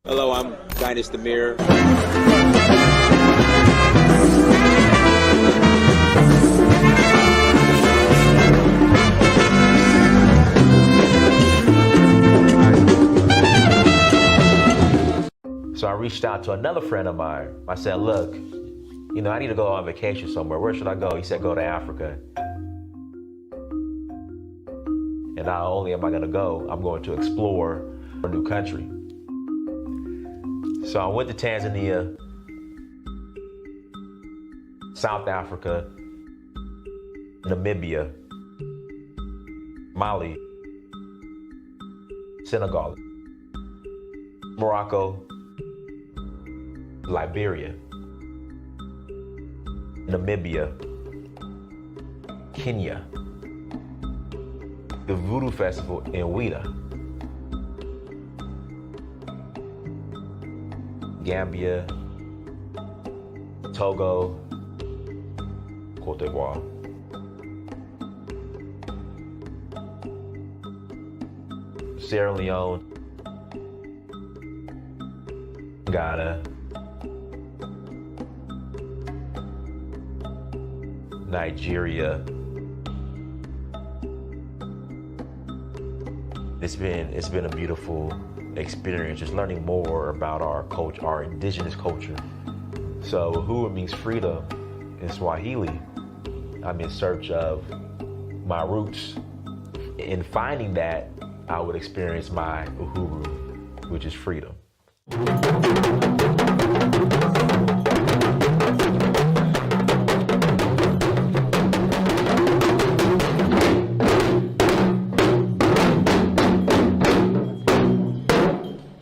Hello, I'm Dynast Amir. So I reached out to another friend of mine. I said, look, I need to go on vacation somewhere. Where should I go? He said, go to Africa. And not only am I gonna go, I'm going to explore a new country. So I went to Tanzania, South Africa, Namibia, Mali, Senegal, Morocco, Liberia, Namibia, Kenya, the Voodoo Festival in Ouida, Gambia, Togo, Cote d'Ivoire. Sierra Leone, Ghana, Nigeria. It's been a beautiful experience, just learning more about our culture, our indigenous culture. So Uhuru means freedom in Swahili. I'm in search of my roots. In finding that, I would experience my Uhuru, which is freedom.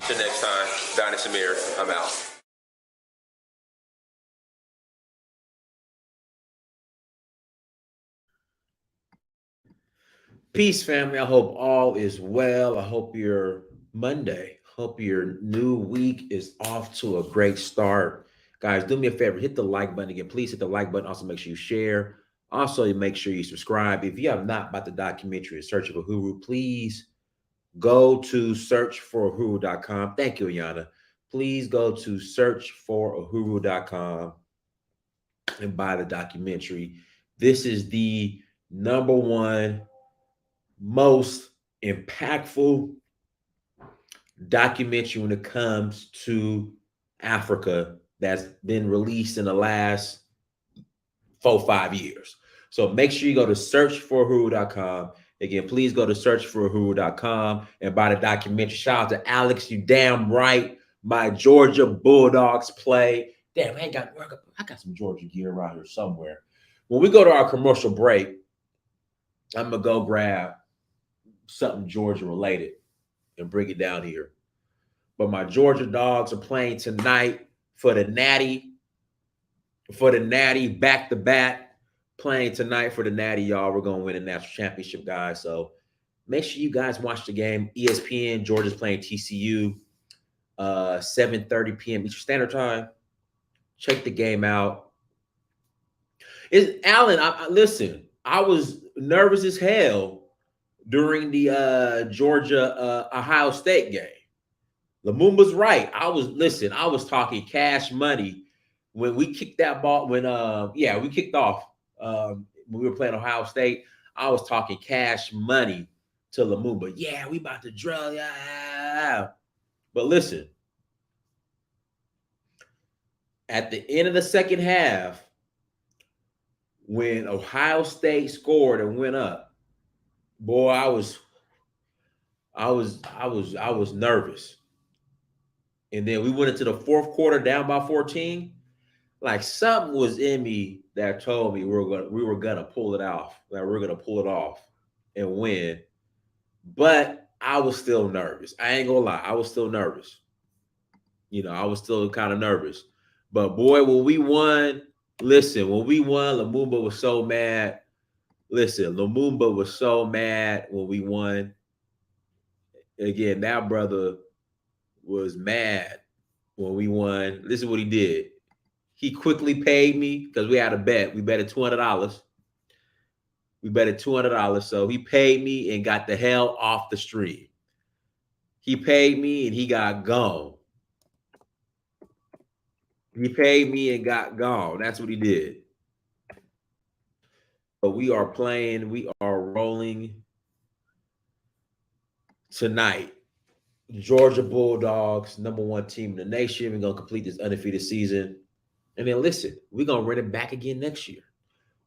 Till next time, Dynast Amir, I'm out. Peace, family. I hope all is well. I hope your Monday, hope your new week is off to a great start. Guys, do me a favor, hit the like button again. Please hit the like button. Also, make sure you share. Also, make sure you subscribe. If you have not about the documentary, Search of Uhuru, please go to searchforuhuru.com. Thank you, Ayana. Please go to searchforuhuru.com and buy the documentary. This is the number one most impactful documentary when it comes to Africa that's been released in the last 4-5 years. So make sure you go to searchforuhuru.com. Again, please go to searchforuhuru.com and buy the documentary. Shout out to Alex, you damn right. My Georgia Bulldogs play. Damn, I got some Georgia gear around here somewhere. When we go to our commercial break, I'm gonna go grab something Georgia related and bring it down here. But my Georgia dogs are playing tonight for the Natty back to back, playing tonight for the Natty, y'all. We're gonna win a national championship, guys. So make sure you guys watch the game. ESPN, Georgia's playing TCU, 7:30 p.m. Eastern Standard Time. Check the game out. Alan, listen, I was nervous as hell during the Georgia Ohio State game. Lumumba's right. I was talking cash money when we kicked that ball. We kicked off when we were playing Ohio State. I was talking cash money to Lumumba. Yeah, we about to drill. Yeah. But listen, at the end of the second half, when Ohio State scored and went up, boy, I was nervous. And then we went into the fourth quarter down by 14. Like something was in me that told me we were gonna pull it off. Like we're gonna pull it off and win. But I was still nervous. I ain't gonna lie, I was still nervous. I was still kind of nervous. But boy, when we won, Lumumba was so mad. Listen, Lumumba was so mad when we won. Again, that brother was mad when we won. This is what he did. He quickly paid me because we had a bet. We betted $200. So he paid me and got the hell off the stream. He paid me and he got gone. He paid me and got gone. That's what he did. But we are playing. We are rolling tonight. Georgia Bulldogs, #1 team in the nation. We're going to complete this undefeated season. And then listen, we're going to run it back again next year.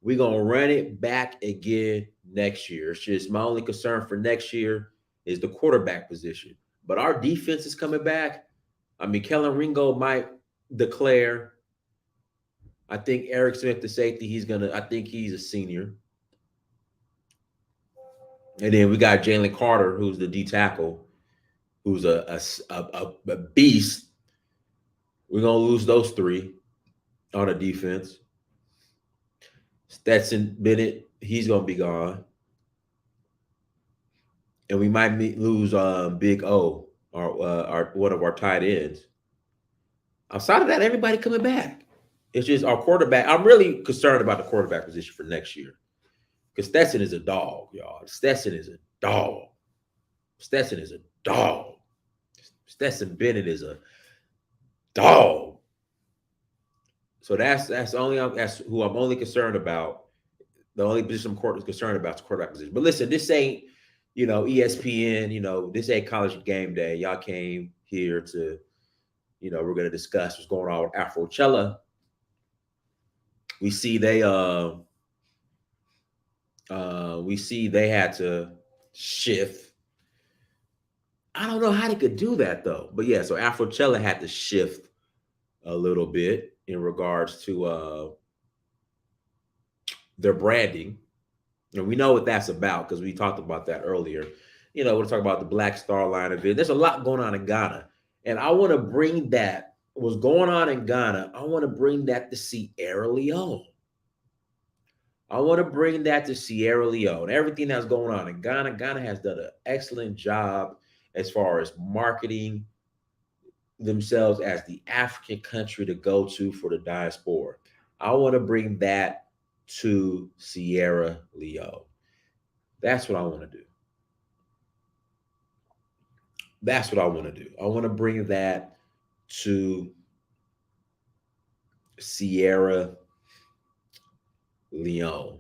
We're going to run it back again next year. It's just my only concern for next year is the quarterback position. But our defense is coming back. I mean, Kellen Ringo might declare. I think Eric Smith, the safety, I think he's a senior. And then we got Jalen Carter, who's the D tackle, who's a beast. We're going to lose those three on the defense. Stetson Bennett, he's going to be gone. And we might lose Big O, our one of our tight ends. Outside of that, everybody coming back. It's just our quarterback. I'm really concerned about the quarterback position for next year. Because Stetson is a dog, y'all. Stetson is a dog. Stetson is a dog. Stetson Bennett is a dog. So that's who I'm only concerned about. The only position I'm concerned about is the quarterback position. But listen, this ain't, ESPN, this ain't college game day. Y'all came here to, we're going to discuss what's going on with Afrochella. We see they had to shift. I don't know how they could do that though. But yeah, so Afrochella had to shift a little bit in regards to their branding. And we know what that's about because we talked about that earlier. We're talking about the Black Star Line event. There's a lot going on in Ghana. And I want to bring what's going on in Ghana, I want to bring that to Sierra Leone. I want to bring that to Sierra Leone. Everything that's going on in Ghana. Ghana has done an excellent job as far as marketing themselves as the African country to go to for the diaspora. I want to bring that to Sierra Leone. That's what I want to do. That's what I want to do. I want to bring that to Sierra Leone.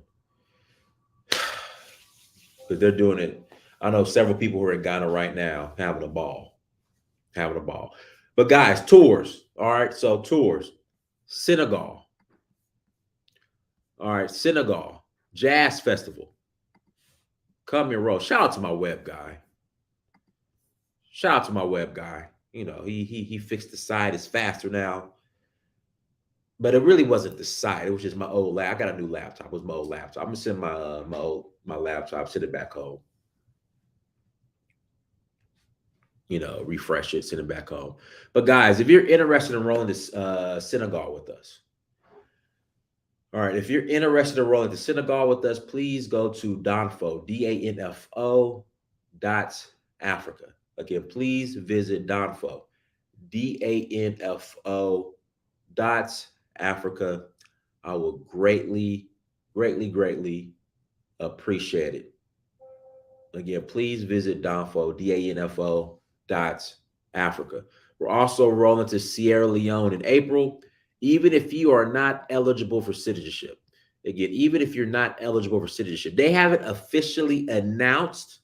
Because they're doing it. I know several people who are in Ghana right now having a ball. But guys, tours. All right, so tours. Senegal. All right, Senegal. Jazz Festival. Come and roll. Shout out to my web guy. He fixed the site. It's faster now. But it really wasn't the site. It was just my old laptop. I got a new laptop. It was my old laptop. I'm gonna send my laptop, send it back home. Refresh it, send it back home. But guys, if you're interested in rolling this Senegal with us, all right. If you're interested in rolling to Senegal with us, please go to Danfo, DANFO.Africa. Again, please visit Danfo, DANFO.Africa. I will greatly, greatly, greatly appreciate it. Again, please visit Danfo, DANFO.Africa. We're also rolling to Sierra Leone in April. Even if you are not eligible for citizenship, again, even if you're not eligible for citizenship, they haven't officially announced.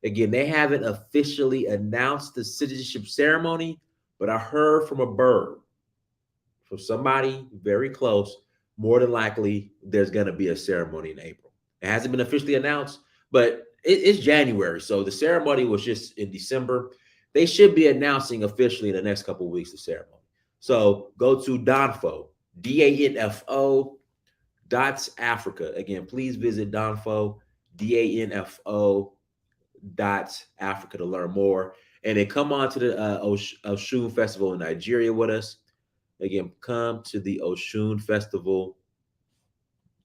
Again, they haven't officially announced the citizenship ceremony, but I heard from a bird, from somebody very close, more than likely there's going to be a ceremony in April. It hasn't been officially announced, but it's January. So the ceremony was just in December. They should be announcing officially in the next couple of weeks the ceremony. So go to Danfo, DANFO.Africa. Again, please visit Danfo, DANFO.Africa to learn more. And then come on to the Osun Festival in Nigeria with us. Again, come to the Osun Festival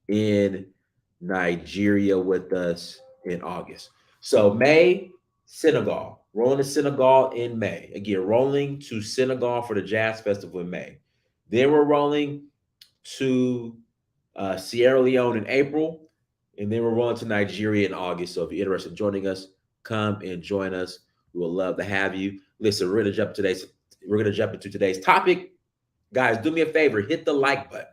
in Nigeria with us in August. So May, Senegal. Rolling to Senegal in May. Again, rolling to Senegal for the Jazz Festival in May. Then we're rolling to Sierra Leone in April. And then we're rolling to Nigeria in August. So if you're interested in joining us, come and join us. We would love to have you. Listen, we're gonna jump into today's topic. Guys, do me a favor, hit the like button.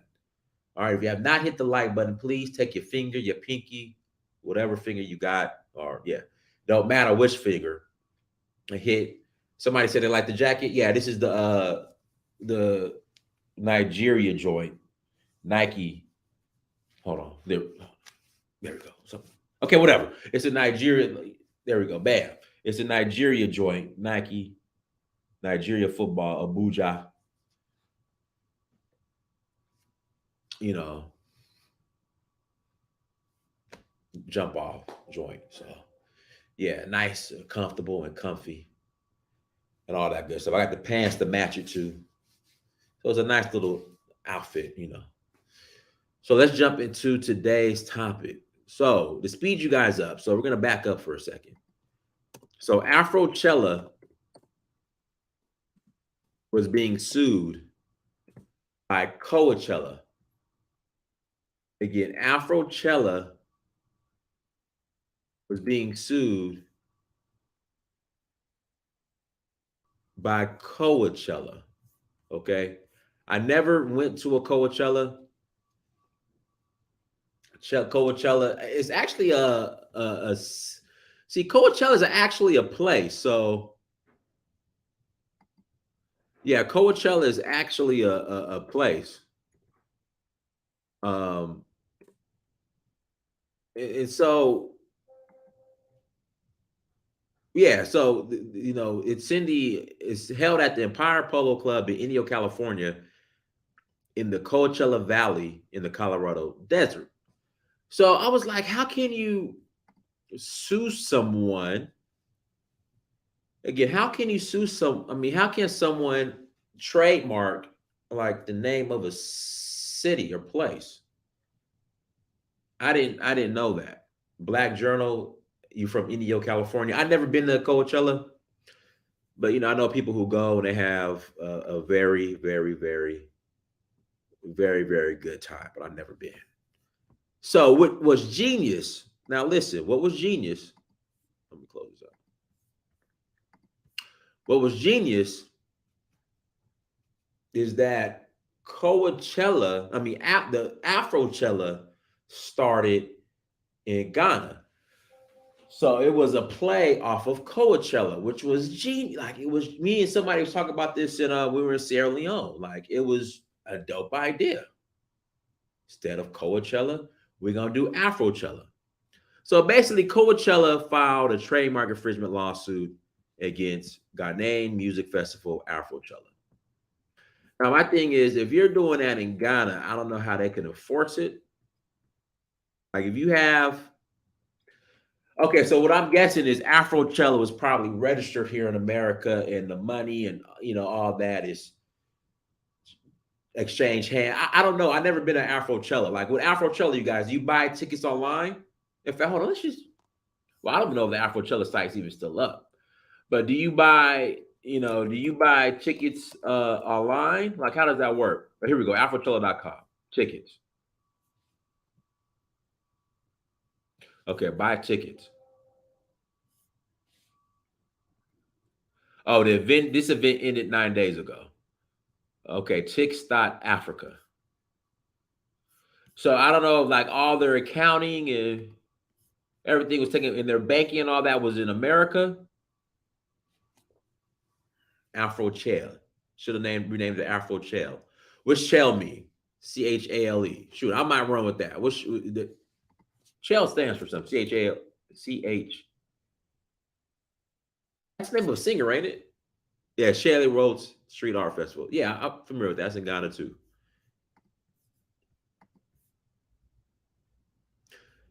All right, if you have not hit the like button, please take your finger, your pinky, whatever finger you got, or yeah, don't matter which finger, and hit. Somebody said they like the jacket. Yeah, this is the Nigeria joint, Nike. Hold on, there we go. Okay, whatever. It's a Nigeria. There we go. Bam. It's a Nigeria joint, Nike, Nigeria football, Abuja. You know, jump off joint. So yeah, nice, comfortable, and comfy, and all that good stuff. I got the pants to match it too. So it's a nice little outfit, you know. So let's jump into today's topic. So to speed you guys up, so we're gonna back up for a second. So Afrochella was being sued by Coachella. Again, Afrochella was being sued by Coachella. Okay. I never went to a Coachella. Coachella is actually see, Coachella is actually a place. So yeah, Coachella is actually a place. And so yeah, so you know, it's held at the Empire Polo Club in Indio, California, in the Coachella Valley in the Colorado Desert. So I was like, how can you sue someone? Again, how can you sue I mean, how can someone trademark like the name of a city or place? I didn't know that. Black Journal, you from Indio, California. I've never been to Coachella, but you know, I know people who go and they have a very, very, very, very, very good time, but I've never been. So what was genius? Now listen, what was genius? Let me close this up. What was genius is that Coachella, I mean, the Afrochella started in Ghana. So it was a play off of Coachella, which was genius. Like it was me and somebody was talking about this in we were in Sierra Leone. Like it was a dope idea. Instead of Coachella, we're gonna do Afrochella. So basically, Coachella filed a trademark infringement lawsuit against Ghanaian music festival Afrochella. Now, my thing is, if you're doing that in Ghana, I don't know how they can enforce it. Like if you have, okay, so what I'm guessing is Afrochella was probably registered here in America, and the money and you know all that is exchange hand. I don't know. I've never been to Afrochella. Like with Afrochella, you guys, you buy tickets online. In fact, hold on, let's just. Well, I don't know if the Afrochella site's even still up. But do you buy tickets online? Like, how does that work? But here we go, Afrochella.com. Tickets. Okay, buy tickets. Oh, this event ended 9 days ago. Okay, Tix.Africa. So I don't know if like all their accounting and everything was taken in their banking and all that was in America. Afrochella. Should have renamed it Afrochella. What's Chell mean? C-H-A-L-E. Shoot, I might run with that. The Chell stands for something. C-H. That's the name of a singer, ain't it? Yeah, Shelley Rhodes Street Art Festival. Yeah, I'm familiar with that. That's in Ghana too.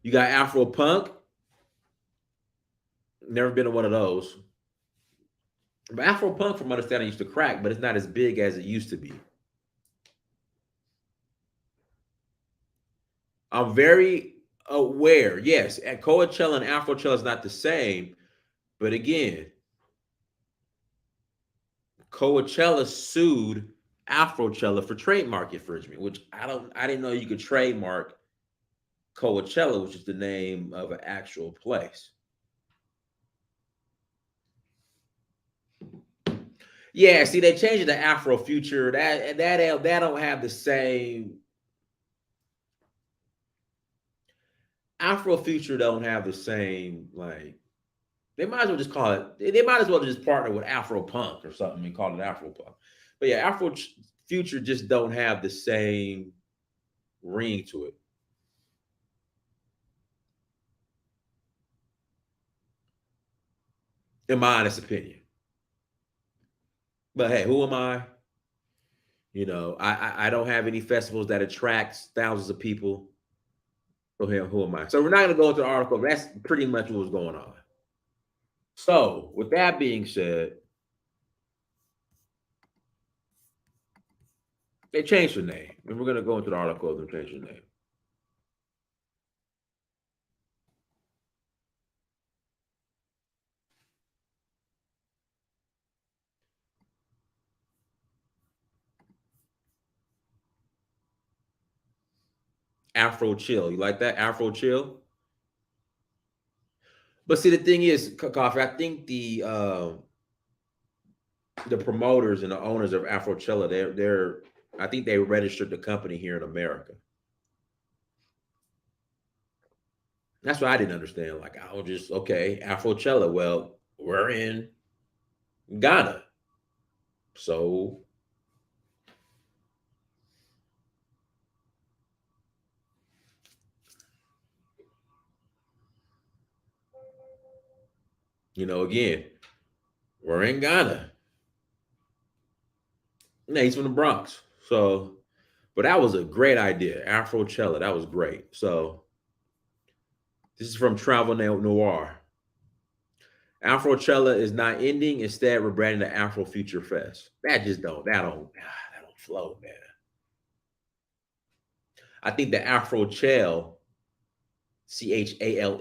You got Afro Punk. Never been to one of those. But Afro Punk, from my understanding, used to crack, but it's not as big as it used to be. I'm very aware. Yes, at Coachella and Afrochella is not the same. But again, Coachella sued Afrochella for trademark infringement, which I didn't know you could trademark Coachella, which is the name of an actual place. Yeah, see, they changed it to Afro Future. That don't have the same. Afro Future don't have the same, like, they might as well just call it. They might as well just partner with Afro Punk or something and call it Afro Punk. But yeah, Afro Future just don't have the same ring to it. In my honest opinion. But hey, who am I? I don't have any festivals that attracts thousands of people. So here, who am I? So we're not going to go into the article. That's pretty much what was going on. So with that being said, they changed the name, and we're going to go into the article of them changing the name. Afrochill. You like that? Afrochill? But see, the thing is, Coffee, I think the promoters and the owners of Afrochella, they're I think they registered the company here in America. That's what I didn't understand. Like, I was just, okay, Afrochella. Well, we're in Ghana. So, again, we're in Ghana. No, he's from the Bronx. So, but that was a great idea. Afrochella, that was great. So, this is from Travel Noir. Afrochella is not ending. Instead, we're branding the Afro Future Fest. That don't flow, man. I think the Afrochell, Chale,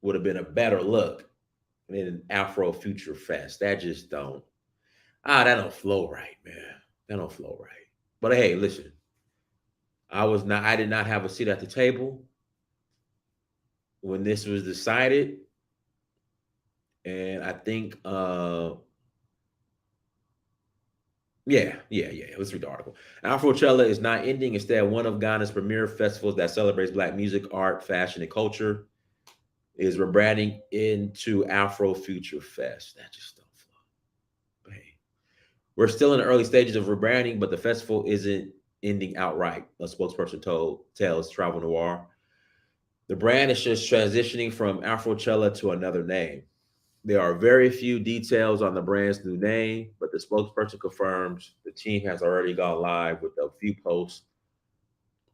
would have been a better look than Afro Future Fest. That don't flow right, man. That don't flow right. But hey, listen, I did not have a seat at the table when this was decided. And I think yeah. Let's read the article. Afrochella is not ending. Instead, one of Ghana's premier festivals that celebrates Black music, art, fashion, and culture is rebranding into Afro Future Fest. That just don't flow. Hey, we're still in the early stages of rebranding, but the festival isn't ending outright, a spokesperson tells Travel Noir. The brand is just transitioning from Afrochella to another name. There are very few details on the brand's new name, but the spokesperson confirms the team has already gone live with a few posts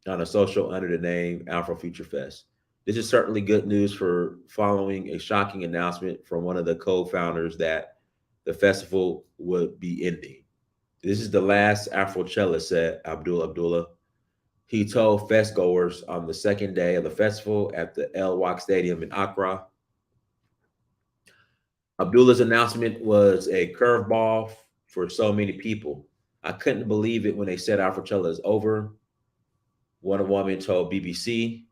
on a social under the name Afro Future Fest. This is certainly good news for following a shocking announcement from one of the co-founders that the festival would be ending. This is the last Afrochella, said Abdullah. He told fest goers on the second day of the festival at the El Wak Stadium in Accra. Abdullah's announcement was a curveball for so many people. I couldn't believe it when they said Afrochella is over. One woman told BBC,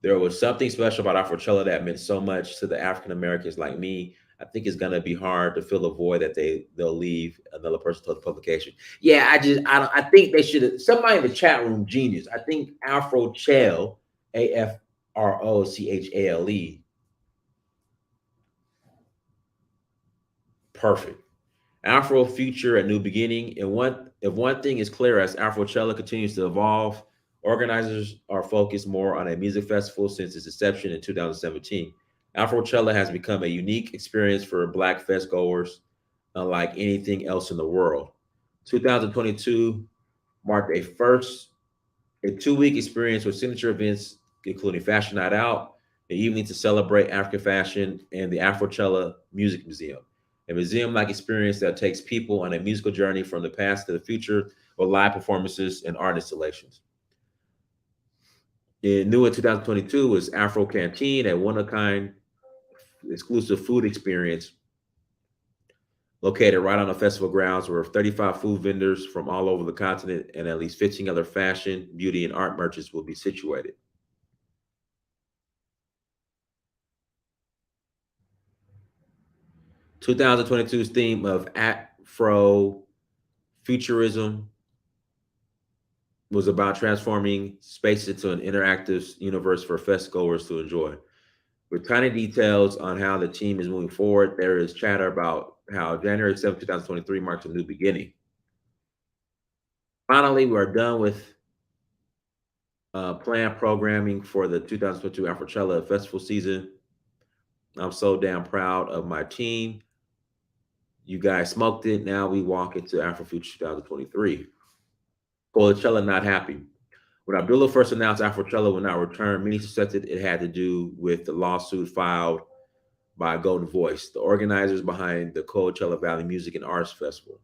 there was something special about Afrochella that meant so much to the African Americans like me. I think it's gonna be hard to fill the void that they'll leave. Another person told the publication. Yeah, I think they should have, somebody in the chat room genius. I think Afrochelle, Afrochale, perfect. Afro Future, a new beginning. And if one thing is clear, as Afrochella continues to evolve, organizers are focused more on a music festival since its inception in 2017. Afrochella has become a unique experience for Black fest goers, unlike anything else in the world. 2022 marked a 2-week experience with signature events, including Fashion Night Out, an evening to celebrate African fashion, and the Afrochella Music Museum, a museum-like experience that takes people on a musical journey from the past to the future with live performances and art installations. New in 2022 was Afro Canteen, a one-of-a-kind exclusive food experience located right on the festival grounds where 35 food vendors from all over the continent and at least 15 other fashion, beauty, and art merchants will be situated. '22's theme of Afro, futurism was about transforming space into an interactive universe for festgoers to enjoy. With tiny details on how the team is moving forward, there is chatter about how January 7th, 2023 marks a new beginning. Finally, we are done with planned programming for the 2022 Afrochella festival season. I'm so damn proud of my team. You guys smoked it. Now we walk into Afrofuture 2023. Coachella not happy. When Abdullah first announced Afrochella would not return, many suspected it had to do with the lawsuit filed by Golden Voice, the organizers behind the Coachella Valley Music and Arts Festival.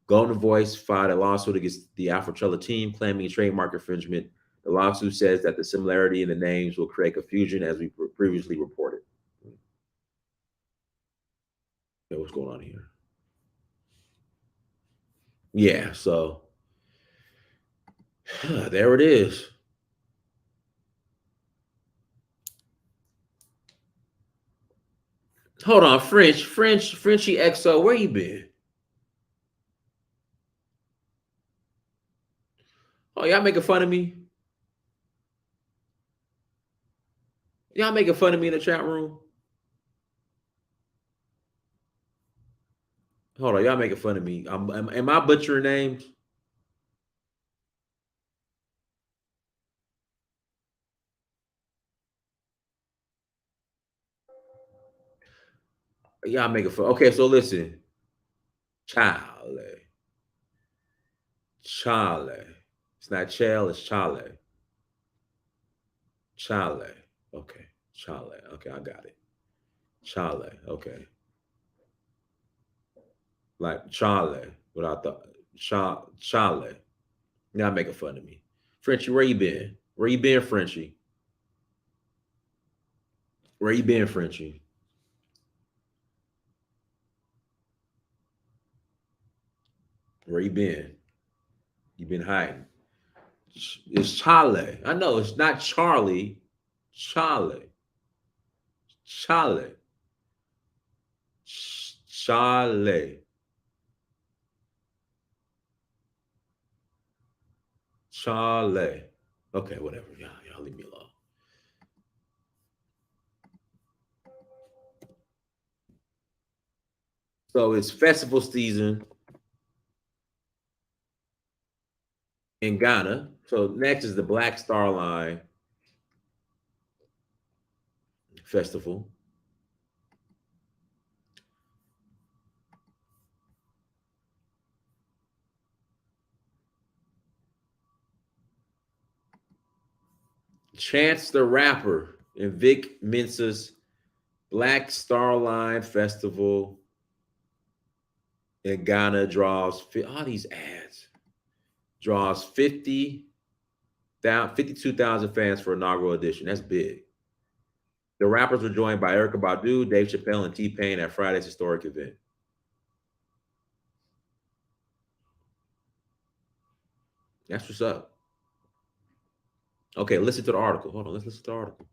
Golden Voice filed a lawsuit against the Afrochella team, claiming trademark infringement. The lawsuit says that the similarity in the names will create confusion, as we previously reported. Okay, what's going on here? Yeah, so there it is. Hold on, Frenchy XO, where you been? Oh, y'all making fun of me? Y'all making fun of me in the chat room? Hold on, y'all making fun of me. Am I butchering names? Y'all making fun. Okay, so listen. Charlie. It's not Chell, it's Charlie. Charlie. Okay. Charlie. Okay, I got it. Charlie. Okay. Like Charlie. What I thought. Charlie. Y'all making fun of me. Frenchie, where you been? Where you been, Frenchie? Where you been, Frenchie? Where you been? You been hiding. It's Charlie. I know it's not Charlie. Charlie. Charlie. Charlie. Charlie. Okay, whatever. Y'all leave me alone. So it's festival season in Ghana. So next is the Black Star Line Festival. Chance the Rapper and Vic Mensa's Black Star Line Festival in Ghana draws all these ads. Draws 52,000 fans for inaugural edition. That's big. The rappers were joined by Erykah Badu, Dave Chappelle, and T-Pain at Friday's historic event. That's what's up. Okay, listen to the article. Hold on, let's listen to the article.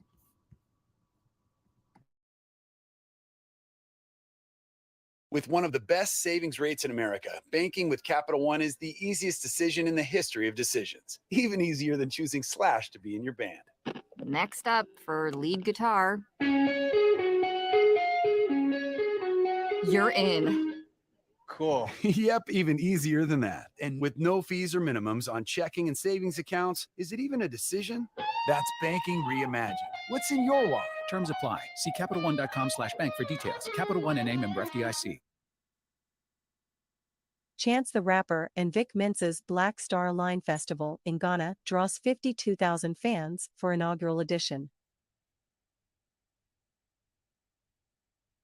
With one of the best savings rates in America, banking with Capital One is the easiest decision in the history of decisions. Even easier than choosing Slash to be in your band. Next up for lead guitar. You're in. Cool. Yep, even easier than that. And with no fees or minimums on checking and savings accounts, is it even a decision? That's banking reimagined. What's in your wallet? Terms apply. See CapitalOne.com/bank for details. Capital One NA, member FDIC. Chance the Rapper and Vic Mensa's Black Star Line Festival in Ghana draws 52,000 fans for inaugural edition.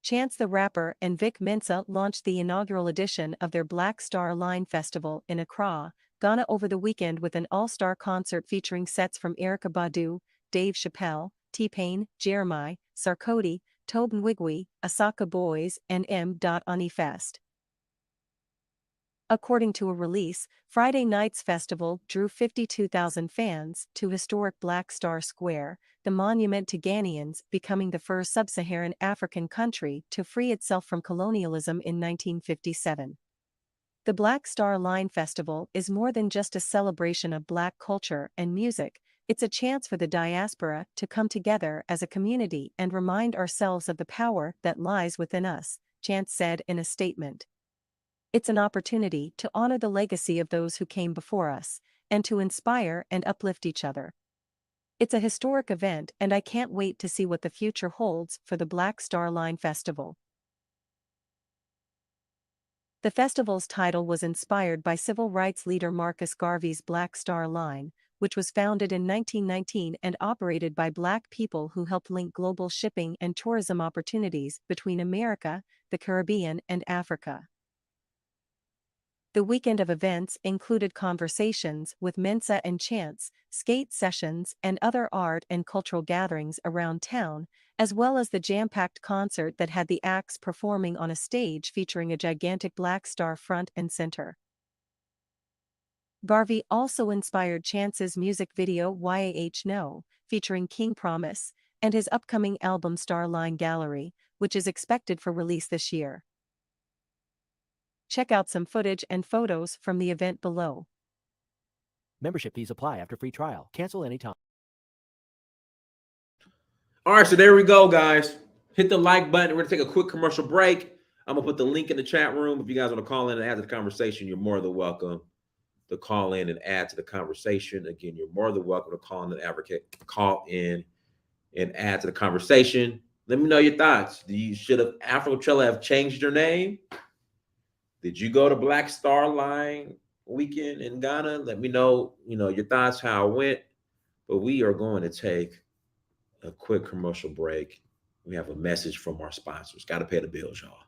Chance the Rapper and Vic Mensa launched the inaugural edition of their Black Star Line Festival in Accra, Ghana over the weekend with an all-star concert featuring sets from Erykah Badu, Dave Chappelle, T-Pain, Jeremiah, Sarkodie, Tobin Wigwe, Asaka Boys, and M.Oni Fest. According to a release, Friday night's festival drew 52,000 fans to historic Black Star Square, the monument to Ghanaians, becoming the first sub-Saharan African country to free itself from colonialism in 1957. The Black Star Line Festival is more than just a celebration of Black culture and music. It's a chance for the diaspora to come together as a community and remind ourselves of the power that lies within us, Chance said in a statement. It's an opportunity to honor the legacy of those who came before us, and to inspire and uplift each other. It's a historic event, and I can't wait to see what the future holds for the Black Star Line Festival. The festival's title was inspired by civil rights leader Marcus Garvey's Black Star Line, which was founded in 1919 and operated by Black people who helped link global shipping and tourism opportunities between America, the Caribbean, and Africa. The weekend of events included conversations with Mensa and Chance, skate sessions, and other art and cultural gatherings around town, as well as the jam-packed concert that had the acts performing on a stage featuring a gigantic black star front and center. Garvey also inspired Chance's music video YAH No, featuring King Promise, and his upcoming album Starline Gallery, which is expected for release this year. Check out some footage and photos from the event below. Membership fees apply after free trial. Cancel anytime. All right, so there we go, guys. Hit the like button. We're going to take a quick commercial break. I'm going to put the link in the chat room. If you guys want to call in and add to the conversation, you're more than welcome to call in and add to the conversation. Again, you're more than welcome to call in and add to the conversation. Let me know your thoughts. Should Afrochella have changed their name? Did you go to Black Star Line weekend in Ghana? Let me know, your thoughts, how it went. But we are going to take a quick commercial break. We have a message from our sponsors. Got to pay the bills, y'all.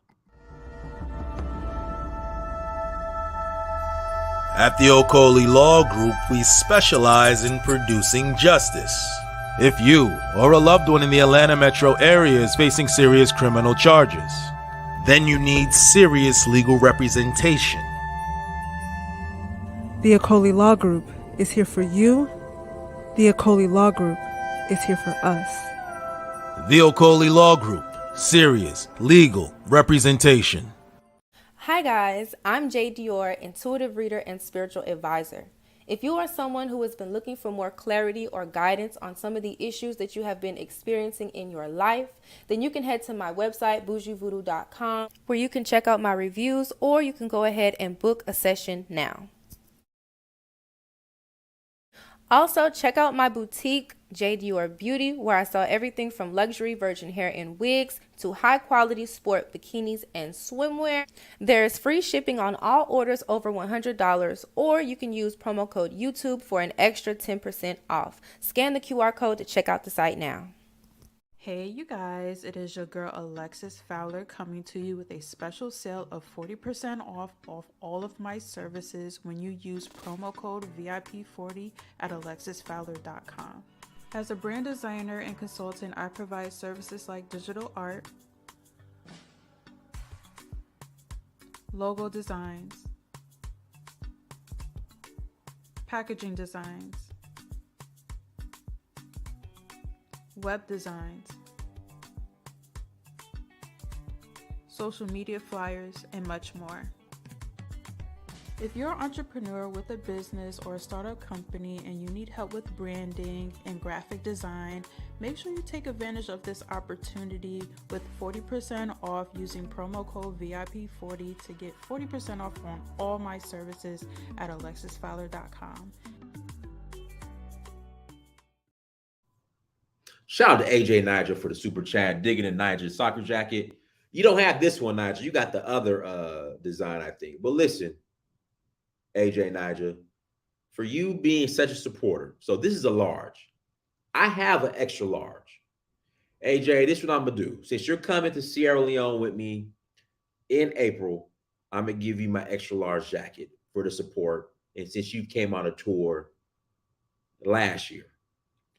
At the Okoli Law Group, we specialize in producing justice. If you or a loved one in the Atlanta metro area is facing serious criminal charges, then you need serious legal representation. The Okoli Law Group is here for you. The Okoli Law Group is here for us. The Okoli Law Group, serious legal representation. Hi guys, I'm Jay Dior, intuitive reader and spiritual advisor. If you are someone who has been looking for more clarity or guidance on some of the issues that you have been experiencing in your life, then you can head to my website, bougievoodoo.com, where you can check out my reviews, or you can go ahead and book a session now. Also, check out my boutique, J. Dior Beauty, where I sell everything from luxury virgin hair and wigs to high quality sport bikinis and swimwear. There is free shipping on all orders over $100, or you can use promo code YouTube for an extra 10% off. Scan the QR code to check out the site now. Hey you guys, it is your girl Alexis Fowler coming to you with a special sale of 40% off all of my services when you use promo code VIP40 at alexisfowler.com. As a brand designer and consultant, I provide services like digital art, logo designs, packaging designs, web designs, social media flyers, and much more. If you're an entrepreneur with a business or a startup company and you need help with branding and graphic design, make sure you take advantage of this opportunity with 40% off using promo code VIP40 to get 40% off on all my services at alexisfowler.com. Shout out to AJ Nigel for the super chat, digging in Nigel's soccer jacket. You don't have this one, Nigel. You got the other design, I think. But listen, AJ Nigel, for you being such a supporter, so this is a large. I have an extra large. AJ, this is what I'm going to do. Since you're coming to Sierra Leone with me in April, I'm going to give you my extra large jacket for the support. And since you came on a tour last year.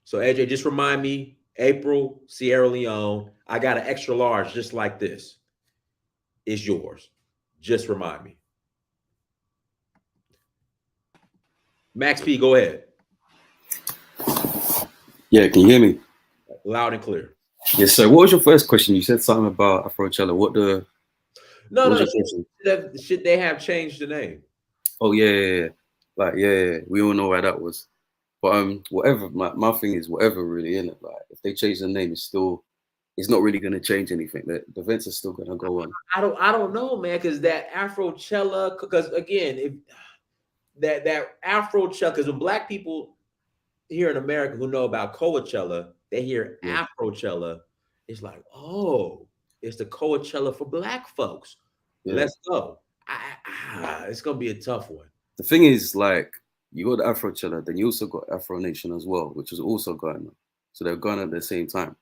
So AJ, just remind me, April, Sierra Leone, I got an extra large just like this. It's yours. Just remind me. Max P, go ahead. Yeah, can you hear me? Loud and clear. Yes, sir. What was your first question? You said something about Afrochella. No. Should they have changed the name? Oh yeah. Like we all know why that was. But whatever. My thing is whatever really, innit? Like if they change the name, it's not really gonna change anything. The events are still gonna go on. I don't know, man, because that Afrochella, because again, if that Afrochella, because when Black people here in America who know about Coachella, they hear Afrochella, it's like, oh, it's the Coachella for Black folks. Yeah. Let's go. It's gonna be a tough one. The thing is, like, you got the Afrochella, then you also got Afro Nation as well, which is also going on. So they're going at the same time.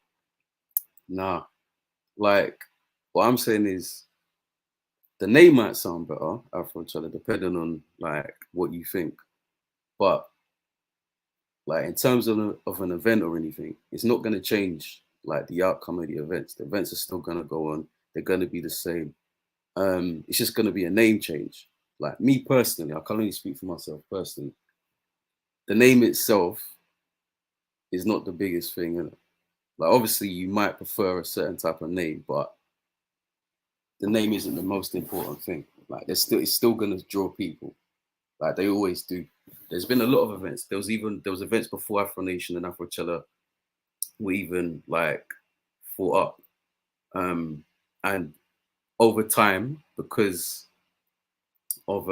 Nah, like what I'm saying is the name might sound better, Afrochella, depending on like what you think. But like in terms of an event or anything, it's not going to change like the outcome of the events. The events are still going to go on. They're going to be the same. It's just going to be a name change. Like me personally, I can only speak for myself personally. The name itself is not the biggest thing, innit? Like obviously you might prefer a certain type of name, but the name isn't the most important thing. Like it's still gonna draw people. Like they always do. There's been a lot of events. There was events before Afro Nation and Afrochella were even like fought up. And over time, because of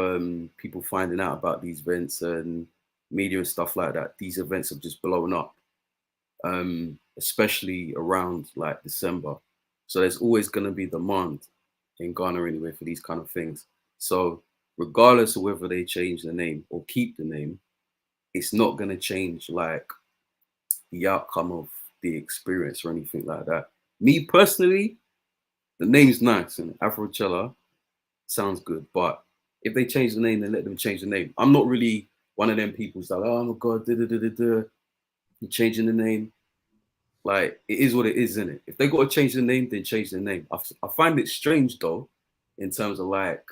people finding out about these events and media and stuff like that, these events have just blown up. Especially around like December. So there's always going to be demand in Ghana anyway for these kind of things. So regardless of whether they change the name or keep the name, it's not going to change like the outcome of the experience or anything like that. Me personally, the name's nice and Afrochella sounds good, but if they change the name, then let them change the name. I'm not really one of them people who's like, oh my God, you're changing the name. Like, it is what it is, isn't it? If they got to change the name, then change the name. I find it strange, though, in terms of, like,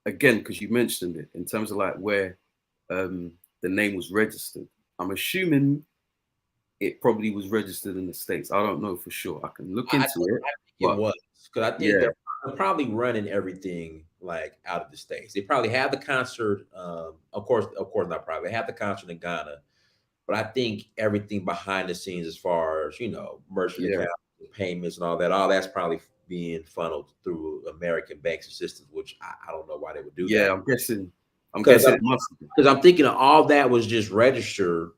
again, because you mentioned it, in terms of, like, where the name was registered. I'm assuming it probably was registered in the States. I don't know for sure. I can look into it. I think it was. Because I think they're probably running everything, like, out of the States. They probably have the concert, of course, not probably. They have the concert in Ghana. But I think everything behind the scenes, as far as, merchant accounts, payments and all that's probably being funneled through American banks and systems, which I don't know why they would do that. Yeah, I'm guessing it must be. Because I'm thinking all that was just registered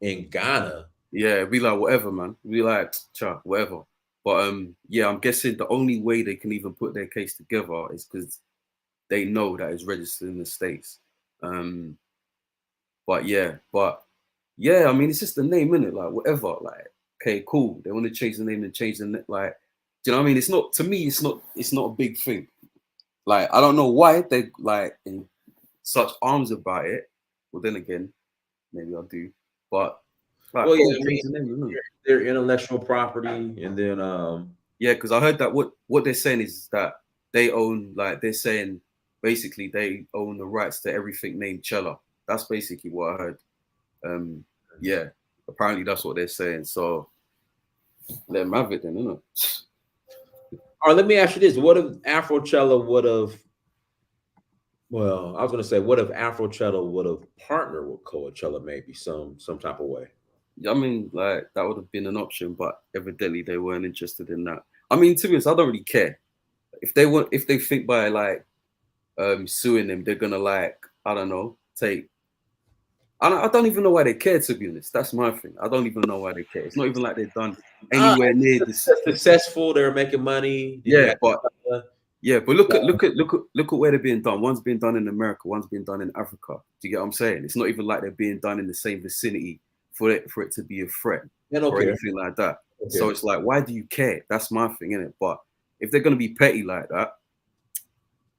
in Ghana. Yeah, it'd be like, whatever, man. It'd be like, whatever. But yeah, I'm guessing the only way they can even put their case together is because they know that it's registered in the States. Yeah, I mean, it's just the name, innit? Like, whatever. Like, okay, cool. They want to change the name and change the name. Like, do you know what I mean? It's not, to me, it's not a big thing. Like, I don't know why they like in such arms about it. Well, then again, maybe I do. But like, well, yeah, change the name, their intellectual property, and then yeah, because I heard that what they're saying is that they own, like, they're saying basically they own the rights to everything named Chella. That's basically what I heard. Yeah, apparently that's what they're saying. So let them have it then, isn't it? All right, let me ask you this. What if Afrochella would have, well, I was going to say, what if Afrochella would have partnered with Coachella maybe some type of way? I mean, like, that would have been an option, but evidently they weren't interested in that. I mean, to be honest, I don't really care. If they think by, like, suing them, they're going to, like, I don't know, take, I don't even know why they care, to be honest. That's my thing. I don't even know why they care. It's not even like they've done anywhere near this. Successful. They're making money. Yeah, but look at where they're being done. One's being done in America. One's being done in Africa. Do you get what I'm saying? It's not even like they're being done in the same vicinity for it to be a threat or anything like that. Okay. So it's like, why do you care? That's my thing, innit? But if they're gonna be petty like that,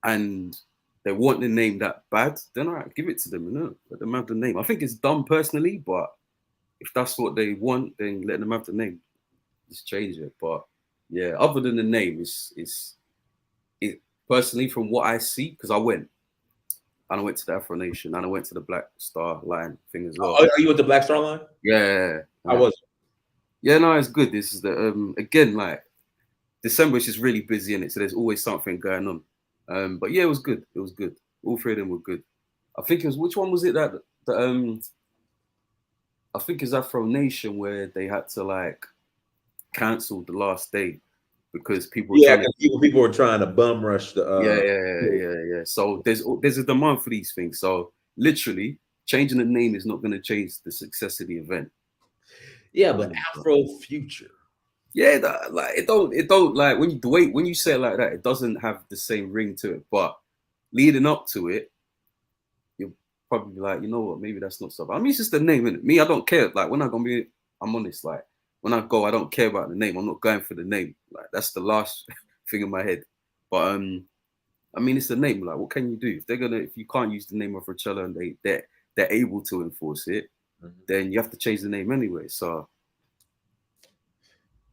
and they want the name that bad, then all right, give it to them, let them have the name. I think it's dumb personally, but if that's what they want, then let them have the name. Just change it. But yeah, other than the name, it's personally from what I see, because I went to the Afro Nation and I went to the Black Star Line thing as well. Oh, are you with the Black Star Line? Yeah. I was. Yeah, no, it's good. This is the again, like, December is just really busy in it, so there's always something going on. But yeah, it was good. It was good. All three of them were good. I think it was, which one was it that I think it's Afro Nation where they had to like cancel the last day because people were people were trying to bum rush the yeah. So there's a demand for these things. So literally changing the name is not going to change the success of the event. Yeah, but Afro Future. Yeah, like it don't like when you say it like that, it doesn't have the same ring to it. But leading up to it, you'll probably be like, you know what, maybe that's not stuff. I mean, it's just the name, innit? Me, I don't care. Like when I'm honest, like when I go, I don't care about the name. I'm not going for the name. Like that's the last thing in my head. But I mean, it's the name. Like, what can you do if you can't use the name of Afrochella and they're able to enforce it, then you have to change the name anyway. So.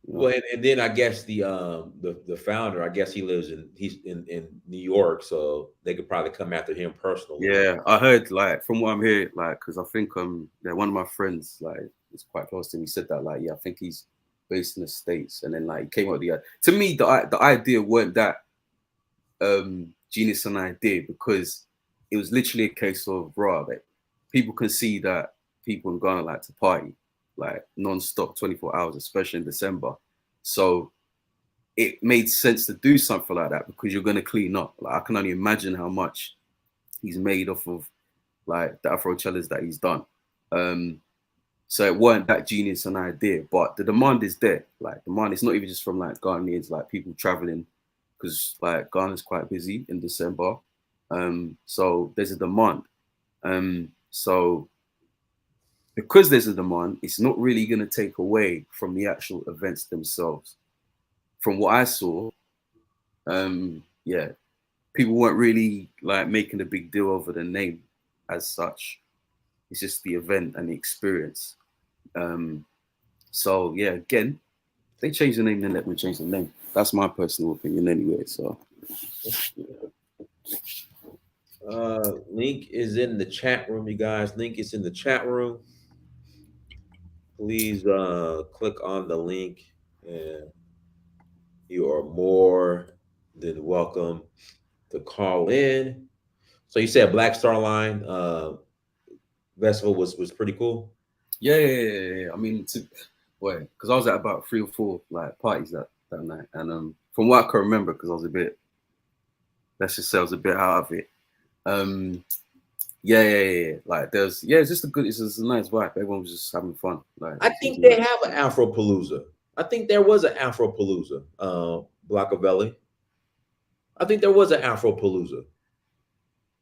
Well, and then I guess the founder, I guess he's in New York, so they could probably come after him personally. Yeah, I heard like from what I'm hearing, like because I think one of my friends like is quite close to me. He said that like I think he's based in the States, and then like he came up with the to me the idea weren't that genius an idea because it was literally a case of that people can see that people in Ghana like to party like non-stop 24 hours, especially in December. So it made sense to do something like that because you're going to clean up. Like I can only imagine how much he's made off of like the Afrochellas that he's done. So it weren't that genius an idea, but the demand is there. Like demand, it's not even just from like Ghanaians, like people traveling because like Ghana's quite busy in December. So there's a demand. So because there's a demand, it's not really going to take away from the actual events themselves. From what I saw, people weren't really like making a big deal over the name as such. It's just the event and the experience. So yeah, again, if they change the name, then let me change the name. That's my personal opinion anyway. So link is in the chat room, you guys. Link is in the chat room. Please click on the link and you are more than welcome to call in. So you said Black Star Line festival was pretty cool. Yeah. I mean, because I was at about 3 or 4 like parties that night, and from what I can remember, because I was a bit out of it. Yeah. Like it's just it's a nice vibe. Everyone was just having fun. Like I think they have an Afropalooza. I think there was an Afropalooza, Blockavelli. I think there was an Afropalooza.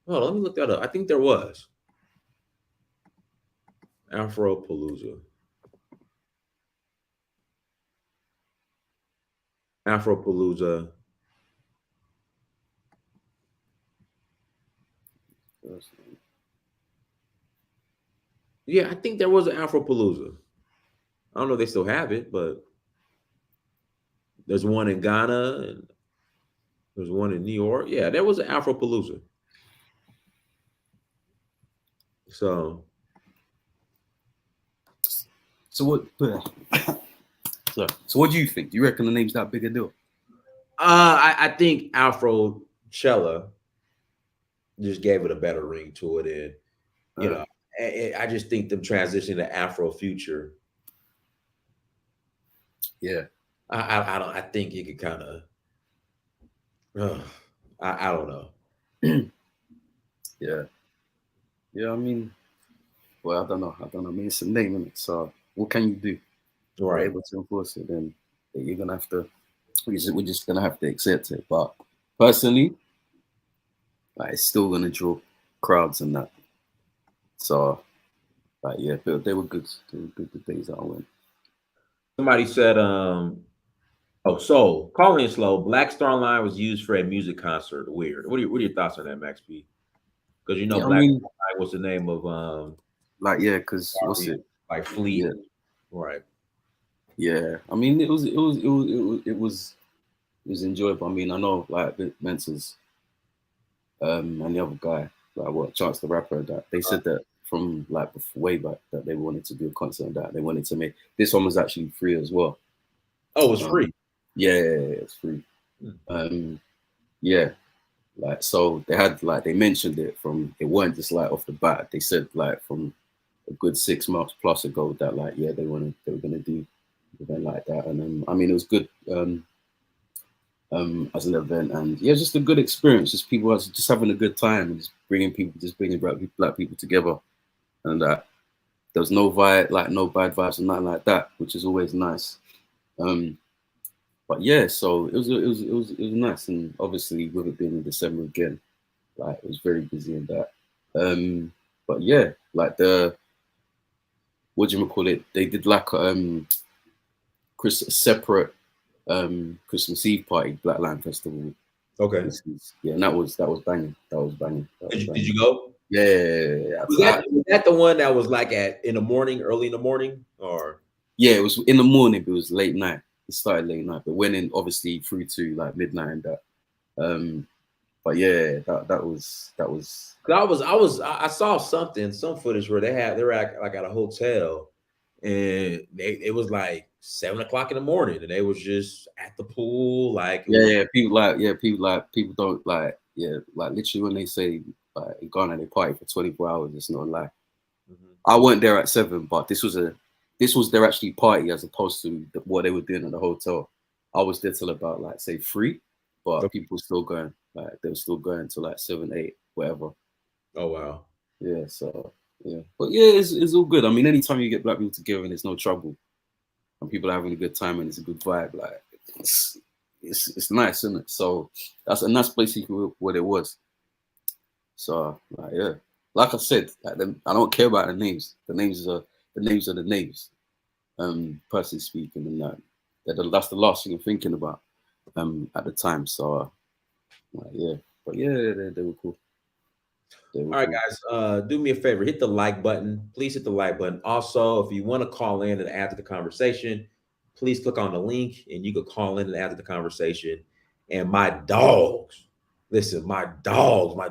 Hold on, let me look that up. I think there was. Afropalooza. Afropalooza. Yeah, I think there was an Afropalooza. I don't know if they still have it, but there's one in Ghana and there's one in New York. Yeah, there was an Afropalooza. So what? So what do you think? Do you reckon the name's that big a deal? I think Afrochella just gave it a better ring to it, and you know, I just think them transitioning to Afro Future. Yeah, I think you could kind of. I don't know. Yeah. I mean, well, I don't know. I mean, it's a name, isn't it? So what can you do? Right. If you're able to enforce it, then you're gonna have to. We're just gonna have to accept it. But personally, like, it's still gonna draw crowds and that. So, like, yeah, but they were good. They were good the days that I went. Somebody said, so calling it slow. Black Star Line was used for a music concert. Weird. What are your thoughts on that, Max P? Because Black Star Line was the name of because what's it? Like Fleet. Yeah. Right. Yeah. I mean, it was enjoyable. I mean, I know like Mensa's and the other guy, like Chance the Rapper, that they said that from like way back that they wanted to do a concert and that they wanted to make this one was actually free as well. Oh, it was free. Yeah, it's free. Yeah, like so they had like they mentioned it from it weren't just like off the bat. They said like from a good 6 months plus ago that like they were gonna do an event like that, and I mean it was good as an event, and yeah, just a good experience. Just people just having a good time and just bringing black people together, and there was no vibe, like no bad vibes and nothing like that, which is always nice. But yeah, so it was nice, and obviously with it being in December again, like it was very busy in that. But yeah, like what do you call it? They did like separate Christmas Eve party, Black Line Festival. Okay. Yeah, and that was banging. That was banging. Did you go? Yeah. Was that the one that was like in the morning, early in the morning, or? Yeah, it was in the morning, but it was late night. It started late night, but went in obviously through to like midnight and that. But yeah, that was. I saw some footage where they were at a hotel, and it was like 7 o'clock in the morning, and they was just at the pool, like people don't like literally when they say like in Ghana they party for 24 hours, it's not a lie. I weren't there at 7, but this was their actually party as opposed to what they were doing at the hotel. I was there till about like say 3, but people were still going. Like they were still going to like 7, 8, whatever. Oh wow. Yeah. So yeah, but yeah, it's all good. I mean, anytime you get black people together and there's no trouble, and people are having a good time and it's a good vibe, like it's nice, isn't it? So that's basically what it was. So like yeah, like I said, I don't care about the names. The names are the names. Personally speaking, and that's the last thing I'm thinking about at the time. So yeah, but yeah, they were cool. All right, guys, do me a favor, hit the like button. Please hit the like button. Also, if you want to call in and add to the conversation, please click on the link and you can call in and add to the conversation. And my dogs, listen, my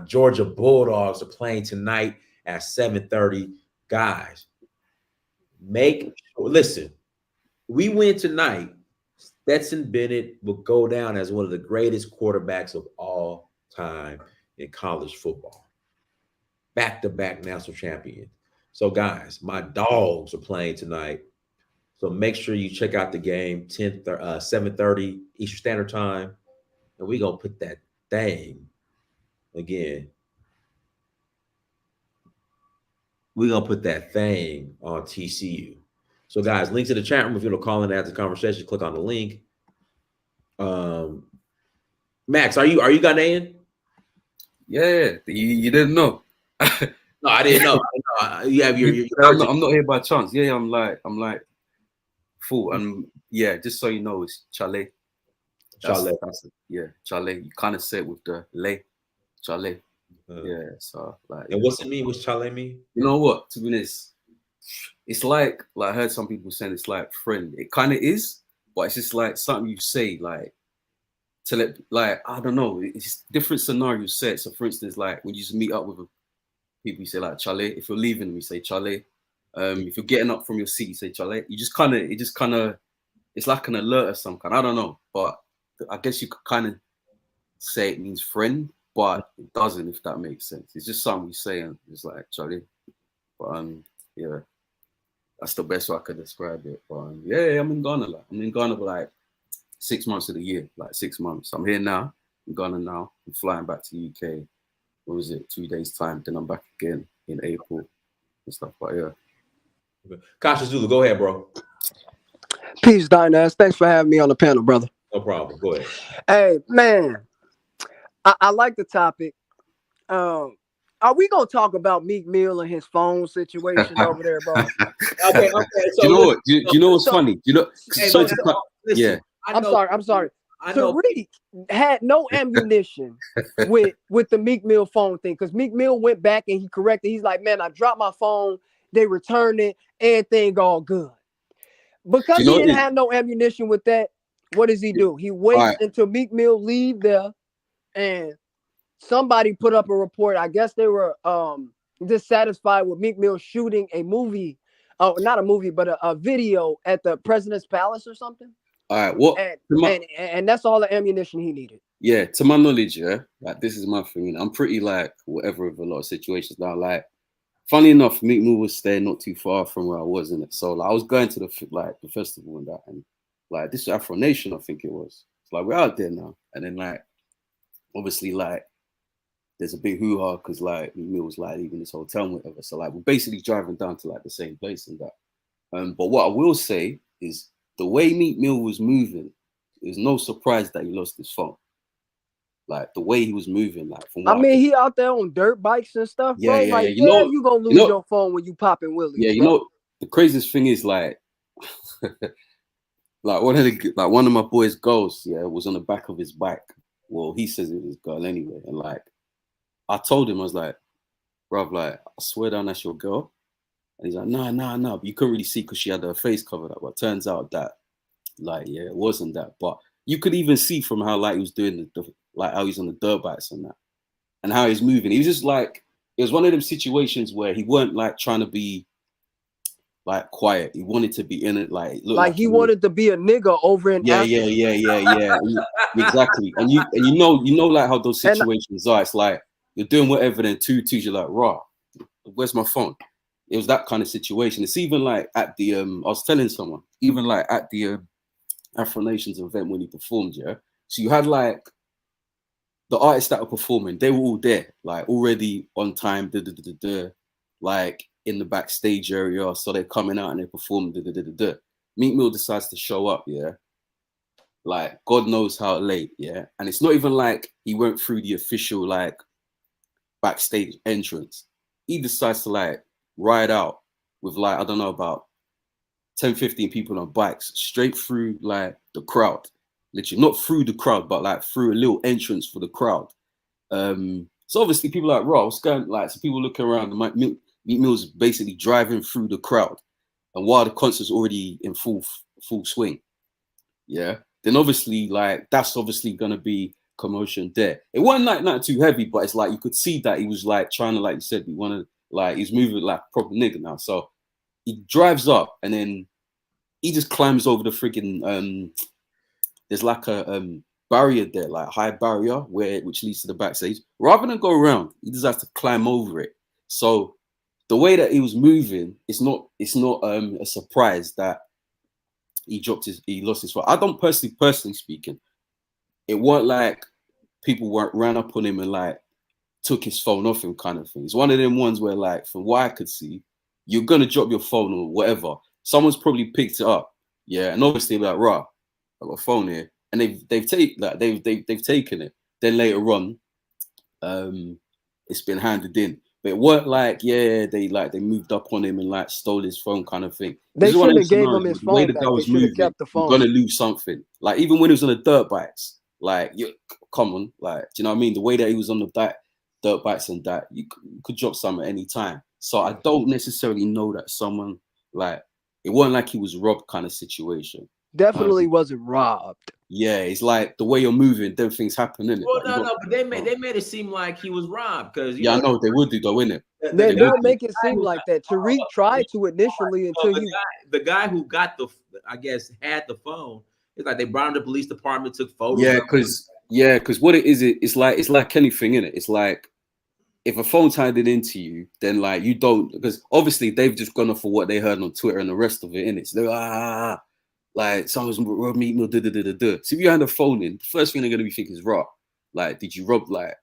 Georgia Bulldogs are playing tonight at 7:30. Guys, listen, we win tonight. Stetson Bennett will go down as one of the greatest quarterbacks of all time in college football. Back-to-back national champion. So, guys, my dogs are playing tonight. So make sure you check out the game 7:30 Eastern Standard Time, and we're gonna put that thing again. We're gonna put that thing on TCU. So, guys, link to the chat room if you want to call in and add the conversation. Click on the link. Max, are you Ghanaian? Yeah, you didn't know. No, I didn't know. You have your I'm not here by chance. Yeah, I'm like full. And yeah, just so you know, it's Chale. Yeah, Chale. You kind of say it with the lay. Chale. Yeah, so like. And what's it mean? What's Chale mean? You know what? To be honest, it's like I heard some people saying it's like friend. It kind of is, but it's just like something you say like to let, like, I don't know. It's different scenarios set. So for instance, like when you just meet up with people, you say like Chale. If you're leaving, we say Chale. If you're getting up from your seat, you say Chale. It's like an alert or some kind. I don't know, but I guess you could kind of say it means friend, but it doesn't, if that makes sense. It's just something we say and it's like Chale. But yeah, that's the best way I could describe it. But yeah, I'm in Ghana. I'm in Ghana for like 6 months of the year, like 6 months. I'm here now, in Ghana now. I'm flying back to the UK. What was it? 2 days time. Then I'm back again in April and stuff. But yeah. Okay. Kasha Zulu, go ahead, bro. Peace, Dynast. Thanks for having me on the panel, brother. No problem. Go ahead. Hey, man, I like the topic. Are we gonna talk about Meek Mill and his phone situation over there, bro? Okay. So do you know what? Do you know what's funny? You know, listen, I'm sorry. Tariq had no ammunition with the Meek Mill phone thing, because Meek Mill went back and he corrected. He's like, man, I dropped my phone. They returned it. Everything all good. Because he didn't have no ammunition with that, what does he do? He waits until Meek Mill leave there, and somebody put up a report. I guess they were dissatisfied with Meek Mill shooting a movie, not a movie, but a video at the president's palace or something. All right, what? And that's all the ammunition he needed. Yeah, to my knowledge, yeah, like this is my thing. You know, I'm pretty like whatever with a lot of situations now. Like, funny enough, Meek Mill was staying not too far from where I was in it. So like, I was going to the festival and that, and like this was Afro Nation, I think it was. It's like we're out there now, and then like obviously like there's a big hoo-ha because like Meek Mill was like leaving this hotel and whatever. So like we're basically driving down to like the same place and that. But what I will say is the way Meek Mill was moving, there's no surprise that he lost his phone. Like the way he was moving, like from what he out there on dirt bikes and stuff, bro. Yeah, like, you gonna lose your phone when you popping willies. Yeah, you bro. know, the craziest thing is like, like one of my boys' girls, yeah, was on the back of his bike. Well, he says it was his girl anyway, and like, I told him, I was like, bruv, like, I swear down that's your girl, and he's like, nah, but you couldn't really see because she had her face covered up. But turns out that, like, yeah, it wasn't that, but you could even see from how like he was doing like how he's on the dirt bikes and that, and how he's moving. He was just like, it was one of them situations where he weren't like trying to be like quiet. He wanted to be in it, like he wanted to be a nigga over in Africa. Yeah. Exactly. And you know like how those situations are. It's like you're doing whatever, then two you're like, raw, where's my phone? It was that kind of situation. It's even like at the I was telling someone, even like at the Afro Nations event when he performed, yeah. So you had like the artists that were performing, they were all there, like already on time, like in the backstage area. So they're coming out and they're performing. Meek Mill decides to show up, yeah. Like God knows how late, yeah. And it's not even like he went through the official like backstage entrance. He decides to like ride out with like, I don't know, about 10, 15 people on bikes straight through like the crowd. Literally not through the crowd, but like through a little entrance for the crowd. So obviously people are like, raw, what's going, like, so people looking around, Meek Mill's basically driving through the crowd, and while the concert's already in full swing, yeah, then obviously like that's obviously gonna be commotion there. It wasn't like not too heavy, but it's like you could see that he was like trying to, like you said, he's moving like a proper nigga now. So he drives up and then he just climbs over the freaking there's like a barrier there, like high barrier which leads to the backstage. Rather than go around, he just has to climb over it. So the way that he was moving, it's not a surprise that he lost his phone. I don't personally speaking, it weren't like people ran up on him and like took his phone off him kind of thing. It's one of them ones where like, from what I could see, you're gonna drop your phone or whatever. Someone's probably picked it up, yeah, and obviously like, rah, I've got a phone here, and they've taken it. Then later on, it's been handed in. But it weren't like, yeah, they moved up on him and like stole his phone kind of thing. They should have gave him his phone back. They should have kept the phone. You're gonna lose something. Like even when he was on the dirt bikes, like come on, like, do you know what I mean? The way that he was on the dirt bikes and that, you could drop some at any time. So I don't necessarily know that someone, like, it wasn't like he was robbed kind of situation. Definitely wasn't robbed. Yeah, it's like the way you're moving, then things happen, innit? Well, no, but they made it seem like he was robbed because I know they would do though, innit? They'll make it seem like that. Tariq tried to initially until the guy who got had the phone. It's like they brought him to the police department, took photos. Yeah, because what it is, it's like anything, innit? It's like if a phone's handed into you, then like you don't, because obviously they've just gone off for what they heard on Twitter and the rest of it, innit? So they're like someone's robbed me. So if you hand a phone in, the first thing they're gonna be thinking is, right, like, did you rob, like,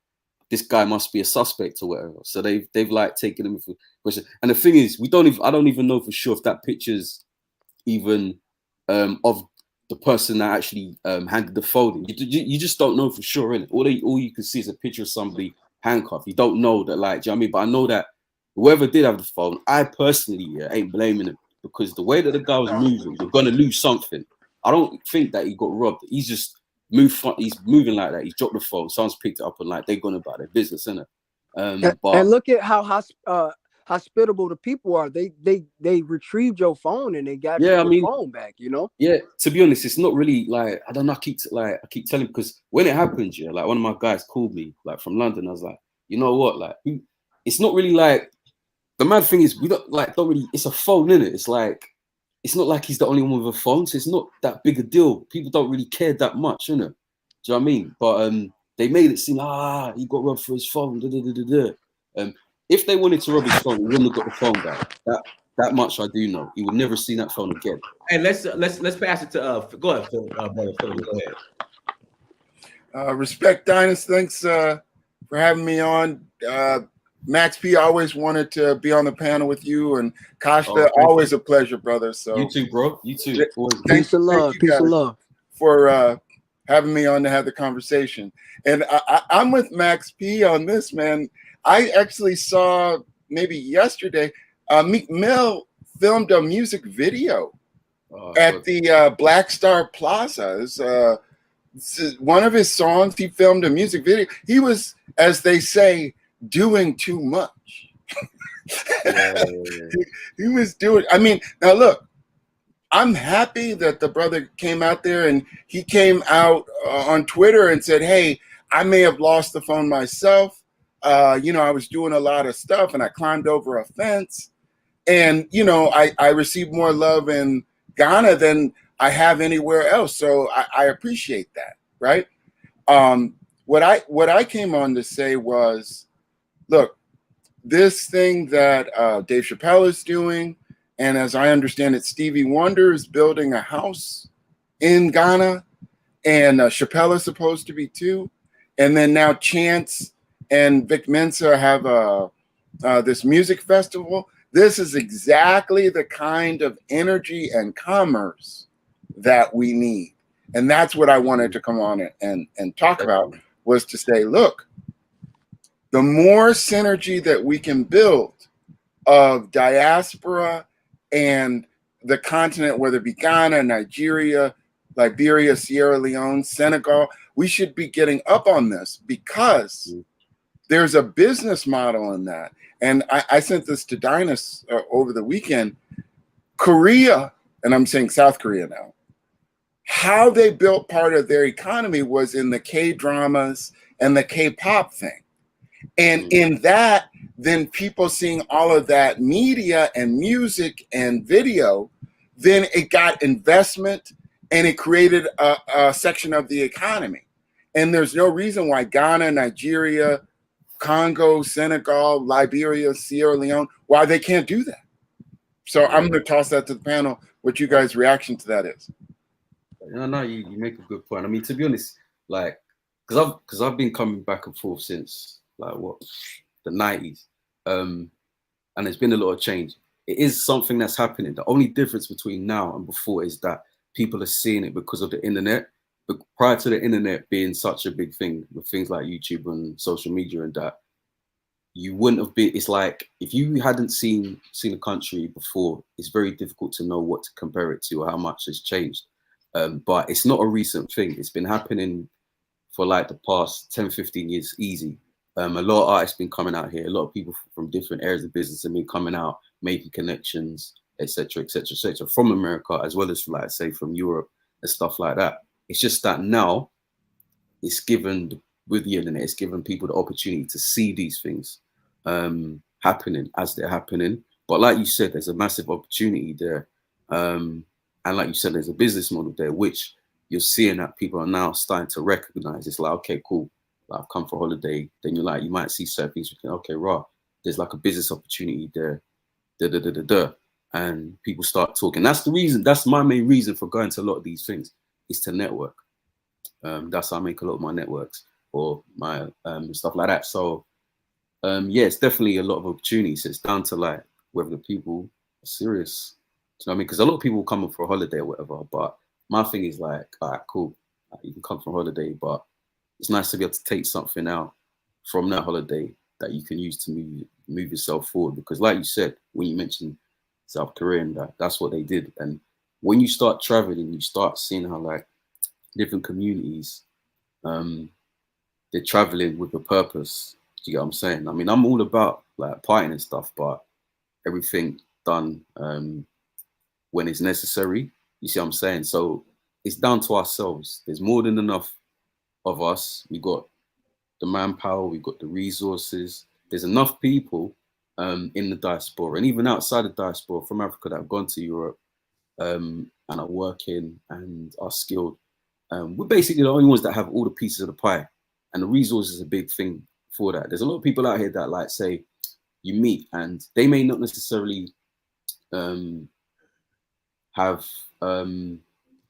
this guy must be a suspect or whatever. So they've like taken him for question. And the thing is, I don't even know for sure if that picture's even of the person that actually handed the phone in. You just don't know for sure, innit? All you can see is a picture of somebody handcuffed. You don't know that, like, do you know what I mean? But I know that whoever did have the phone, I personally ain't blaming him, because the way that the guy was moving, you're gonna lose something. I don't think that he got robbed. He's just he's moving like that. He's dropped the phone. Someone's picked it up and like they're going about their business, innit? And look at how hospitable the people are. They retrieved your phone and they got your phone back. You know? Yeah. To be honest, it's not really like, I don't know. I keep telling, because when it happened, yeah, like one of my guys called me like from London. I was like, you know what? Like, it's not really like, the mad thing is we don't really. It's a phone, innit? It's like it's not like he's the only one with a phone, so it's not that big a deal. People don't really care that much, you know. Do you know what I mean? But they made it seem he got robbed for his phone. If they wanted to rob his phone, he wouldn't have got the phone back. That much I do know. He would never see that phone again. Hey, let's pass it to go ahead, Phil, brother Phil. Go ahead. Respect Dynast, thanks for having me on. Max P always wanted to be on the panel with you, and Kashta, always a pleasure, brother. So you too, bro. You too. Peace and love. Peace and love. For having me on to have the conversation. And I'm with Max P on this, man. I actually saw maybe yesterday, Meek Mill filmed a music video at the Black Star Plaza. It's one of his songs. He filmed a music video. He was, as they say, doing too much. He was doing. I mean, now look, I'm happy that the brother came out there, and he came out on Twitter and said, "Hey, I may have lost the phone myself. I was doing a lot of stuff, and I climbed over a fence, and I received more love in Ghana than I have anywhere else. So I appreciate that, right?" What I came on to say was, look, this thing that Dave Chappelle is doing, and as I understand it, Stevie Wonder is building a house in Ghana, and Chappelle is supposed to be too. And then now Chance and Vic Mensa have this music festival. This is exactly the kind of energy and commerce that we need. And that's what I wanted to come on and talk about, was to say, look, the more synergy that we can build of diaspora and the continent, whether it be Ghana, Nigeria, Liberia, Sierra Leone, Senegal, we should be getting up on this, because there's a business model in that. And I sent this to Dynast over the weekend. Korea, and I'm saying South Korea now, how they built part of their economy was in the K-dramas and the K-pop thing. And in that, then people seeing all of that media and music and video, then it got investment, and it created a section of the economy. And there's no reason why Ghana, Nigeria, Congo, Senegal, Liberia, Sierra Leone, why they can't do that. So I'm going to toss that to the panel, what you guys' reaction to that is. No, you make a good point. I mean, to be honest, because I've been coming back and forth since the 90s, and there's been a lot of change. It is something that's happening. The only difference between now and before is that people are seeing it because of the internet. But prior to the internet being such a big thing with things like YouTube and social media and that, you wouldn't have been. It's like if you hadn't seen a country before, it's very difficult to know what to compare it to or how much has changed. But it's not a recent thing. It's been happening for the past 10, 15 years, easy. A lot of artists been coming out here. A lot of people from different areas of business have been coming out, making connections, etc., from America, as well as say from Europe and stuff like that. It's just that now it's given, with the internet, it's given people the opportunity to see these things happening as they're happening. But like you said, there's a massive opportunity there. And like you said, there's a business model there, which you're seeing that people are now starting to recognize. It's like, okay, cool. I've come for holiday. Then you're you might see certain things. Okay, right. There's a business opportunity there. And people start talking. That's the reason. That's my main reason for going to a lot of these things, is to network. That's how I make a lot of my networks or my stuff like that. So yeah, it's definitely a lot of opportunities. It's down to whether the people are serious. Do you know what I mean? Because a lot of people come for a holiday or whatever. But my thing is all right, cool. You can come for a holiday, but it's nice to be able to take something out from that holiday that you can use to move yourself forward. Because like you said, when you mentioned South Korea, and that's what they did. And when you start traveling, you start seeing how different communities, they're traveling with a purpose. Do you get what I'm saying? I mean, I'm all about partying and stuff, but everything done when it's necessary. You see what I'm saying? So it's down to ourselves. There's more than enough of us. We got the manpower, we got the resources. There's enough people in the diaspora, and even outside the diaspora from Africa that have gone to Europe and are working and are skilled. We're basically the only ones that have all the pieces of the pie, and the resource is a big thing for that. There's a lot of people out here that, like, say you meet and they may not necessarily have the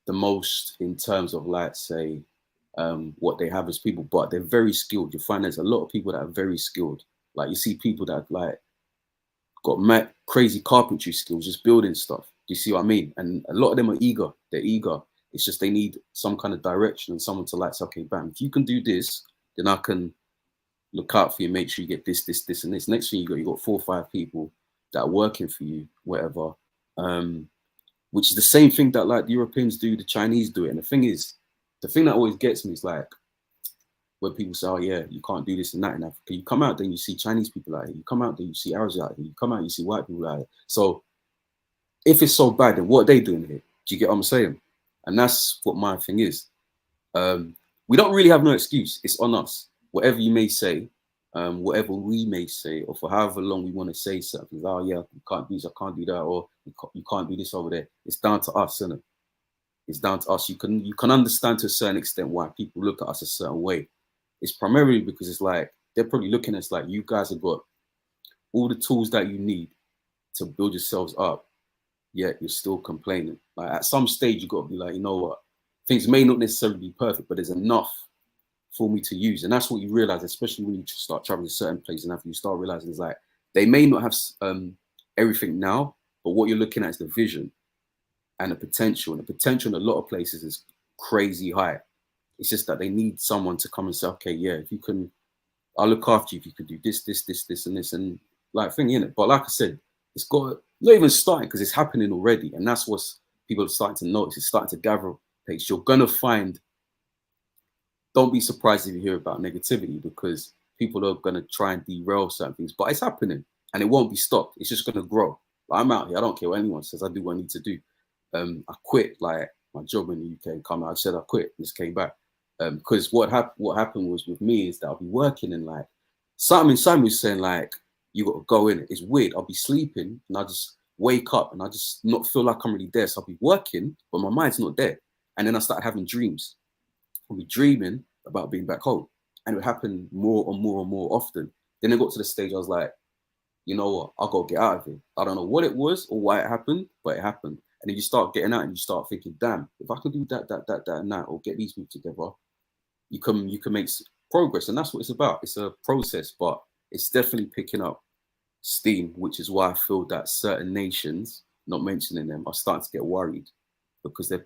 most in terms of, like, say, what they have as people, but they're very skilled. You find there's a lot of people that are very skilled. Like, you see people that, like, got mad crazy carpentry skills, just building stuff. Do you see what I mean? And a lot of them are eager. They're eager. It's just they need some kind of direction and someone to, like, say, okay, bam, if you can do this, then I can look out for you, make sure you get this, this, this, and this. Next thing you got 4 or 5 people that are working for you, whatever. Which is the same thing that, like, the Europeans do, the Chinese do it. And the thing is, the thing that always gets me is, like, when people say, oh yeah, you can't do this and that in Africa. You come out, then you see Chinese people out here. You come out, then you see Arabs out here. You come out, you see white people out here. So if it's so bad, then what are they doing here? Do you get what I'm saying? And that's what my thing is. We don't really have no excuse. It's on us. Whatever you may say, whatever we may say, or for however long we want to say something, oh yeah, you can't do this, I can't do that, or you can't do this over there. It's down to us, isn't it? It's down to us. You can understand to a certain extent why people look at us a certain way. It's primarily because it's like they're probably looking at us like, you guys have got all the tools that you need to build yourselves up, yet you're still complaining. Like, at some stage, you got to be like, you know what? Things may not necessarily be perfect, but there's enough for me to use. And that's what you realize, especially when you start traveling to certain places, and after you start realizing it's like they may not have everything now, but what you're looking at is the vision and the potential. And the potential in a lot of places is crazy high. It's just that they need someone to come and say, okay, yeah, if you can, I'll look after you if you could do this, this, this, this, and this, and like thing in it. But like I said, it's got not even starting because it's happening already, and that's what people are starting to notice. It's starting to gather pace. You're gonna find. Don't be surprised if you hear about negativity, because people are gonna try and derail certain things. But it's happening, and it won't be stopped. It's just gonna grow. Like, I'm out here. I don't care what anyone says. I do what I need to do. I quit like my job in the UK and come out. I said I quit. Just came back. Because what happened was with me is that I'll be working and like something inside me was saying like, you got to go in. It's weird. I'll be sleeping and I just wake up and I just not feel like I'm really there. So I'll be working, but my mind's not there. And then I started having dreams. I'll be dreaming about being back home, and it would happen more and more and more often. Then I got to the stage I was like, you know what? I got to get out of here. I don't know what it was or why it happened, but it happened. And then you start getting out and you start thinking, damn, if I can do that, and that, or get these people together, you can make progress. And that's what it's about. It's a process, but it's definitely picking up steam, which is why I feel that certain nations, not mentioning them, are starting to get worried because they're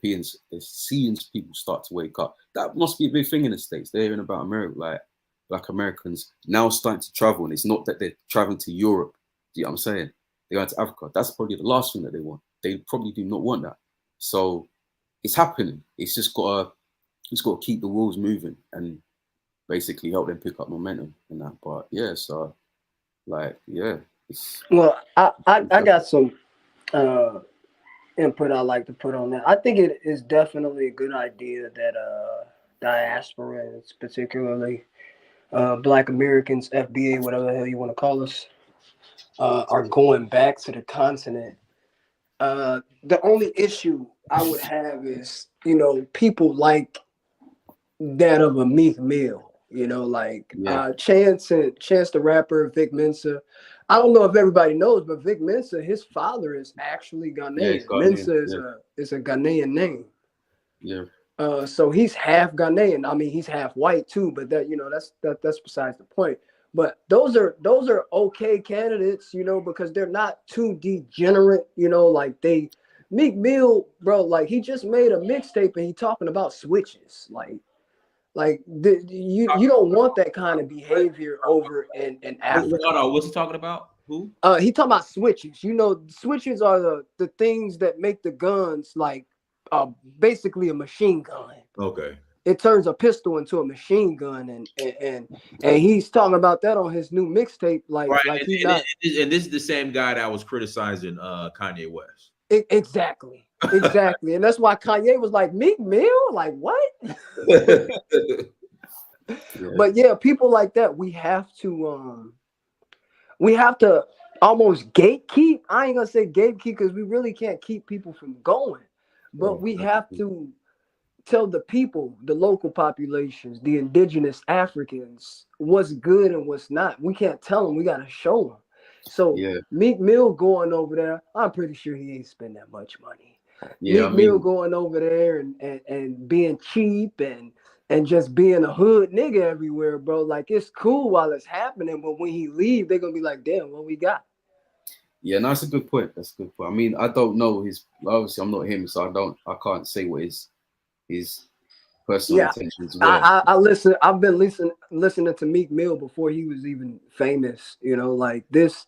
seeing people start to wake up. That must be a big thing in the States. They're hearing about America, like Black Americans now starting to travel. And it's not that they're traveling to Europe. Do you know what I'm saying? They're going to Africa. That's probably the last thing that they want. They probably do not want that. So it's happening. It's just got to keep the wheels moving and basically help them pick up momentum and that. But yeah, so like, yeah. Well, I got some input I'd like to put on that. I think it is definitely a good idea that diasporans, particularly Black Americans, FBA, whatever the hell you want to call us, are going back to the continent. The only issue I would have is, people like that of a Meek Mill, Chance the rapper, Vic Mensa. I don't know if everybody knows, but Vic Mensa, his father is actually Ghanaian. Yeah, Mensa is a Ghanaian name. Yeah. So he's half Ghanaian. I mean, he's half white too, but that's besides the point. But those are okay candidates, because they're not too degenerate, Meek Mill, bro, like he just made a mixtape and he talking about switches. You don't want that kind of behavior over in Africa. Hold on, what's he talking about? Who? He talking about switches. Switches are the things that make the guns basically a machine gun. Okay. It turns a pistol into a machine gun, and he's talking about that on his new mixtape. And this is the same guy that was criticizing Kanye West. Exactly, and that's why Kanye was like, Meek Mill, like what? But yeah, people like that, we have to almost gatekeep. I ain't gonna say gatekeep because we really can't keep people from going, but we have to tell the people, the local populations, the indigenous Africans, what's good and what's not. We can't tell them. We gotta show them. So Meek Mill going over there, I'm pretty sure he ain't spend that much money. Meek Mill going over there and being cheap and just being a hood nigga everywhere, bro. Like, it's cool while it's happening, but when he leave, they're gonna be like, damn, what we got? Yeah, no, that's a good point. That's a good point. I mean, I don't know his. Obviously, I'm not him, so I can't say what his personal intentions were. I've been listening to Meek Mill before he was even famous. You know, like this.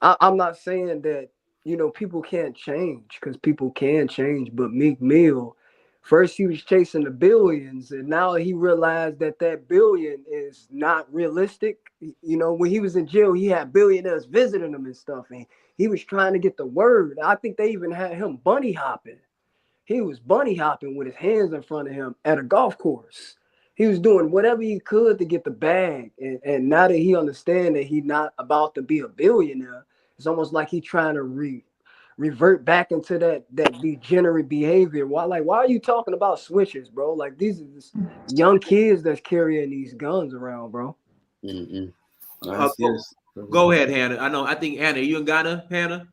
I'm not saying that, you know, people can't change, because people can change, but Meek Mill, first he was chasing the billions, and now he realized that billion is not realistic. You know, when he was in jail, he had billionaires visiting him and stuff, and he was trying to get the word. I think they even had him bunny hopping. He was bunny hopping with his hands in front of him at a golf course. He was doing whatever he could to get the bag. And now that he understands that he's not about to be a billionaire, it's almost like he's trying to revert back into that degenerate behavior. Why are you talking about switches, bro? Like, these are just young kids that's carrying these guns around, bro. Go ahead, Hannah. I think Hannah, you in Ghana, Hannah?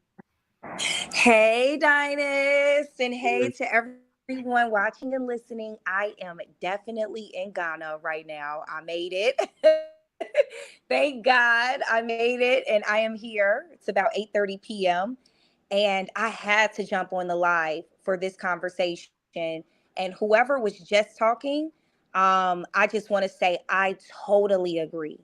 Hey, Dynast, and hey to everyone watching and listening. I am definitely in Ghana right now. I made it. Thank God I made it, and I am here. It's about 8:30 p.m. and I had to jump on the live for this conversation. And whoever was just talking, I just want to say I totally agree.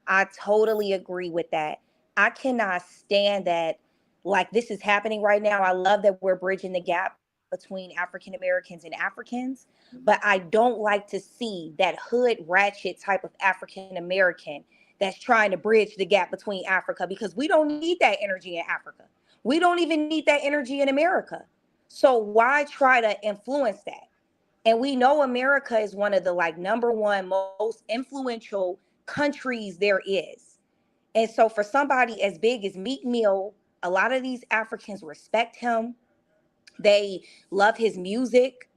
I totally agree with that. I cannot stand that. Like, this is happening right now. I love that we're bridging the gap between African Americans and Africans, but I don't like to see that hood ratchet type of African American that's trying to bridge the gap between Africa, because we don't need that energy in Africa. We don't even need that energy in America. So why try to influence that? And we know America is one of the number one most influential countries there is. And so for somebody as big as Meek Mill, a lot of these Africans respect him. They love his music.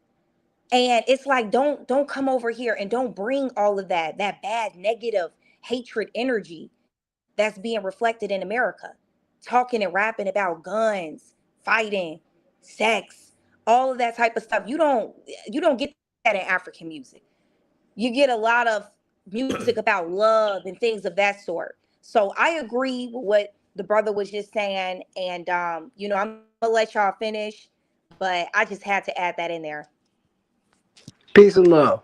And it's like, don't come over here and don't bring all of that bad, negative, hatred energy that's being reflected in America. Talking and rapping about guns, fighting, sex, all of that type of stuff. You don't get that in African music. You get a lot of music about love and things of that sort. So I agree with what the brother was just saying. And, I'm going to let y'all finish, but I just had to add that in there. Peace and love.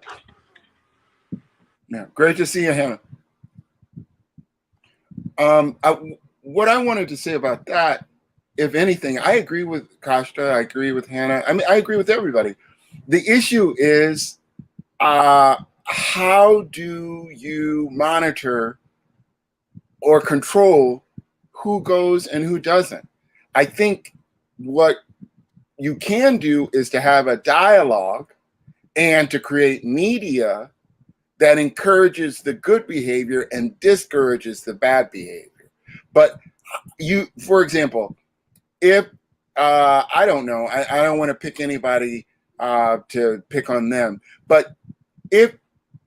Yeah, great to see you, Hannah. What I wanted to say about that, if anything, I agree with Kashta. I agree with Hannah. I mean, I agree with everybody. The issue is, how do you monitor or control who goes and who doesn't? I think what you can do is to have a dialogue and to create media that encourages the good behavior and discourages the bad behavior. But for example, if I don't know, I don't want to pick anybody to pick on them, but if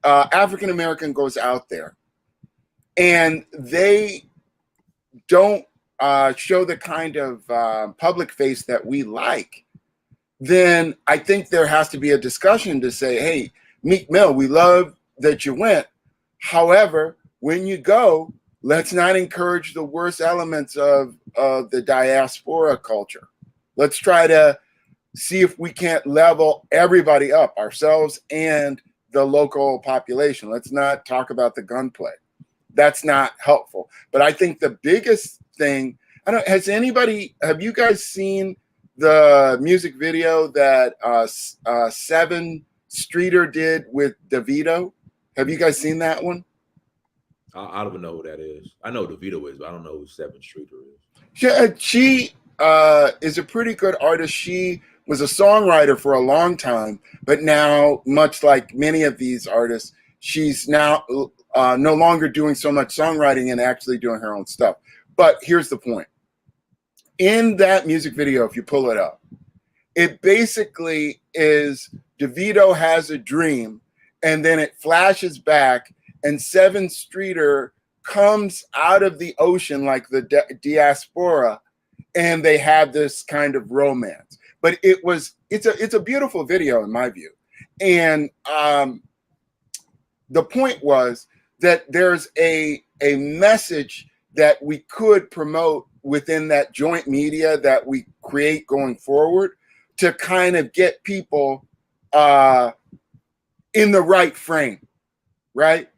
African American goes out there and they don't show the kind of public face that we like, then I think there has to be a discussion to say, hey, Meek Mill, we love that you went. However, when you go, let's not encourage the worst elements of the diaspora culture. Let's try to see if we can't level everybody up, ourselves and the local population. Let's not talk about the gunplay. That's not helpful. But I think the biggest thing, have you guys seen the music video that Seven Streeter did with DeVito? Have you guys seen that one? I don't even know who that is. I know who DeVito is, but I don't know who Seven Streeter is. She is a pretty good artist. She was a songwriter for a long time, but now, much like many of these artists, she's now no longer doing so much songwriting and actually doing her own stuff. But here's the point. In that music video, if you pull it up, it basically is DeVito has a dream, and then it flashes back, and Seven Streeter comes out of the ocean like the Diaspora, and they have this kind of romance. But it's a beautiful video in my view. And the point was that there's a message that we could promote within that joint media that we create going forward to kind of get people in the right frame, right?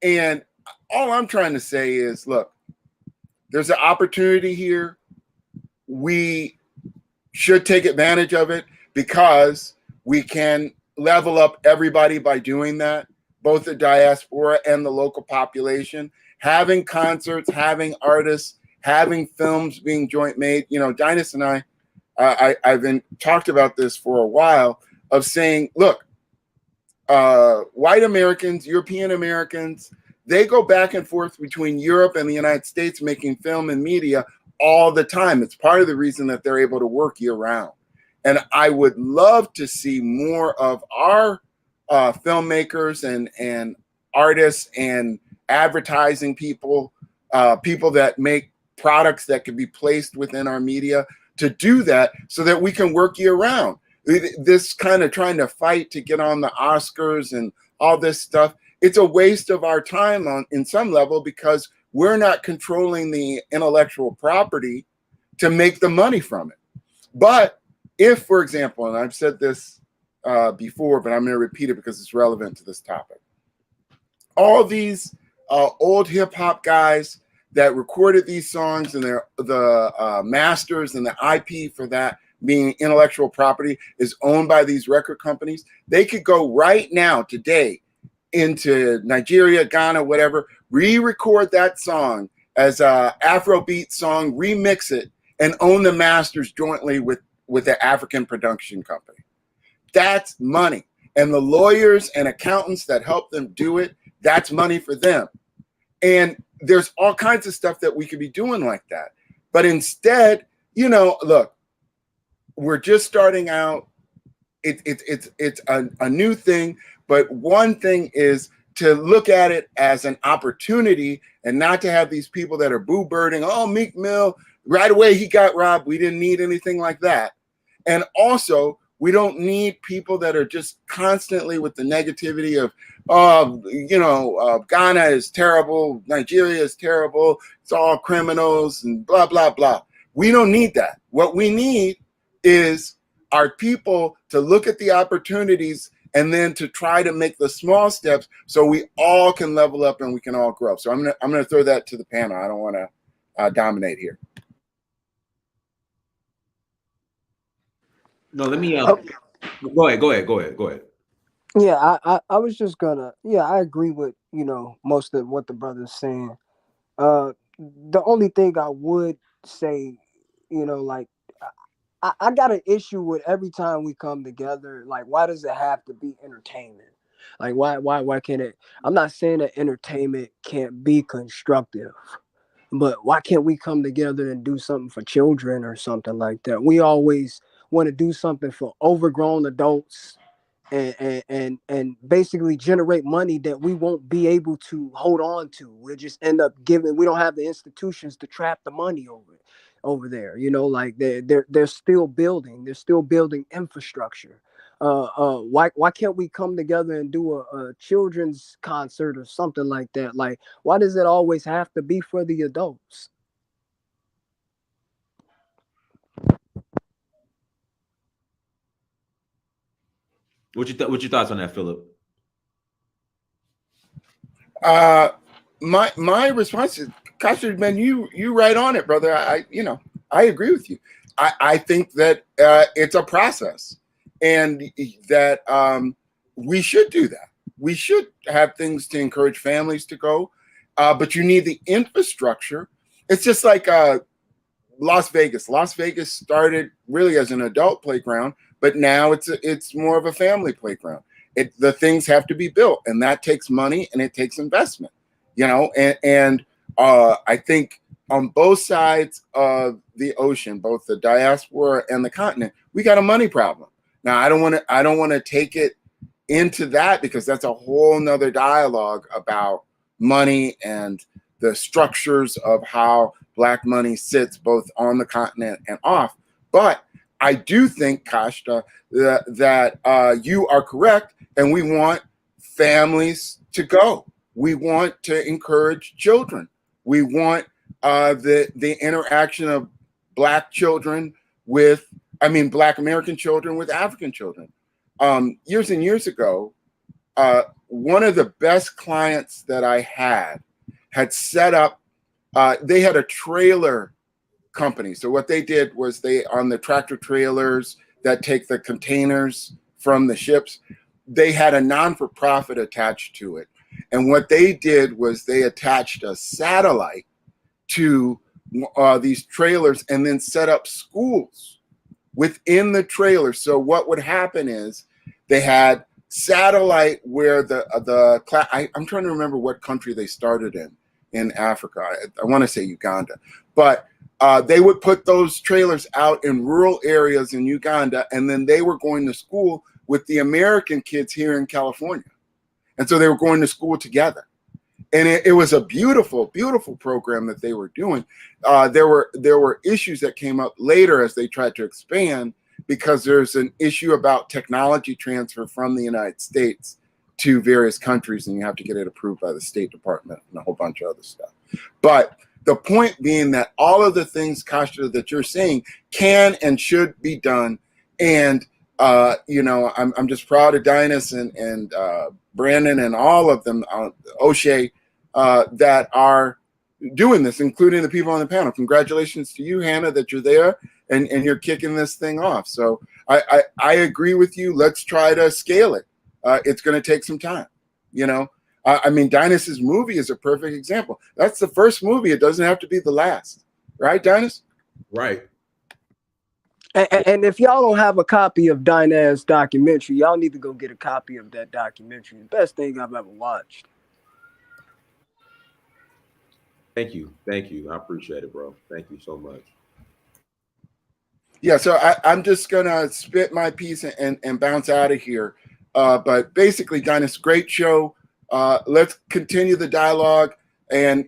And all I'm trying to say is, look, there's an opportunity here. We should take advantage of it because we can level up everybody by doing that, both the diaspora and the local population, having concerts, having artists, having films being joint made. You know, Dynast and I've been talked about this for a while of saying, look, white Americans, European Americans, they go back and forth between Europe and the United States making film and media all the time. It's part of the reason that they're able to work year round. And I would love to see more of our filmmakers and artists and advertising people, people that make products that can be placed within our media, to do that so that we can work year round. This kind of trying to fight to get on the Oscars and all this stuff, it's a waste of our time in some level, because we're not controlling the intellectual property to make the money from it. But if, for example, and I've said this before, but I'm going to repeat it because it's relevant to this topic. All these old hip hop guys that recorded these songs, and the masters and the IP for that being intellectual property is owned by these record companies. They could go right now, today, into Nigeria, Ghana, whatever, re-record that song as a Afrobeat song, remix it, and own the masters jointly with the African production company. That's money. And the lawyers and accountants that help them do it, that's money for them. And there's all kinds of stuff that we could be doing like that. But instead, you know, look, we're just starting out. It's a new thing. But one thing is to look at it as an opportunity and not to have these people that are boo-birding, oh, Meek Mill, right away he got robbed. We didn't need anything like that. And also, we don't need people that are just constantly with the negativity of, Ghana is terrible, Nigeria is terrible, it's all criminals and blah, blah, blah. We don't need that. What we need is our people to look at the opportunities and then to try to make the small steps so we all can level up and we can all grow. So I'm gonna throw that to the panel. I don't want to dominate here. No, let me. Go ahead. Yeah, I was just gonna. Yeah, I agree with most of what the brother's saying. The only thing I would say, like, I got an issue with every time we come together. Like, why does it have to be entertainment? Like, why can't it? I'm not saying that entertainment can't be constructive, but why can't we come together and do something for children or something like that? We always want to do something for overgrown adults and basically generate money that we won't be able to hold on to. We'll just end up giving. We don't have the institutions to trap the money over there. Like they're still building. They're still building infrastructure. Why can't we come together and do a children's concert or something like that? Like, why does it always have to be for the adults? What's your thoughts on that, Philip? My response is, Kasha, man, you right on it, brother. I agree with you. I think that it's a process, and that we should do that. We should have things to encourage families to go, but you need the infrastructure. It's just like Las Vegas. Las Vegas started really as an adult playground, but now it's more of a family playground. The things have to be built, and that takes money and it takes investment. And I think on both sides of the ocean, both the diaspora and the continent, we got a money problem. Now, I don't want to take it into that, because that's a whole nother dialogue about money and the structures of how Black money sits both on the continent and off. But I do think, Kashta, that you are correct, and we want families to go. We want to encourage children. We want the interaction of Black children with, Black American children with African children. Years and years ago, one of the best clients that I had set up, they had a trailer company. So what they did was on the tractor trailers that take the containers from the ships, they had a non-for-profit attached to it. And what they did was they attached a satellite to these trailers and then set up schools within the trailer. So what would happen is they had satellite where I'm trying to remember what country they started in Africa. I want to say Uganda, but they would put those trailers out in rural areas in Uganda, and then they were going to school with the American kids here in California. And so they were going to school together. And it was a beautiful, beautiful program that they were doing. There were issues that came up later as they tried to expand, because there's an issue about technology transfer from the United States to various countries, and you have to get it approved by the State Department and a whole bunch of other stuff. But the point being that all of the things, Kashta, that you're saying can and should be done. And, I'm just proud of Dynas and Brandon and all of them, O'Shea, that are doing this, including the people on the panel. Congratulations to you, Hannah, that you're there and you're kicking this thing off. So I agree with you. Let's try to scale it. It's going to take some time, Dynas's movie is a perfect example. That's the first movie. It doesn't have to be the last. Right, Dynas? Right. And if y'all don't have a copy of Dyna's documentary, y'all need to go get a copy of that documentary. The best thing I've ever watched. Thank you. I appreciate it, bro. Thank you so much. Yeah, so I'm just going to spit my piece and bounce out of here. But basically, Dynas, great show. Let's continue the dialogue. And,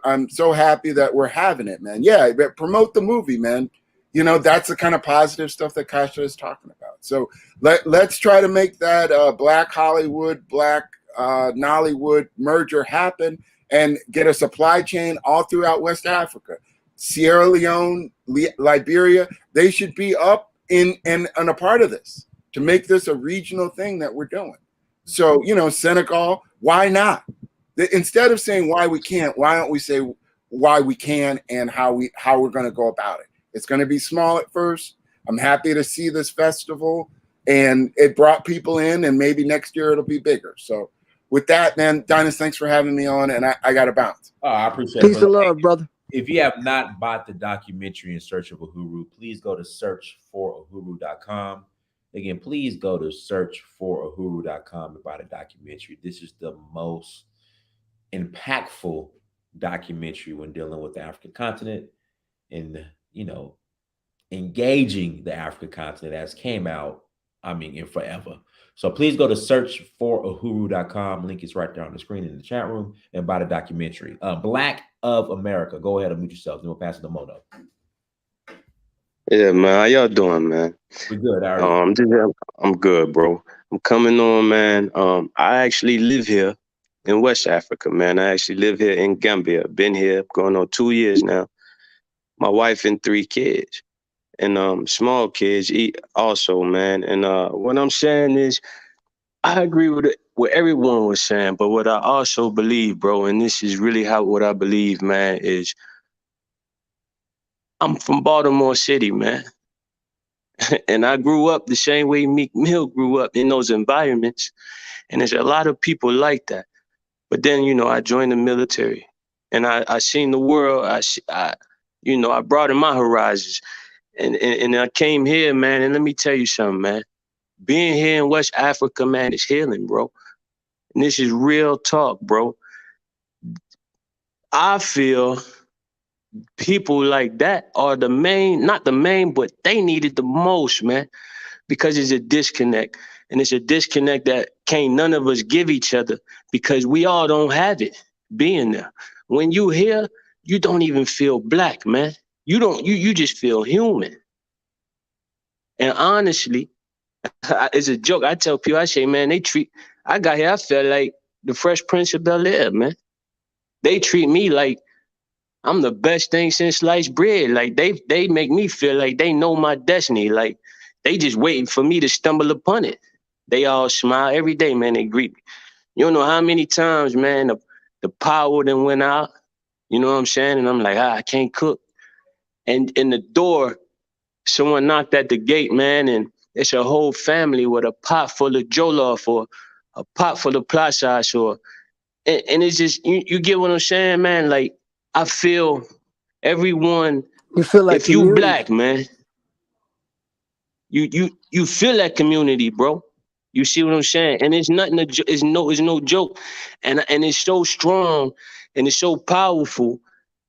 I'm so happy that we're having it, man. Yeah, but promote the movie, man. That's the kind of positive stuff that Kasha is talking about. So let's try to make that Black Hollywood, Black Nollywood merger happen and get a supply chain all throughout West Africa. Sierra Leone, Liberia, they should be up in a part of this to make this a regional thing that we're doing. So, Senegal, why not? Instead of saying why we can't, why don't we say why we can and how we're going to go about it? It's going to be small at first. I'm happy to see this festival, and it brought people in, and maybe next year it'll be bigger. So with that, man, Dynas, thanks for having me on, and I got to bounce. Oh, I appreciate it. Peace and love, brother. If you have not bought the documentary In Search of Uhuru, please go to searchforuhuru.com. Again, please go to searchforuhuru.com and buy the documentary. This is the most impactful documentary when dealing with the African continent and, engaging the African continent as came out, in forever. So please go to searchforuhuru.com. Link is right there on the screen in the chat room, and buy the documentary. Black of America. Go ahead and mute yourself. Then we'll pass it to Mono. Yeah, man. How y'all doing, man? We're good. How are you? I'm good, bro. I'm coming on, man. I actually live here in West Africa, man. I actually live here in Gambia. Been here going on 2 years now. My wife and 3 kids. And small kids also, man. And what I'm saying is, I agree with what everyone was saying, but what I also believe, bro, and this is really what I believe, man, is I'm from Baltimore City, man. And I grew up the same way Meek Mill grew up in those environments. And there's a lot of people like that. But then, I joined the military and I seen the world. I broadened my horizons. And I came here, man, and let me tell you something, man. Being here in West Africa, man, is healing, bro. And this is real talk, bro. I feel people like that are the main, not the main, but they need it the most, man, because it's a disconnect. And it's a disconnect that can't none of us give each other because we all don't have it being there. When you here, you don't even feel black, man. You just feel human. And honestly, it's a joke. I tell people, I say, man, I got here, I felt like the Fresh Prince of Bel-Air, man. They treat me like I'm the best thing since sliced bread. Like they make me feel like they know my destiny. Like they just waiting for me to stumble upon it. They all smile every day, man. They greet me. You don't know how many times, man, the power then went out. You know what I'm saying? And I'm like, I can't cook. And in the door, someone knocked at the gate, man, and it's a whole family with a pot full of jollof or a pot full of plasas and it's just you get what I'm saying, man? Like I feel everyone. You feel like if you community. black, man, you feel that community, bro. You see what I'm saying? And it's nothing. It's no joke, and it's so strong, and it's so powerful,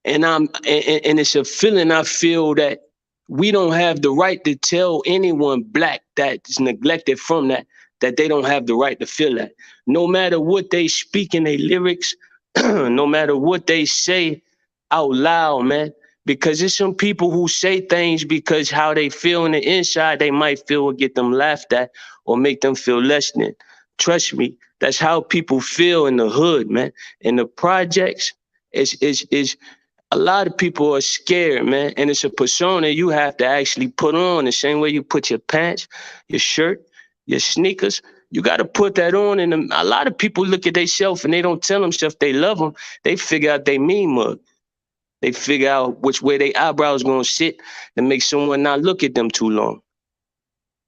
and it's a feeling I feel that we don't have the right to tell anyone black that's neglected from that they don't have the right to feel that. No matter what they speak in their lyrics, no matter what they say out loud, man. Because there's some people who say things because how they feel on the inside, they might feel will get them laughed at or make them feel less than. Trust me, that's how people feel in the hood, man. In the projects, is a lot of people are scared, man. And it's a persona you have to actually put on the same way you put your pants, your shirt, your sneakers. You got to put that on. And a lot of people look at themselves and they don't tell themselves they love them. They figure out they mean mug. They figure out which way their eyebrows going to sit to make someone not look at them too long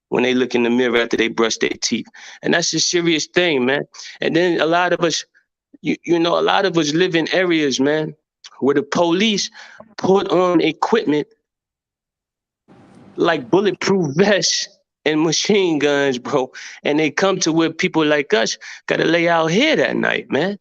when they look in the mirror after they brush their teeth. And that's a serious thing, man. And then a lot of us, a lot of us live in areas, man, where the police put on equipment like bulletproof vests and machine guns, bro. And they come to where people like us got to lay out here that night, man.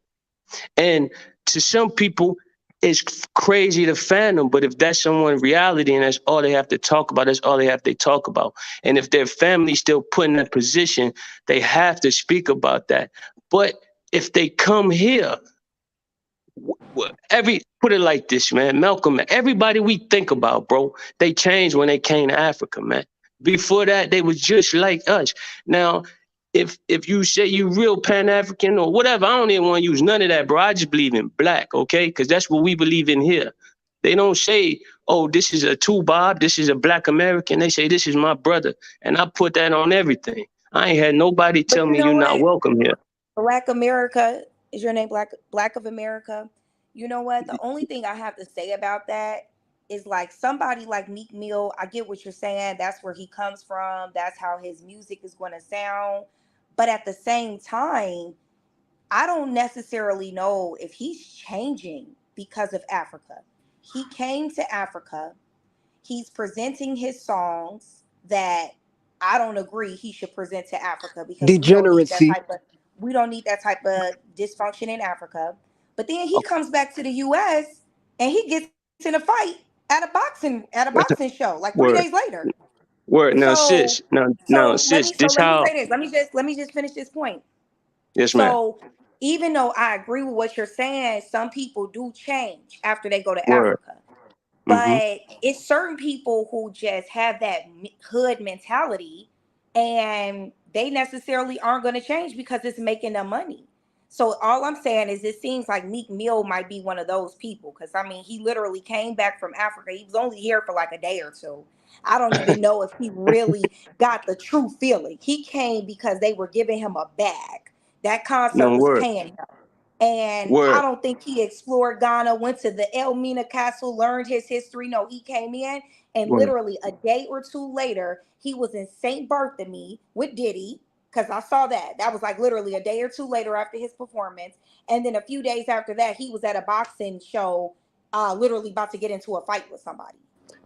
And to some people, it's crazy to fathom, but if that's someone's reality and that's all they have to talk about, that's all they have to talk about. And if their family's still put in that position, they have to speak about that. But if they come here, put it like this, man, Malcolm, everybody we think about, bro, they changed when they came to Africa, man. Before that, they was just like us. Now, if you say you real Pan-African or whatever, I don't even want to use none of that, bro. I just believe in black, okay? Because that's what we believe in here. They don't say, oh, this is a two-bob, this is a black American. They say, this is my brother. And I put that on everything. I ain't had nobody tell me you're not welcome here. Black America, is your name Black of America? You know what? The only thing I have to say about that is like somebody like Meek Mill, I get what you're saying. That's where he comes from. That's how his music is going to sound. But at the same time, I don't necessarily know if he's changing because of Africa. He came to Africa. He's presenting his songs that I don't agree he should present to Africa because Degeneracy. we don't need that type of dysfunction in Africa. But then he comes back to the US and he gets in a fight at a boxing show like 3 days later. Now, sis. Now, sis. Let me just finish this point. Yes, ma'am. So even though I agree with what you're saying, some people do change after they go to Africa. But it's certain people who just have that hood mentality and they necessarily aren't going to change because it's making them money. So all I'm saying is it seems like Meek Mill might be one of those people because, I mean, he literally came back from Africa. He was only here for like a day or two. I don't even know if he really got the true feeling. He came because they were giving him a bag. That concert was paying him. And I don't think he explored Ghana, went to the Elmina Castle, learned his history. No, he came in and literally a day or two later, he was in St. Bartholomew with Diddy. Because I saw that. That was like literally a day or two later after his performance. And then a few days after that, he was at a boxing show, literally about to get into a fight with somebody.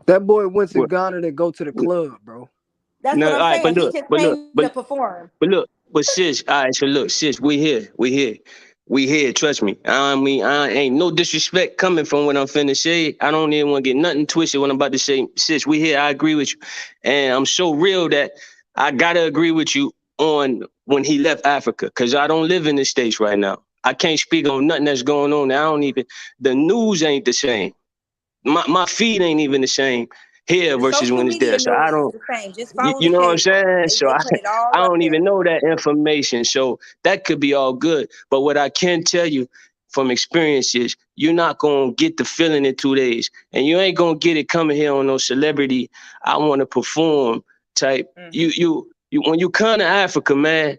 That boy went to Ghana to go to the club, bro. That's what I'm saying. He just came to perform. But sis, all right, so look, sis, we here. We here, trust me. I mean, I ain't no disrespect coming from what I'm finna say. I don't even want to get nothing twisted when I'm about to say, sis, we here, I agree with you. And I'm so real that I gotta agree with you on when he left Africa, because I don't live in the States right now. I can't speak on nothing that's going on. The news ain't the same. My feed ain't even the same here The versus social when it's there. media So news I is don't, the same. Just follow you the know what I'm cable. saying? They So put it all I up don't there. even know that information. So that could be all good. But what I can tell you from experience is you're not going to get the feeling in 2 days. And you ain't going to get it coming here on no celebrity, I want to perform type. You when you come to Africa, man,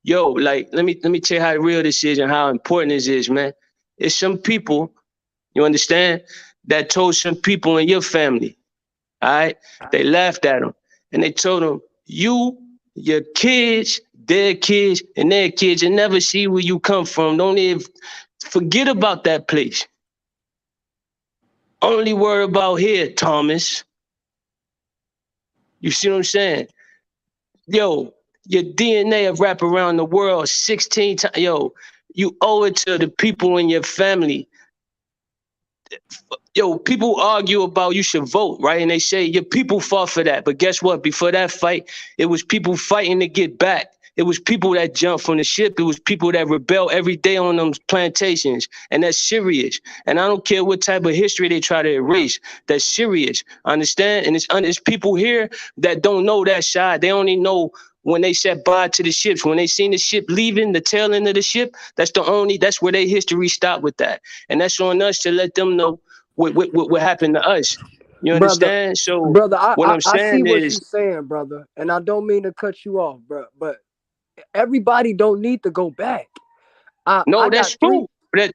yo, like, let me tell you how real this is and how important this is, man. It's some people, you understand, that told some people in your family, all right? They laughed at them and they told them, you, your kids, their kids, and their kids, and never see where you come from. Don't even forget about that place. Only worry about here, Thomas. You see what I'm saying? Yo, your DNA of rap around the world 16 times. Yo, you owe it to the people in your family. Yo, people argue about you should vote, right? And they say your people fought for that. But guess what? Before that fight, it was people fighting to get back. It was people that jumped from the ship. It was people that rebel every day on them plantations. And that's serious. And I don't care what type of history they try to erase. That's serious. Understand? And it's people here that don't know that side. They only know when they said bye to the ships. When they seen the ship leaving, the tail end of the ship, that's where their history stopped with that. And that's on us to let them know what happened to us. You understand? So brother, what I'm I see saying what is, you're saying, brother, and I don't mean to cut you off, bro, but everybody don't need to go back. I no, got that's three. true.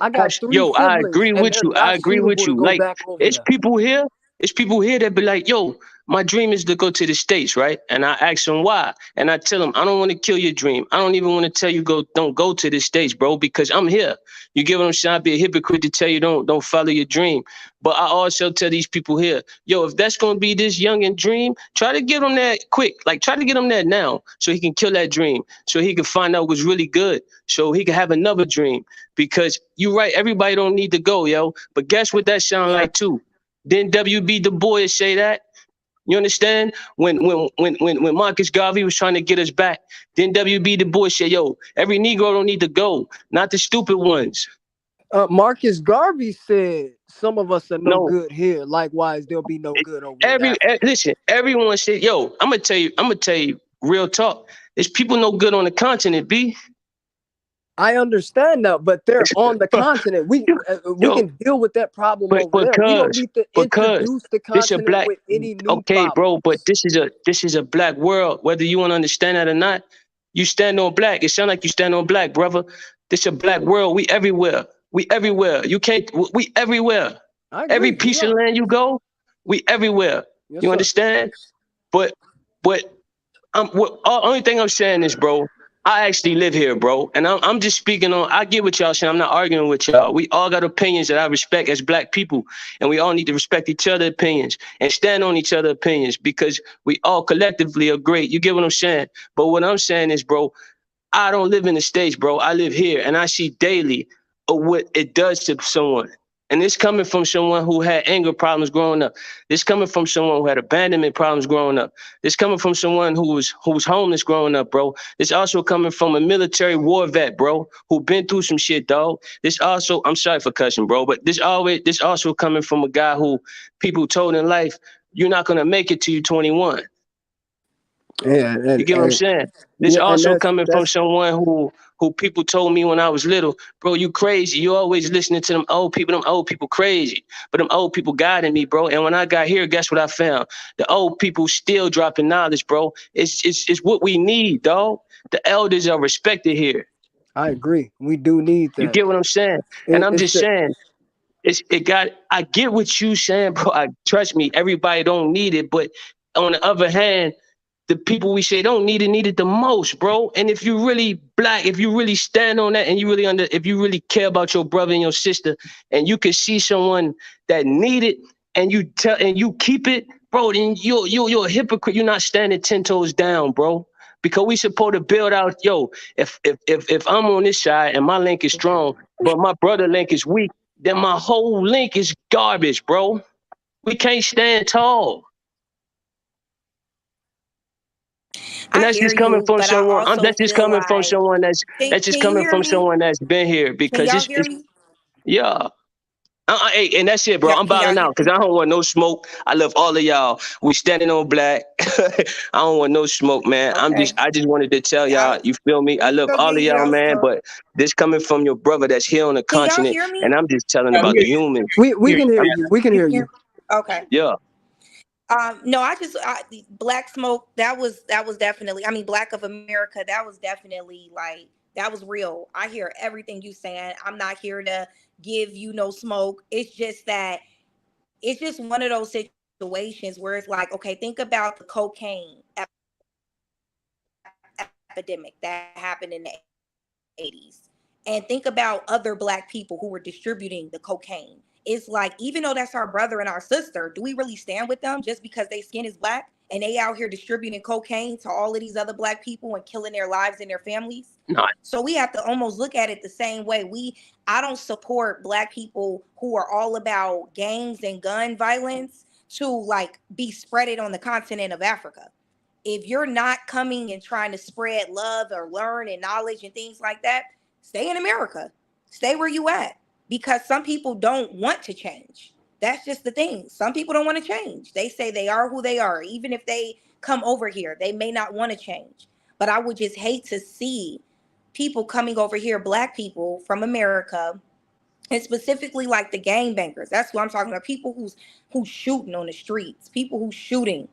I got three Yo, I siblings, agree and with they're you. I not agree with suitable to you. go Like, back over it's there. people here. It's people here that be like, yo, my dream is to go to the States, right? And I ask them why. And I tell them, I don't want to kill your dream. I don't even want to tell you don't go to the States, bro, because I'm here. You get what I'm saying? I'd be a hypocrite to tell you don't follow your dream. But I also tell these people here, yo, if that's gonna be this young and dream, try to get him there quick. Like, try to get him there now so he can kill that dream, so he can find out what's really good, so he can have another dream. Because you're right, everybody don't need to go, yo. But guess what that sound like too? Didn't W.B. Du Bois say that? You understand? When Marcus Garvey was trying to get us back, then W.B. Du Bois said, yo, every Negro don't need to go, not the stupid ones. Marcus Garvey said some of us are no good here. Likewise, there'll be no good over there. Listen, everyone said, yo, I'm gonna tell you real talk. There's people no good on the continent, B. I understand that, but they're on the continent. We can deal with that problem over there. We don't need to introduce the continent with any new problems. Bro, but this is a black world. Whether you want to understand that or not, you stand on black. It sounds like you stand on black, brother. This is a black world. We everywhere. We everywhere. You can't. We everywhere. Every piece of land you go, we everywhere. Yes, you understand? But only thing I'm saying is, bro, I actually live here, bro. And I'm just speaking on, I get what y'all saying. I'm not arguing with y'all. We all got opinions that I respect as black people. And we all need to respect each other's opinions and stand on each other's opinions, because we all collectively are great. You get what I'm saying? But what I'm saying is, bro, I don't live in the States, bro. I live here, and I see daily what it does to someone. And this coming from someone who had anger problems growing up. This coming from someone who had abandonment problems growing up. This coming from someone who was homeless growing up, bro. This also coming from a military war vet, bro, who been through some shit, dog. This also, I'm sorry for cussing, bro, but this also coming from a guy who people told in life, you're not gonna make it till you're 21. Yeah, you get what I'm saying? This also coming from someone who people told me when I was little, bro, you crazy. You always listening to them old people crazy. But them old people guided me, bro. And when I got here, guess what I found? The old people still dropping knowledge, bro. It's what we need, dog. The elders are respected here. I agree. We do need that. You get what I'm saying? And I'm just saying, I get what you saying, bro. Trust me, everybody don't need it. But on the other hand, the people we say don't need it the most, bro. And if you really black, if you really stand on that, and you really if you really care about your brother and your sister, and you can see someone that need it, and you keep it, bro, then you're a hypocrite. You're not standing 10 toes down, bro. because we supposed to build out. Yo, if I'm on this side and my link is strong, but my brother link is weak, then my whole link is garbage, bro. We can't stand tall. And I that's hear just coming you, from but I someone. also That's just feel coming from like, someone that's just can you coming hear from me? someone that's been here Can because y'all hear it's me? yeah. Hey, and that's it, bro. I'm Can y'all bowing hear out because me? I don't want no smoke. I love all of y'all. We standing on black. I don't want no smoke, man. Okay. I just wanted to tell y'all, you feel me? I We can love go all of get y'all, y'all man. smoke. But this coming from your brother that's here on the Can y'all continent, hear me? and I'm just telling Yeah, about the human. We can hear you. We can hear you. Okay. Yeah. No, Black Smoke, that was definitely, I mean, Black of America, that was definitely like, that was real. I hear everything you saying. I'm not here to give you no smoke. It's just that, it's just one of those situations where it's like, okay, think about the cocaine epidemic that happened in the 80s. And think about other Black people who were distributing the cocaine. It's like, even though that's our brother and our sister, do we really stand with them just because their skin is Black and they out here distributing cocaine to all of these other Black people and killing their lives and their families? No. So we have to almost look at it the same way. I don't support Black people who are all about gangs and gun violence to like be spreaded on the continent of Africa. If you're not coming and trying to spread love or learn and knowledge and things like that, stay in America. Stay where you at. Because some people don't want to change. That's just the thing. Some people don't want to change. They say they are who they are. Even if they come over here, they may not want to change. But I would just hate to see people coming over here, Black people from America, and specifically like the gangbangers. That's what I'm talking about. People who's shooting on the streets, people who's shooting.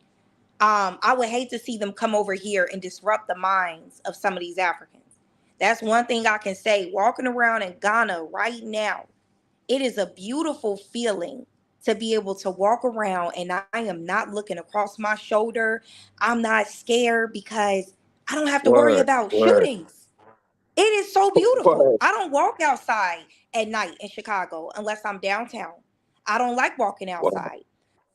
I would hate to see them come over here and disrupt the minds of some of these Africans. That's one thing I can say. Walking around in Ghana right now, it is a beautiful feeling to be able to walk around and I am not looking across my shoulder. I'm not scared because I don't have to worry about shootings. It is so beautiful. I don't walk outside at night in Chicago unless I'm downtown. I don't like walking outside.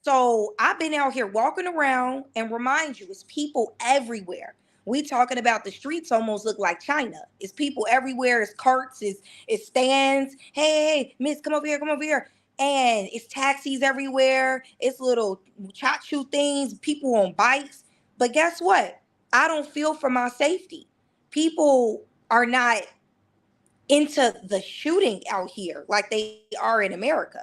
So I've been out here walking around and remind you, it's people everywhere. We talking about the streets almost look like China. It's people everywhere. It's carts. It's stands. Hey, miss, come over here. Come over here. And it's taxis everywhere. It's little cha-choo things. People on bikes. But guess what? I don't feel for my safety. People are not into the shooting out here like they are in America.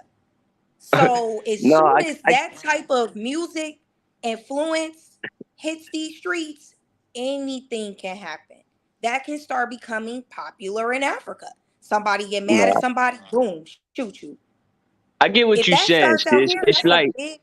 So as soon as that type of music influence hits these streets, anything can happen. That can start becoming popular in Africa. Somebody get mad at somebody, boom, shoot you. I get what If you're that saying, starts out sis. here, It's that's a like big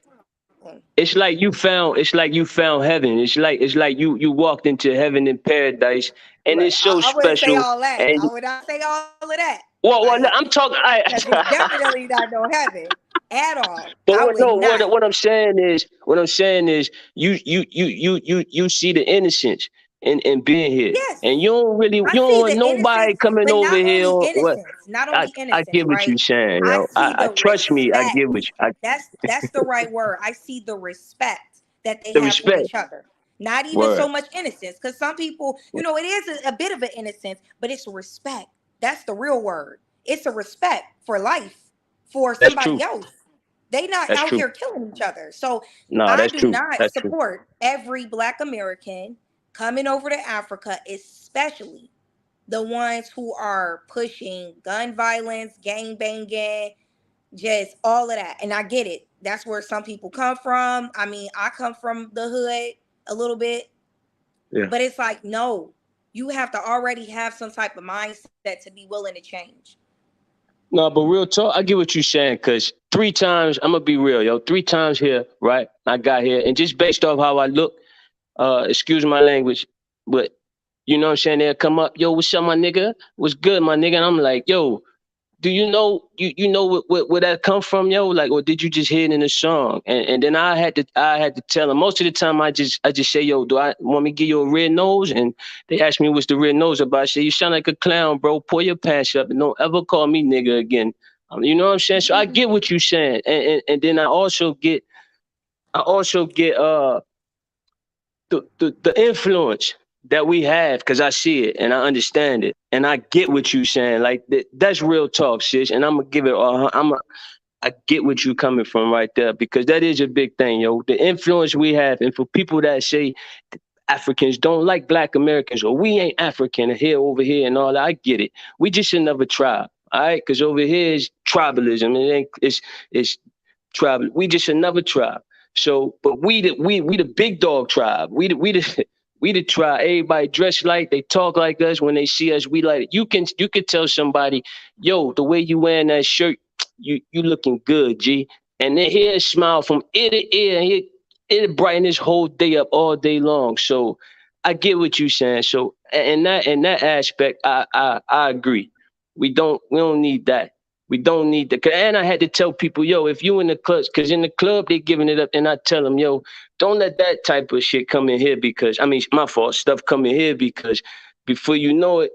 problem. it's like you found heaven. It's like you walked into heaven in paradise, and it's so I wouldn't say special. all that. And I would not say all of that. well, Like, I'm talking. because it's definitely not no heaven at all. But I would not. what I'm saying is you see the innocence in being here, Yes. and you I don't see want the nobody innocence, coming but over not here. only Or what? innocence, not I only innocence, get what right? you're saying, I yo. see I the trust me. I get what respect. That's the right word. I see the respect that they the have for respect. each other. Not even so Word. much innocence, because some people, it is a bit of an innocence, but it's respect. That's the real word. It's a respect for life, for That's somebody true. else. They not That's out true. here killing each other. So No, I that's do true. not That's true. support every Black American coming over to Africa, especially the ones who are pushing gun violence, gang banging, just all of that. And I get it. That's where some people come from. I mean, I come from the hood a little bit, Yeah. but it's like, no, you have to already have some type of mindset to be willing to change. No, but real talk, I get what you're saying, because 3 times, I'm gonna be real, yo. 3 times here, right? I got here, and just based off how I look, excuse my language, but you know what I'm saying? They'll come up, yo, what's up, my nigga? What's good, my nigga? And I'm like, yo, do you know where that come from, yo? Like, or did you just hear it in a song? And then I had to tell them. Most of the time, I just say, yo, do I want me to give you a red nose? And they ask me what's the red nose about. I say, you sound like a clown, bro. Pull your pants up and don't ever call me nigga again. You know what I'm saying? So I get what you're saying, and then I also get the influence. that we have, because I see it and I understand it and I get what you saying. Like that's real talk, sis. And I'm gonna give it. I get what you coming from right there, because that is a big thing, yo. The influence we have, and for people that say Africans don't like Black Americans, or we ain't African here, over here, and all that, I get it. We just another tribe, all right? Because over here is tribalism. It's tribal. We just another tribe. So, but we the big dog tribe. We the we the tribe. Everybody dress like, they talk like us. When they see us, we like it. You can tell somebody, yo, the way you wearing that shirt, you looking good, G. And then hear a smile from ear to ear, and it brighten this whole day up all day long. So I get what you saying. So in that aspect, I agree. We don't need that. We don't need that. And I had to tell people, yo, if you in the club, because in the club they giving it up, and I tell them, yo, don't let that type of shit come in here, because I mean, my fault, stuff come in here, because before you know it,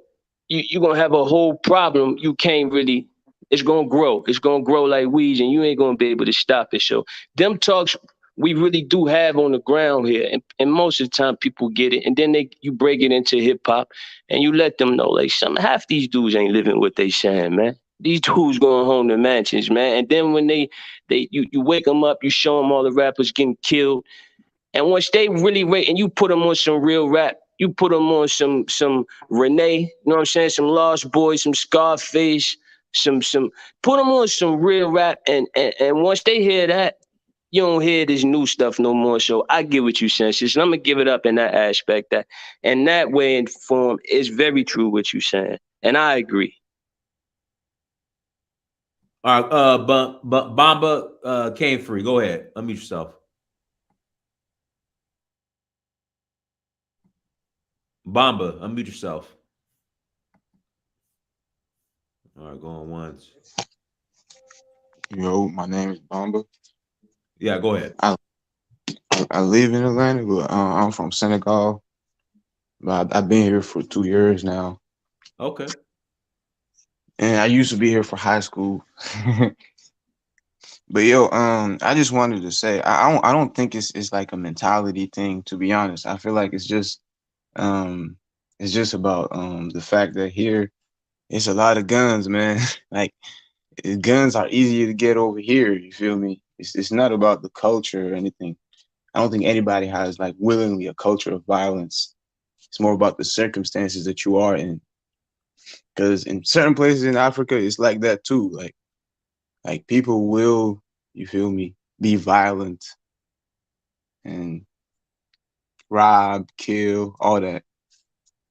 you're gonna have a whole problem. You can't really. It's gonna grow. It's gonna grow like weeds, and you ain't gonna be able to stop it. So them talks we really do have on the ground here, and most of the time people get it, and then you break it into hip hop, and you let them know, like, half these dudes ain't living what they saying, man. These dudes going home to mansions, man. And then when you wake them up, you show them all the rappers getting killed, and once they really rate, and you put them on some real rap, you put them on some Renee, you know what I'm saying, some Lost Boys, some Scarface, some put them on some real rap, and once they hear that, you don't hear this new stuff no more. So I get what you saying, sis. And I'm gonna give it up in that aspect, that and that way and form is very true what you saying, and I agree. All right, Bamba came free. Go ahead, unmute yourself. Bamba, unmute yourself. All right, going once. Yo, my name is Bamba. Yeah, go ahead. I live in Atlanta, but I'm from Senegal. But I've been here for 2 years now. Okay. And I used to be here for high school. But yo, I just wanted to say I don't think it's like a mentality thing, to be honest. I feel like it's just about the fact that here it's a lot of guns, man. Like guns are easier to get over here, you feel me? It's not about the culture or anything. I don't think anybody has like willingly a culture of violence. It's more about the circumstances that you are in. Because in certain places in Africa, it's like that too. Like people will, you feel me, be violent and rob, kill, all that.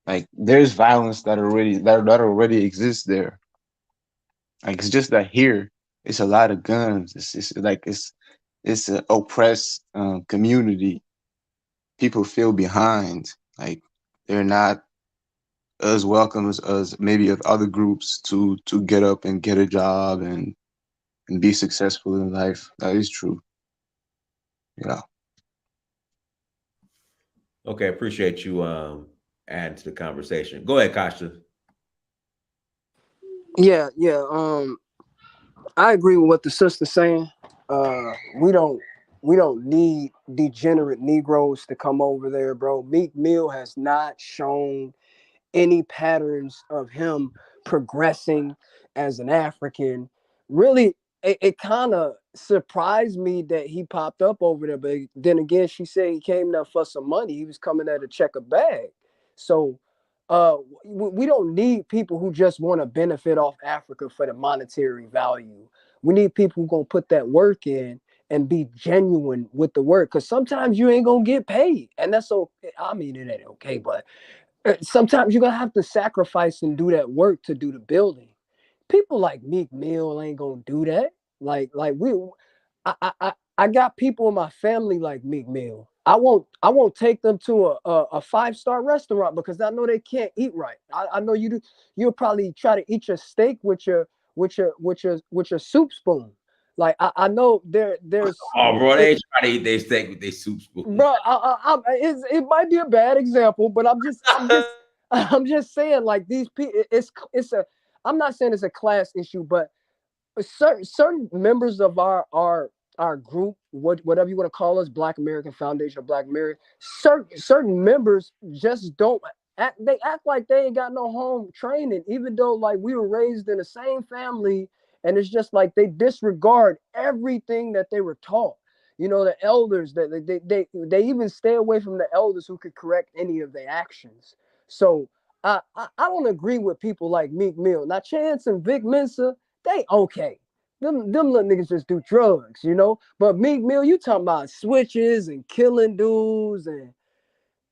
Like there's violence that already exists there. Like it's just that here it's a lot of guns. It's an oppressed community. People feel behind. Like they're not as welcome as maybe of other groups to get up and get a job and be successful in life. That is true. Yeah. Okay, appreciate you adding to the conversation. Go ahead, Kasha. Yeah. I agree with what the sister's saying. We don't need degenerate Negroes to come over there, bro. Meek Mill has not shown any patterns of him progressing as an African. Really, it kind of surprised me that he popped up over there. But then again, she said he came there for some money. He was coming there to check a bag. So we don't need people who just want to benefit off Africa for the monetary value. We need people who gonna put that work in and be genuine with the work. Because sometimes you ain't gonna get paid, and that's okay. I mean, it ain't okay, but sometimes you're gonna have to sacrifice and do that work to do the building. People like Meek Mill ain't gonna do that. Like I got people in my family like Meek Mill. I won't take them to a 5-star restaurant because I know they can't eat right. I know you do. You'll probably try to eat your steak with your soup spoon. Like I know there's. Oh, bro, they try to eat their steak with their soup spoon. Bro, it might be a bad example, but I'm just saying, like, these people. I'm not saying it's a class issue, but certain members of our our group, whatever you want to call us, Black American Foundation of Black America, certain members just don't act. They act like they ain't got no home training, even though like we were raised in the same family, and it's just like they disregard everything that they were taught. You know, the elders that they even stay away from the elders who could correct any of their actions. So I don't agree with people like Meek Mill. Now Chance and Vic Mensa, they okay. Them little niggas just do drugs, you know. But Meek Mill, you talking about switches and killing dudes and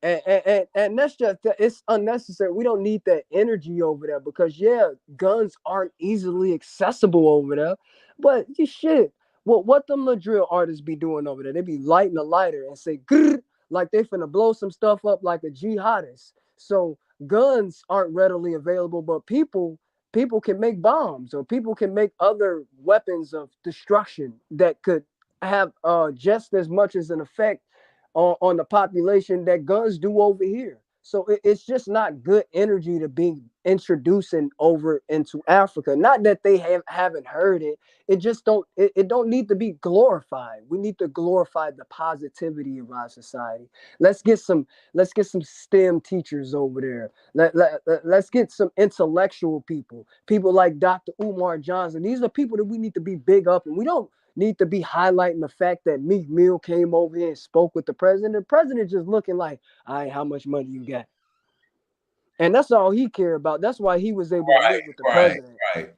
that's just it's unnecessary. We don't need that energy over there because yeah, guns aren't easily accessible over there. But you shit, what them little drill artists be doing over there? They be lighting a lighter and say grrr, like they finna blow some stuff up like a jihadist. So guns aren't readily available, but people can make bombs or people can make other weapons of destruction that could have just as much as an effect on the population that guns do over here. So it's just not good energy to be introducing over into Africa. Not that they haven't heard it. It just it don't need to be glorified. We need to glorify the positivity of our society. Let's get some STEM teachers over there. Let's get some intellectual people like Dr. Umar Johnson. These are people that we need to be big up, and we don't need to be highlighting the fact that Meek Mill came over here and spoke with the president. The president just looking like, all right, how much money you got? And that's all he cared about. That's why he was able to meet with the president. Right.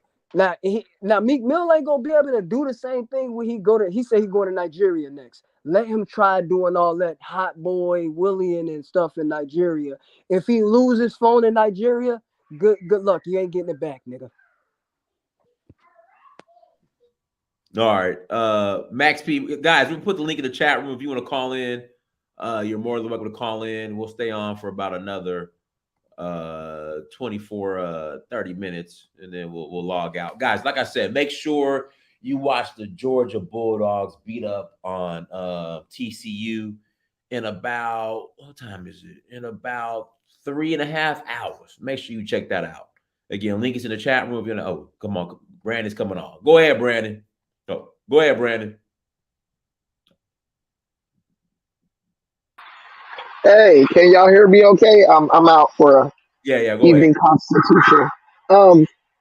Now Meek Mill ain't gonna be able to do the same thing when he said he going to Nigeria next. Let him try doing all that hot boy Willian and stuff in Nigeria. If he loses his phone in Nigeria, good luck. You ain't getting it back, nigga. All right. Max P. Guys, we put the link in the chat room if you want to call in. You're more than welcome to call in. We'll stay on for about another 24 30 minutes, and then we'll log out. Guys, like I said, make sure you watch the Georgia Bulldogs beat up on TCU in about, what time is it? In about 3.5 hours. Make sure you check that out. Again, link is in the chat room. If you're oh, come on. Brandon's coming on. Go ahead, Brandon. Go ahead, Brandon. Hey, can y'all hear me okay? I'm out for a go evening ahead. constitution.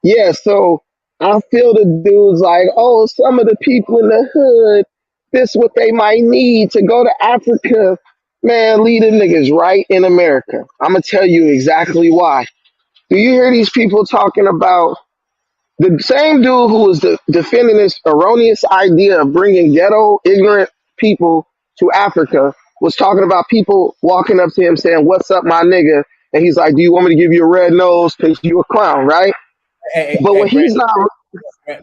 Yeah, so I feel the dudes like, oh, some of the people in the hood, this what they might need to go to Africa. Man, leave the niggas right in America. I'm gonna tell you exactly why. Do you hear these people talking about the same dude who was defending this erroneous idea of bringing ghetto, ignorant people to Africa was talking about people walking up to him saying, "What's up, my nigga?" And he's like, "Do you want me to give you a red nose because you a clown, right?" But when he's not,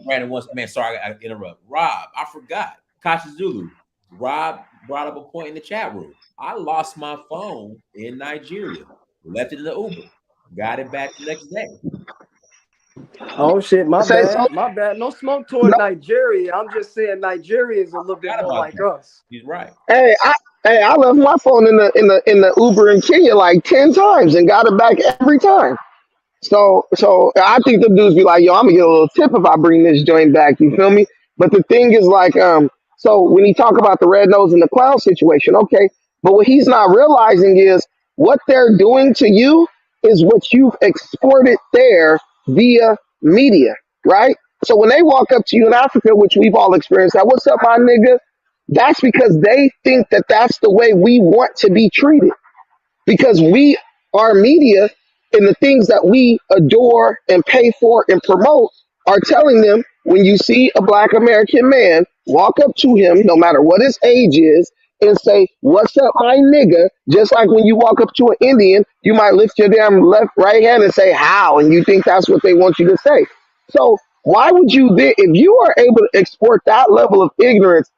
Brandon, once, man, sorry, I interrupt. Rob, I forgot. Kachi Zulu. Rob brought up a point in the chat room. I lost my phone in Nigeria. Left it in the Uber. Got it back the next day. Oh shit, my bad. No smoke toward Nigeria. I'm just saying Nigeria is a little bit more like us. He's right. Hey, I left my phone in the Uber in Kenya like 10 times and got it back every time. So I think the dudes be like, yo, I'm gonna get a little tip if I bring this joint back. You feel me? But the thing is like, so when he talk about the red nose and the clown situation, okay, but what he's not realizing is what they're doing to you is what you've exported there via media, right? So when they walk up to you in Africa, which we've all experienced, that what's up, my nigga? That's because they think that that's the way we want to be treated. Because our media and the things that we adore and pay for and promote are telling them when you see a Black American man, walk up to him, no matter what his age is, and say, "What's up, my nigga?" Just like when you walk up to an Indian, you might lift your damn right hand and say, "How?" And you think that's what they want you to say. So why would you, if you are able to export that level of ignorance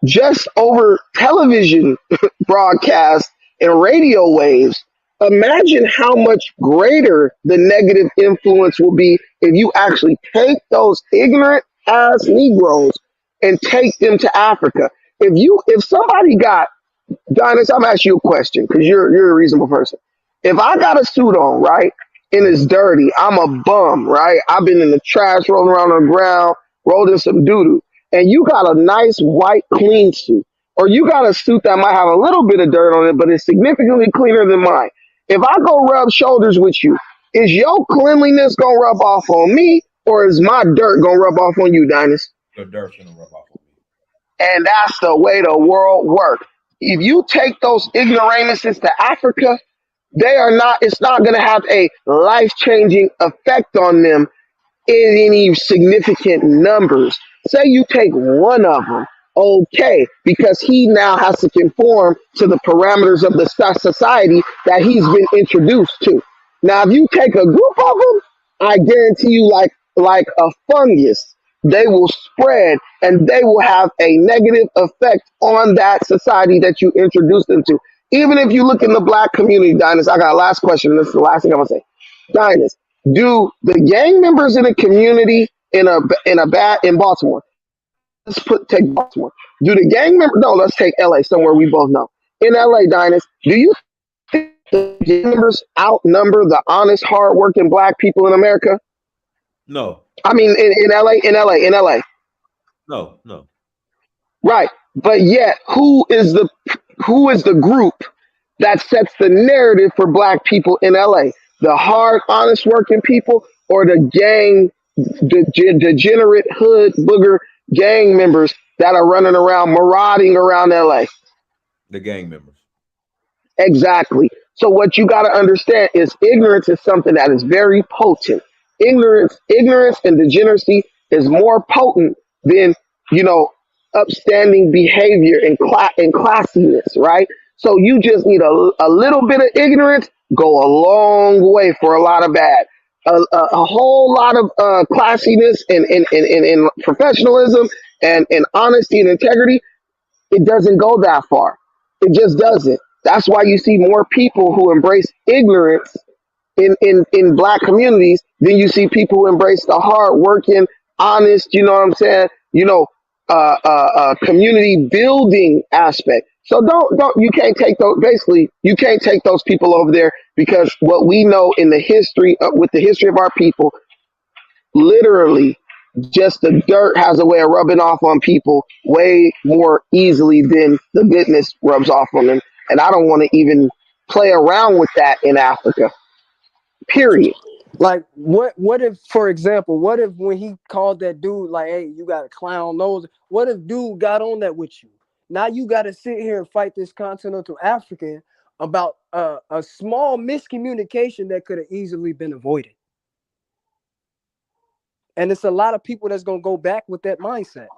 just over television broadcasts and radio waves, imagine how much greater the negative influence will be if you actually take those ignorant ass Negroes and take them to Africa. If somebody got, Dynasty, I'm gonna ask you a question because you're a reasonable person. If I got a suit on, right, and it's dirty, I'm a bum, right? I've been in the trash, rolling around on the ground, rolled in some doo-doo. and you got a nice white clean suit, or you got a suit that might have a little bit of dirt on it, but it's significantly cleaner than mine. If I go rub shoulders with you, is your cleanliness gonna rub off on me, or is my dirt gonna rub off on you, Dynast? Your dirt's gonna rub off on me. And that's the way the world works. If you take those ignoramuses to Africa, it's not gonna have a life-changing effect on them in any significant numbers. Say you take one of them, okay, because he now has to conform to the parameters of the society that he's been introduced to. Now, if you take a group of them, I guarantee you, like a fungus, they will spread and they will have a negative effect on that society that you introduced them to. Even if you look in the black community, Dynast, I got a last question. This is the last thing I'm gonna say. Dynast, do the gang members in a community in Baltimore? Take Baltimore. Do the gang members? No, let's take LA, somewhere we both know. In LA, Dynast, do you think the gang members outnumber the honest, hardworking black people in America? No. I mean, in LA. No. Right, but yet, who is the group that sets the narrative for black people in LA? The hard, honest working people, or the degenerate hood booger gang members that are running around marauding around LA? The gang members. Exactly. So what you got to understand is ignorance is something that is very potent. Ignorance and degeneracy is more potent than, upstanding behavior and classiness, right? So you just need a little bit of ignorance, go a long way for a lot of bad. A whole lot of classiness and professionalism and honesty and integrity, it doesn't go that far. It just doesn't. That's why you see more people who embrace ignorance in black communities than you see people who embrace the hard working, honest, you know what I'm saying? Community building aspect. So you can't take those people over there, because what we know in the history with the history of our people, literally just the dirt has a way of rubbing off on people way more easily than the goodness rubs off on them. And I don't want to even play around with that in Africa. Period. Like what if, for example, what if when he called that dude like, hey, you got a clown nose, what if dude got on that with you? Now you got to sit here and fight this continental African about a small miscommunication that could have easily been avoided. And it's a lot of people that's going to go back with that mindset.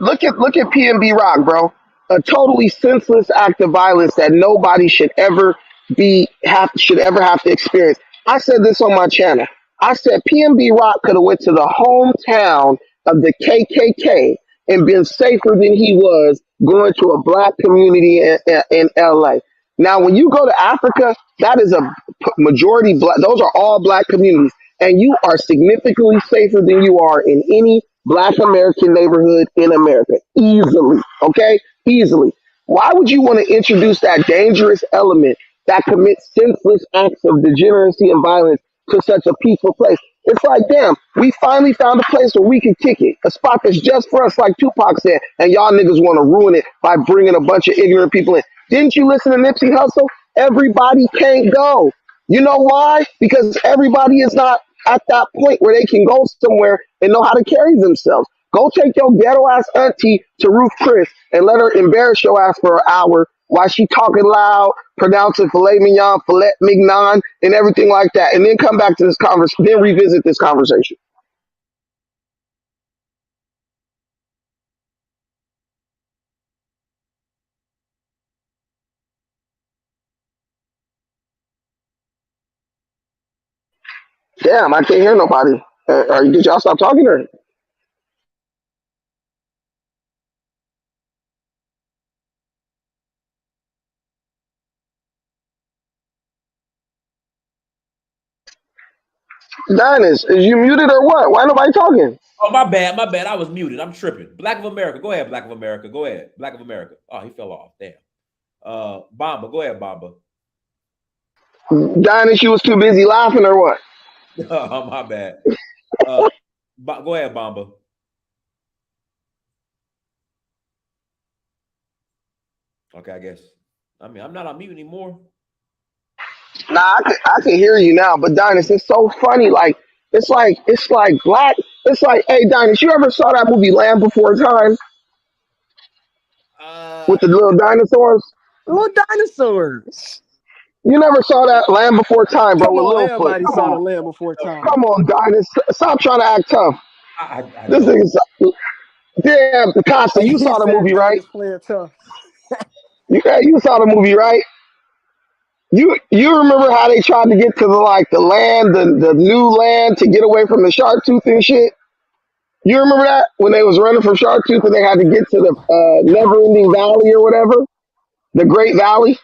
Look at PNB Rock, bro. A totally senseless act of violence that nobody should ever have to experience. I said this on my channel. I said PNB Rock could have went to the hometown of the KKK and been safer than he was going to a black community in LA. Now, when you go to Africa, that is a majority black. Those are all black communities, and you are significantly safer than you are in any black American neighborhood in America. Easily, okay? Easily. Why would you want to introduce that dangerous element that commits senseless acts of degeneracy and violence to such a peaceful place? It's like, damn, we finally found a place where we can kick it. A spot that's just for us, like Tupac said, and y'all niggas want to ruin it by bringing a bunch of ignorant people in. Didn't you listen to Nipsey Hussle? Everybody can't go. You know why? Because everybody is not at that point where they can go somewhere and know how to carry themselves. Go take your ghetto ass auntie to Ruth Chris and let her embarrass your ass for an hour while she talking loud, pronouncing filet mignon, and everything like that, and then come back to this conversation, then revisit this conversation. Damn, I can't hear nobody. Did y'all stop talking or? Dynast, is you muted or what? Why nobody talking? Oh, my bad. I was muted. I'm tripping. Black of America. Go ahead, Black of America. Go ahead. Black of America. Oh, he fell off. Damn. Bomba. Go ahead, Bomba. Dynast, you was too busy laughing or what? Oh, my bad. Go ahead, Bomba. Okay, I guess. I mean, I'm not on mute anymore. Nah, I can hear you now, but Dynas, it's so funny. Like it's like black. It's like, hey, Dynas, you ever saw that movie Land Before Time with the little dinosaurs? Little dinosaurs. You never saw that Land Before Time, bro, Come with on, Littlefoot. everybody saw the Land Before Time. Come on, Dynas. Stop trying to act tough. I This don't. is damn Picasso. Hey, You he saw the said movie, right? Dynas playing tough. You saw the movie, right? You remember how they tried to get to the land, the new land to get away from the shark tooth and shit? You remember that when they was running from shark tooth and they had to get to the never ending valley or whatever, the Great Valley?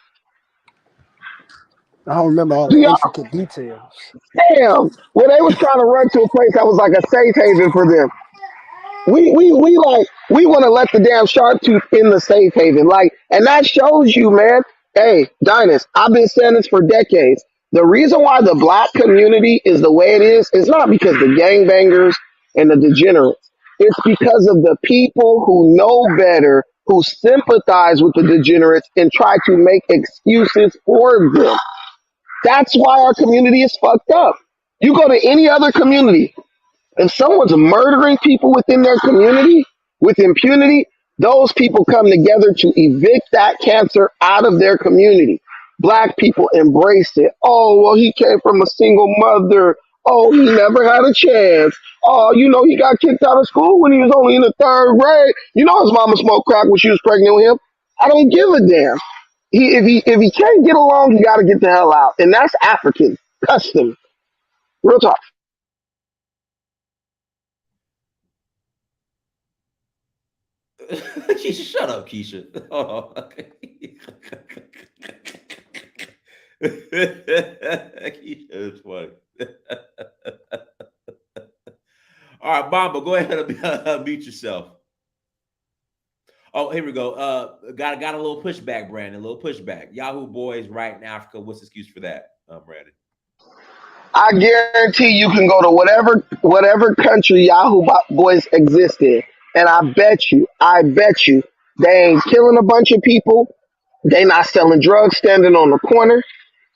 I don't remember all Do the y'all intricate details. damn when they was trying to run to a place that was like a safe haven for them? We want to let the damn shark tooth in the safe haven, like, and that shows you, man. Hey, Dynas, I've been saying this for decades. The reason why the black community is the way it is not because the gangbangers and the degenerates. It's because of the people who know better, who sympathize with the degenerates and try to make excuses for them. That's why our community is fucked up. You go to any other community, if someone's murdering people within their community with impunity, those people come together to evict that cancer out of their community. Black people embrace it. Oh, well, he came from a single mother. Oh, he never had a chance. Oh, he got kicked out of school when he was only in the third grade. His mama smoked crack when she was pregnant with him. I don't give a damn. If he can't get along, you got to get the hell out. And that's African custom. Real talk. Keisha, shut up, Keisha. Hold on. Keisha is funny. All right, Bomba, go ahead and mute yourself. Oh, here we go. Got a little pushback, Brandon. A little pushback. Yahoo Boys right in Africa. What's the excuse for that, Brandon? I guarantee you can go to whatever country Yahoo Boys exist in, and I bet you, they ain't killing a bunch of people. They not selling drugs standing on the corner.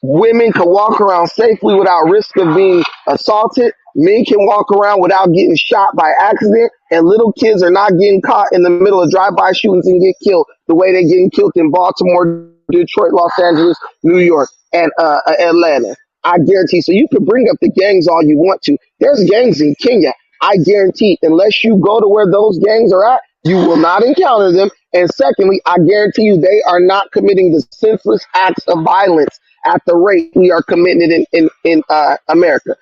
Women can walk around safely without risk of being assaulted. Men can walk around without getting shot by accident. And little kids are not getting caught in the middle of drive-by shootings and get killed the way they're getting killed in Baltimore, Detroit, Los Angeles, New York, and Atlanta. I guarantee. So you can bring up the gangs all you want to. There's gangs in Kenya. I guarantee, unless you go to where those gangs are at, you will not encounter them. And secondly, I guarantee you they are not committing the senseless acts of violence at the rate we are committing in America.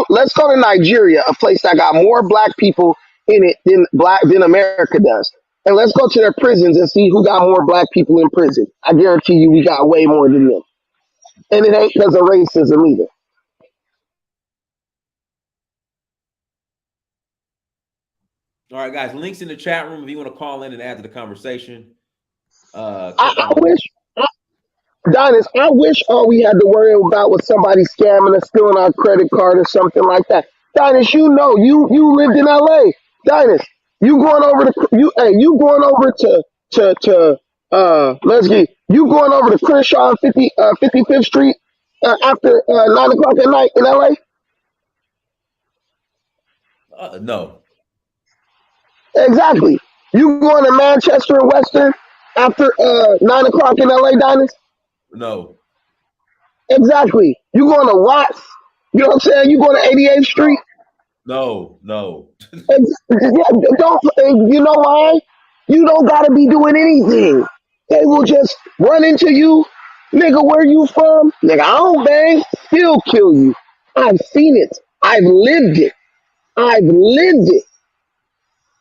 Let's go to Nigeria, a place that got more black people in it than America does. And let's go to their prisons and see who got more black people in prison. I guarantee you we got way more than them. And it ain't because of racism either. All right, guys, links in the chat room if you want to call in and add to the conversation. I wish, Dynas, I wish all we had to worry about was somebody scamming us, stealing our credit card or something like that. Dynas, you lived in LA. Dynas, you going over you going over to Crenshaw and 55th Street after 9 o'clock at night in LA? No. Exactly. You going to Manchester and Western after 9 o'clock in LA, Dynas? No. Exactly. You going to Watts? You know what I'm saying? You going to 88th Street? No. Don't. You know why? You don't gotta be doing anything. They will just run into you, nigga. Where you from? Nigga, I don't bang. Still kill you. I've seen it. I've lived it.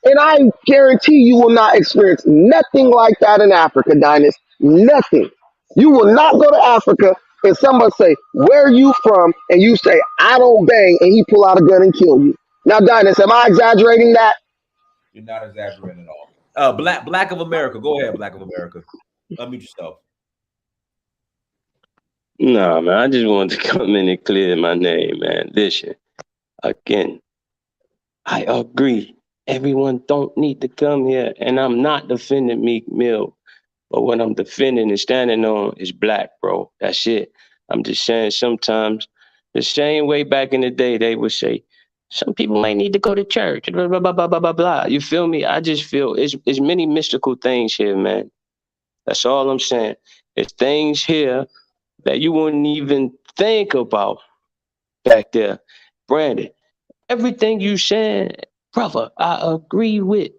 And I guarantee you will not experience nothing like that in Africa, Dynas. Nothing. You will not go to Africa and somebody say, where you from? And you say, I don't bang, and he pull out a gun and kill you. Now, Dynas, am I exaggerating that? You're not exaggerating at all. Black of America. Go ahead, Black of America. Unmute yourself. Nah, man, I just wanted to come in and clear my name, man. Listen, again, I agree. Everyone don't need to come here, and I'm not defending Meek Mill. But what I'm defending and standing on is black, bro. That's it. I'm just saying sometimes the same way back in the day they would say, some people might need to go to church, blah, blah, blah, blah, blah, blah, blah. You feel me? I just feel it's many mystical things here, man. That's all I'm saying. It's things here that you wouldn't even think about back there. Brandon, everything you said, brother, I agree with.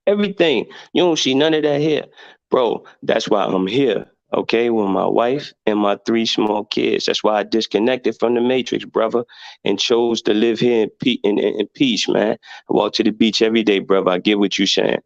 Everything. You don't see none of that here. Bro, that's why I'm here, okay, with my wife and my 3 small kids. That's why I disconnected from the Matrix, brother, and chose to live here in peace, man. I walk to the beach every day, brother. I get what you're saying.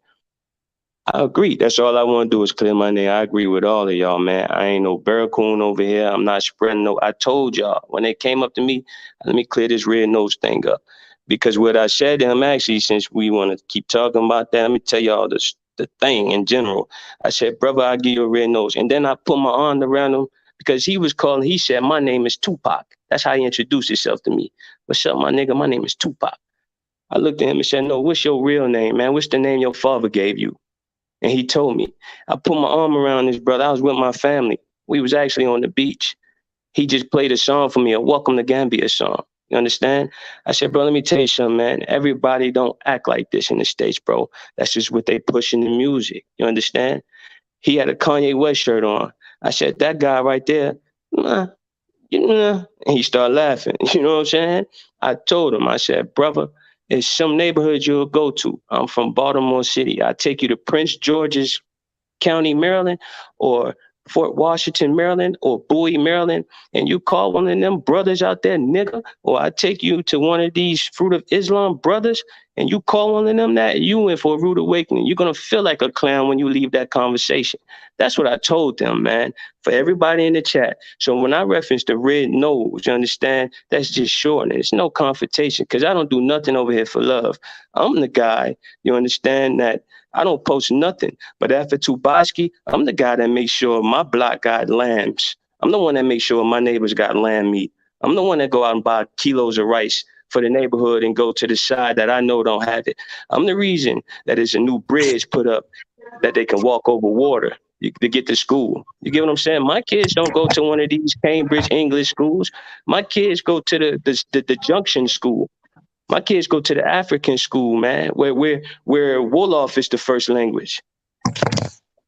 I agree. That's all I want to do is clear my name. I agree with all of y'all, man. I ain't no barracoon over here. I'm not spreading no. I told y'all when they came up to me, let me clear this red nose thing up. Because what I said to him, actually, since we want to keep talking about that, let me tell y'all the thing in general. I said, brother, I'll give you a red nose. And then I put my arm around him because he said, my name is Tupac. That's how he introduced himself to me. What's up, my nigga? My name is Tupac. I looked at him and said, no, what's your real name, man? What's the name your father gave you? And he told me. I put my arm around this brother. I was with my family. We was actually on the beach. He just played a song for me, a Welcome to Gambia song. You understand? I said, bro, let me tell you something, man. Everybody don't act like this in the States, bro. That's just what they push in the music. You understand? He had a Kanye West shirt on. I said, that guy right there, nah, and he started laughing. You know what I'm saying? I told him, I said, brother, it's some neighborhood you'll go to. I'm from Baltimore City. I take you to Prince George's County, Maryland, or Fort Washington, Maryland, or Bowie, Maryland, and you call one of them brothers out there, nigga, or I take you to one of these Fruit of Islam brothers, and you call one of them that, you in for a rude awakening. You're going to feel like a clown when you leave that conversation. That's what I told them, man, for everybody in the chat. So when I reference the red nose, you understand, that's just shortening. It's no confrontation because I don't do nothing over here for love. I'm the guy, you understand, that I don't post nothing. But after Tubaski, I'm the guy that makes sure my block got lambs. I'm the one that makes sure my neighbors got lamb meat. I'm the one that go out and buy kilos of rice for the neighborhood and go to the side that I know don't have it. I'm the reason that there's a new bridge put up that they can walk over water to get to school. You get what I'm saying? My kids don't go to one of these Cambridge English schools. My kids go to the Junction School. My kids go to the African school, man, where Wolof is the first language.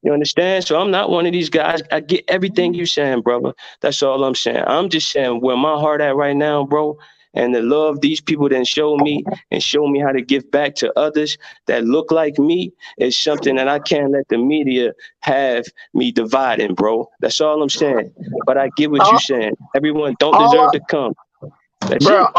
You understand? So I'm not one of these guys. I get everything you saying, brother. That's all I'm saying. I'm just saying where my heart at right now, bro, and the love these people then show me and show me how to give back to others that look like me is something that I can't let the media have me dividing, bro. That's all I'm saying. But I get what you're saying. Everyone don't deserve to come. That's Bro, it.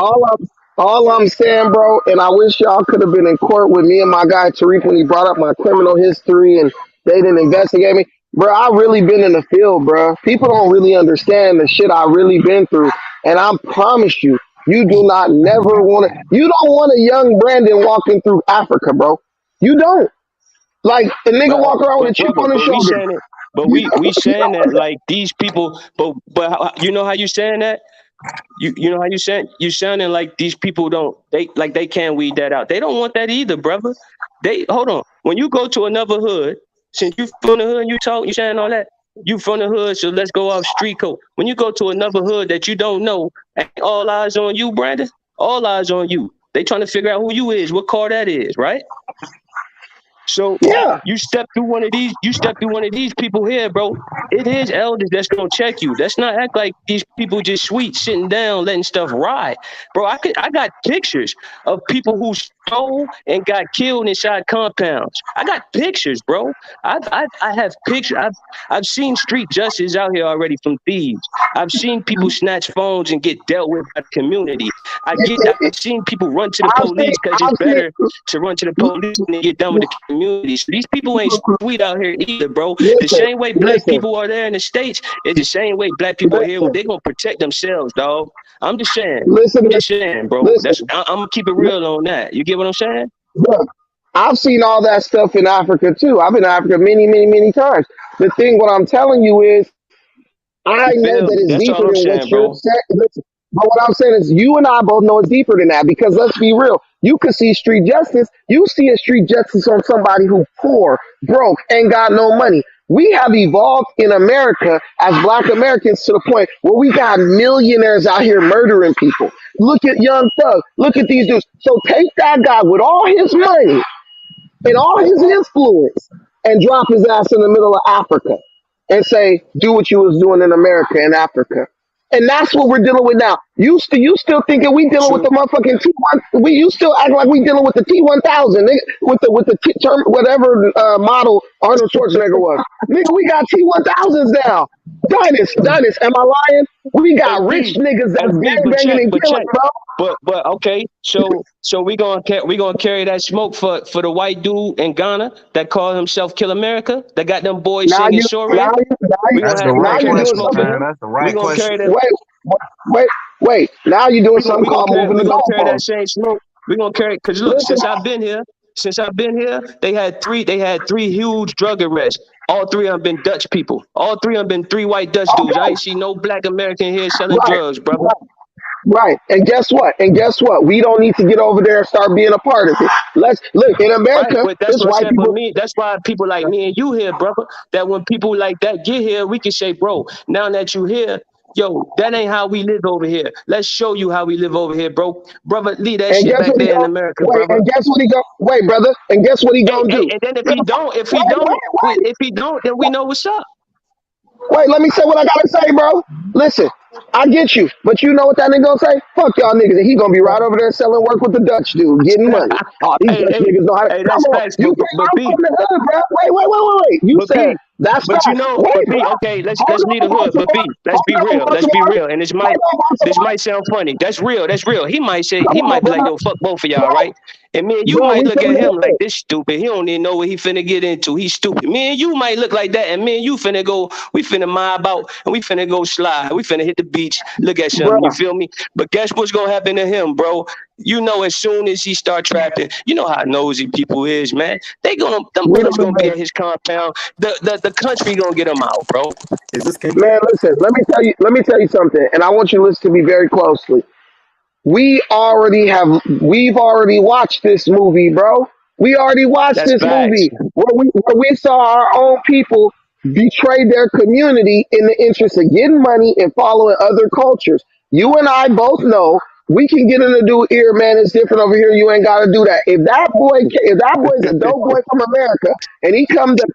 all I'm saying, bro, and I wish y'all could have been in court with me and my guy Tariq when he brought up my criminal history and they didn't investigate me. Bro, I really been in the field, bro. People don't really understand the shit I really been through. And I promise you, you do not never want to, you don't want a young Brandon walking through Africa, bro. You don't. Like, a nigga walk around with a chip on his We shoulder. saying it, but we saying that like these people, but you know how you saying that? You know how you sounding like these people they can't weed that out. They don't want that either, brother. They hold on. When you go to another hood, since you from the hood and you saying all that, you from the hood, so let's go off street code. When you go to another hood that you don't know, ain't all eyes on you, Brandon. All eyes on you. They trying to figure out who you is, what car that is, right? So yeah, you step through one of these people here, bro. It is elders that's gonna check you. Let's not act like these people just sweet sitting down letting stuff ride, bro. I got pictures of people who stole and got killed inside compounds. I got pictures, bro. I have pictures. I've seen street justice out here already from thieves. I've seen people snatch phones and get dealt with by the community. I've seen people run to the police because it's better to run to the police than get done with the community. So these people ain't sweet out here either, bro. The same way black people are there in the States is the same way black people are here when they gonna protect themselves, dog. I'm just saying, bro. I'm gonna keep it real on that. You get what I'm saying? Look, I've seen all that stuff in Africa too. I've been to Africa many, many, many times. The thing, what I'm telling you is, I know that it's That's deeper all I'm than what saying, you're bro. saying. Listen, But what I'm saying is, you and I both know it's deeper than that because let's be real. You could see street justice. You see a street justice on somebody who poor, broke, ain't got no money. We have evolved in America as Black Americans to the point where we got millionaires out here murdering people. Look at Young Thug. Look at these dudes. So take that guy with all his money and all his influence and drop his ass in the middle of Africa and say, do what you was doing in America and Africa. And that's what we're dealing with now. You still thinking we dealing with the motherfucking T1? You still act like we dealing with the T1000 nigga, with the term whatever model Arnold Schwarzenegger was. Nigga, we got T1000s now. Dynast, am I lying? We got rich niggas that's gang banging and killing, bro. But okay, so we gonna carry that smoke for the white dude in Ghana that called himself Kill America, that got them boys Now singing you, Shore. now you, We now gonna you, have now you're carry that doing smoke for something. him. That's the We right gonna question. carry that. Wait. Now you're doing something called moving We the gonna carry that goalposts. same smoke. We gonna carry because look, Listen, since I've been here, they had three huge drug arrests. All three of them been Dutch people. All three of them been three white Dutch dudes. I ain't see no Black American here selling right, drugs, brother. right. And guess what? We don't need to get over there and start being a part of it. Let's look in Right, America. but that's It's what I'm white saying for people. me. That's why people like me and you here, brother. That when people like that get here, we can say, bro, now that you here, yo, that ain't how we live over here. Let's show you how we live over here, bro. Brother, leave that And shit guess back what he there in going America, wait? brother. And guess what he go? Wait, brother. And guess what he gonna do? And then if He'll he don't, then we know what's up. Wait, let me say what I gotta say, bro. Listen, I get you, but you know what that nigga gonna say? Fuck y'all niggas, and he gonna be right over there selling work with the Dutch dude, getting money. Oh, these Dutch niggas know how to. Hey, Come that's on, facts, you but think I'm B, from the hood, bro? Wait. You but said B, that's but you facts. know, Wait, but B, bro. okay, let's Hold leave the on, hood, but Baltimore. B, let's be real, and this might sound funny. That's real. He might Come on, be like, bro. yo, fuck both of y'all, right? And me and you Bro, might we look from at the him like hood. this stupid. He don't even know what he finna get into. He's stupid. Me and you might look like that, and me and you we finna mob out, and we finna go slide. We finna hit the beach, look at something. You feel me? But guess what's gonna happen to him, bro? You know, as soon as he start trapping, you know how nosy people is, man. Them bullets gonna be at his compound. The country gonna get him out, bro. Man, listen. Let me tell you something, and I want you to listen to me very closely. We've already watched this movie, bro. We already watched That's this facts. movie where we saw our own people betray their community in the interest of getting money and following other cultures. You and I both know we can get in a dude ear, man. It's different over here. You ain't got to do that. If that boy's a dope boy from America and he come to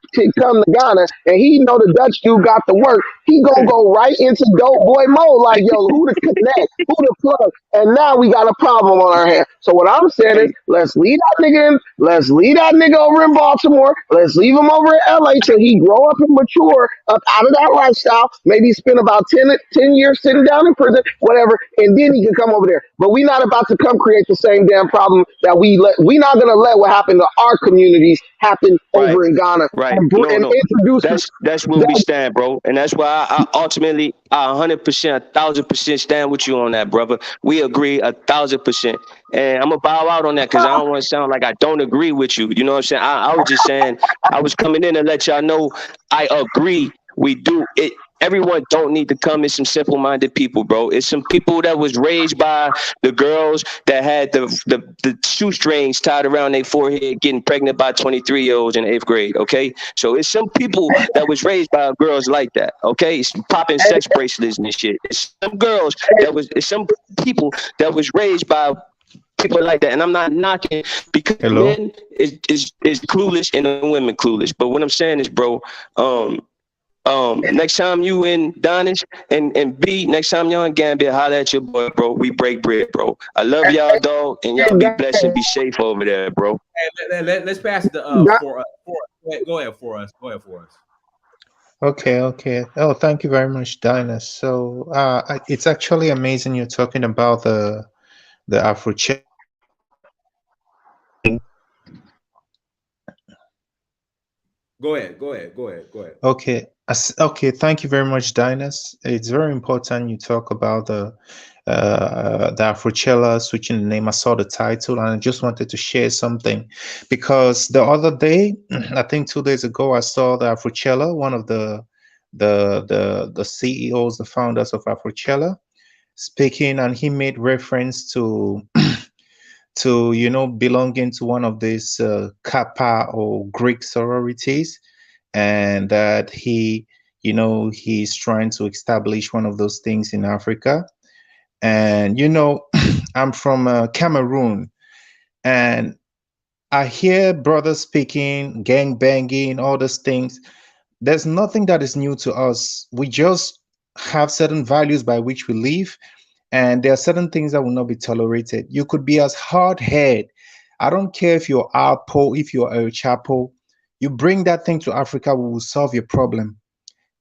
Ghana and he know the Dutch dude got the work, he gonna go right into dope boy mode. Like, yo, who to connect, who to plug, and now we got a problem on our hands. So what I'm saying is, let's leave that nigga in. Let's leave that nigga over in Baltimore. Let's leave him over in LA till he grow up and mature up out of that lifestyle. Maybe spend about 10 years sitting down in prison, whatever, and then he can come over there. But we not about to come create the same damn problem that we not gonna let what happened to our communities happen over in Ghana and introduce That's where we stand, bro. And that's why I ultimately 100%, 1,000% stand with you on that, brother. We agree 1,000%. And I'm gonna bow out on that because I don't want to sound like I don't agree with you. You know what I'm saying? I was just saying I was coming in to let y'all know I agree. We do it. Everyone don't need to come in some simple-minded people, bro. It's some people that was raised by the girls that had the shoestrings tied around their forehead, getting pregnant by 23-year-olds in 8th grade. Okay, so it's some people that was raised by girls like that. Okay, it's popping sex bracelets and shit. It's some girls it's some people that was raised by people like that, and I'm not knocking because men is clueless and the women clueless. But what I'm saying is, bro, next time you in Donish and B, next time y'all in Gambia, holla at your boy, bro. We break bread, bro. I love y'all, dog, and y'all be blessed and be safe over there, bro. Let's pass it to for us. Go ahead for us. Okay. Oh, thank you very much, Dinah. So it's actually amazing you're talking about the Afrochella. Go ahead. Okay. Okay. Thank you very much, Dinas. It's very important you talk about the Afrochella switching the name. I saw the title and I just wanted to share something because the other day, I think 2 days ago, I saw the Afrochella, one of the CEOs, the founders of Afrochella. speaking, and he made reference to to belonging to one of these Kappa or Greek sororities, and that he's trying to establish one of those things in Africa. And I'm from Cameroon, and I hear brothers speaking, gang banging, all those things. There's nothing that is new to us. We just have certain values by which we live, and there are certain things that will not be tolerated. You could be as hard-headed. I don't care if you're Apo, if you're El Chapo. You bring that thing to Africa, we will solve your problem.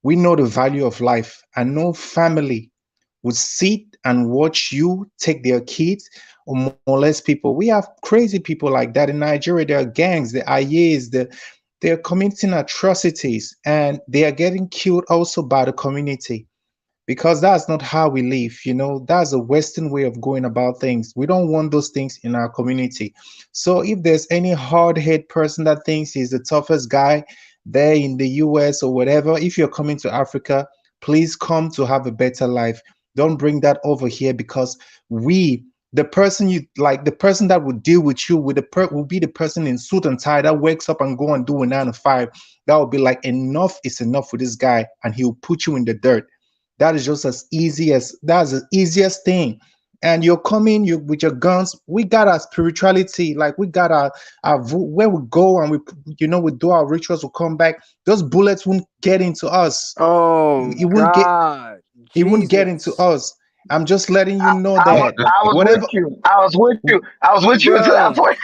We know the value of life, and no family would sit and watch you take their kids or molest people. We have crazy people like that in Nigeria. There are gangs, the IAs, they're committing atrocities, and they are getting killed also by the community, because that's not how we live. That's a Western way of going about things. We don't want those things in our community. So if there's any hard-headed person that thinks he's the toughest guy there in the US or whatever, if you're coming to Africa, please come to have a better life. Don't bring that over here, because the person that would deal with you will be the person in suit and tie that wakes up and go and do a 9 to 5. That will be like, enough is enough for this guy, and he'll put you in the dirt. That is just that's the easiest thing. And you're coming with your guns. We got our spirituality, like we got our where we go, and we do our rituals, we'll come back. Those bullets won't get into us. Oh, God. It won't get into us. I'm just letting you know that. I was whatever. with you. I was with you. I was with you until that point.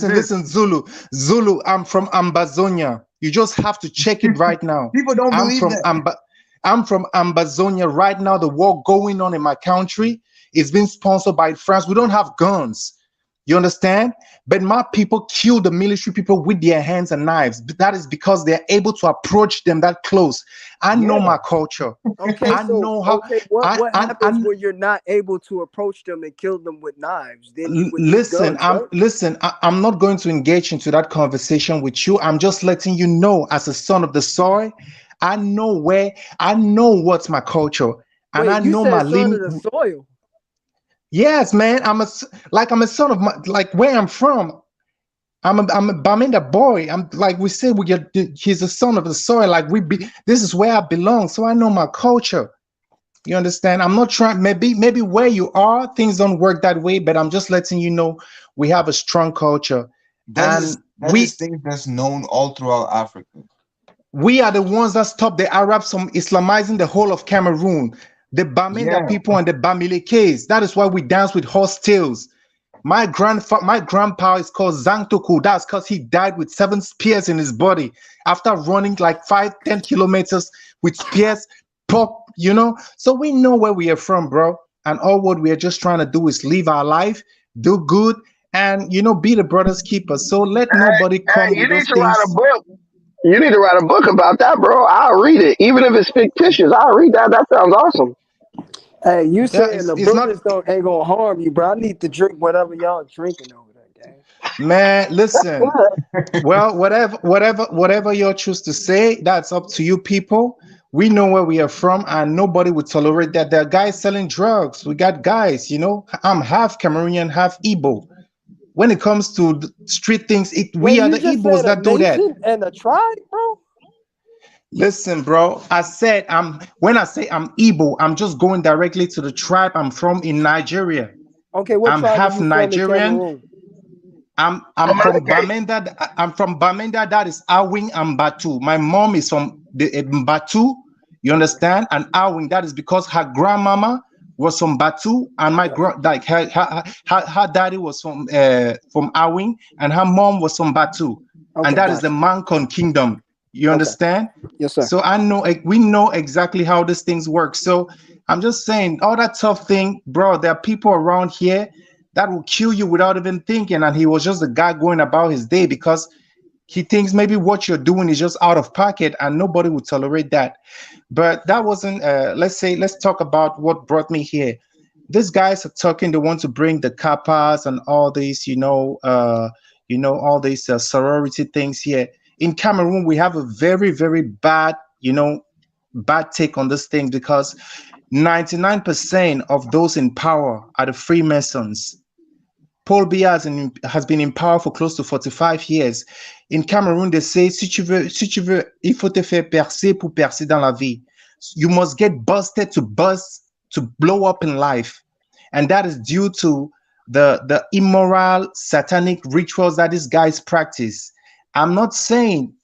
Listen, Zulu. I'm from Ambazonia. You just have to check it right now. People don't believe that. I'm from Ambazonia right now. The war going on in my country is being sponsored by France. We don't have guns. You understand? But my people kill the military people with their hands and knives. That is because they're able to approach them that close. I know my culture. Okay, what happens when you're not able to approach them and kill them with knives? Then I'm not going to engage into that conversation with you. I'm just letting you know, as a son of the soil, I know what's my culture, and I know my limit. Son of the soil. Yes, man. I'm a son of where I'm from. I'm a Bamenda boy. I'm like we say, he's a son of the soil. This is where I belong. So I know my culture. You understand? I'm not trying. Maybe where you are, things don't work that way. But I'm just letting you know we have a strong culture. That is things that's known all throughout Africa. We are the ones that stopped the Arabs from Islamizing the whole of Cameroon. The Bamenda people and the Bamilekes. That is why we dance with horse tails. My grandpa is called Zangtoku. That's because he died with 7 spears in his body after running like 5-10 kilometers with spears. So we know where we are from, bro. And all what we are just trying to do is live our life, do good, and be the brother's keeper. So let nobody come with those things. Write a book. You need to write a book about that, bro. I'll read it. Even if it's fictitious, I'll read that. That sounds awesome. Hey, you saying the book ain't gonna harm you, bro? I need to drink whatever y'all drinking over there, gang. Man, listen. Well, whatever you choose to say, that's up to you people. We know where we are from, and nobody would tolerate that. There are guys selling drugs. We got guys, I'm half Cameroonian, half Igbo. When it comes to street things, we are the Igbos that do that. And a tribe, bro. Listen, bro. When I say I'm Igbo, I'm just going directly to the tribe I'm from in Nigeria. Okay, what I'm tribe half are you Nigerian. From I'm from Bamenda. I'm from Bamenda. That is Awing and Batu. My mom is from the Batu. You understand? And Awing. That is because her grandmama was from Batu, and my her daddy was from Awing, and her mom was from Batu, and that is the Mankon kingdom. You understand? Yes, sir. So we know exactly how these things work. So I'm just saying, all that tough thing, bro. There are people around here that will kill you without even thinking, and he was just a guy going about his day because he thinks maybe what you're doing is just out of pocket, and nobody would tolerate that. But that wasn't. Let's talk about what brought me here. These guys are talking. They want to bring the kappas and all these, all these sorority things here. in Cameroon, we have a very, very bad, bad take on this thing because 99% of those in power are the Freemasons. Paul Biya has been in power for close to 45 years. In Cameroon, they say, si tu veux, il faut te faire percer pour percer dans la vie. You must get busted to bust, to blow up in life. And that is due to the immoral, satanic rituals that these guys practice. I'm not saying,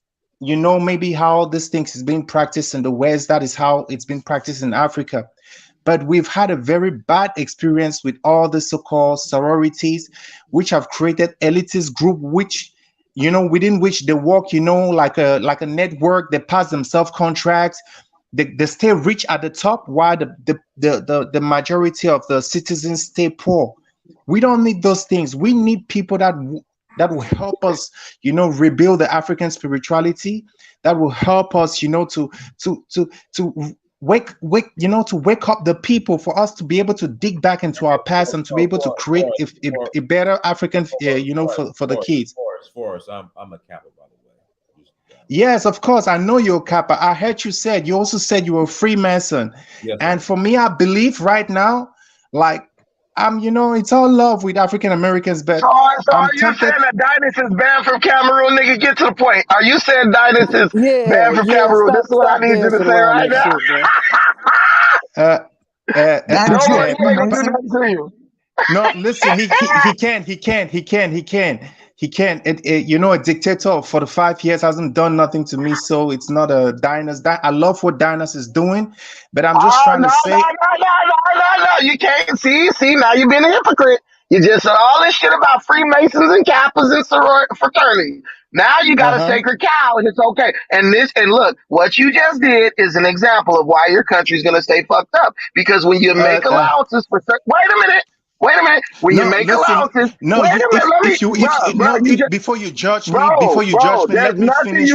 maybe how this thing is being practiced in the West, that is how it's been practiced in Africa. But we've had a very bad experience with all the so-called sororities, which have created elitist group, which, within which they work, like a network. They pass themselves contracts. They stay rich at the top, while the majority of the citizens stay poor. We don't need those things. We need people that will help us, rebuild the African spirituality. That will help us, to wake up the people, for us to be able to dig back into our past and to be able to create a better African, for the kids. Forrest, I'm a Kappa, by the way. Yes, of course. I know you're a Kappa. I heard you also said you were a Freemason. Yes, and for me, I believe right now, like, it's all love with African Americans, but So are you saying that Dynasty is banned from Cameroon, nigga? Get to the point. Are you saying Dynasty is banned from Cameroon? This is what I need you to say right now. No, listen, he can't. A dictator for the 5 years hasn't done nothing to me, so it's not a Dynasty. I love what Dynasty is doing, but I'm just trying to say. No. You can't see. Now you've been a hypocrite. You just said all this shit about Freemasons and Kappas and fraternity. Now you got a sacred cow, and it's okay. And look, what you just did is an example of why your country's gonna stay fucked up. Because when you make allowances for wait a minute. When you make allowances, before you judge me, let me finish.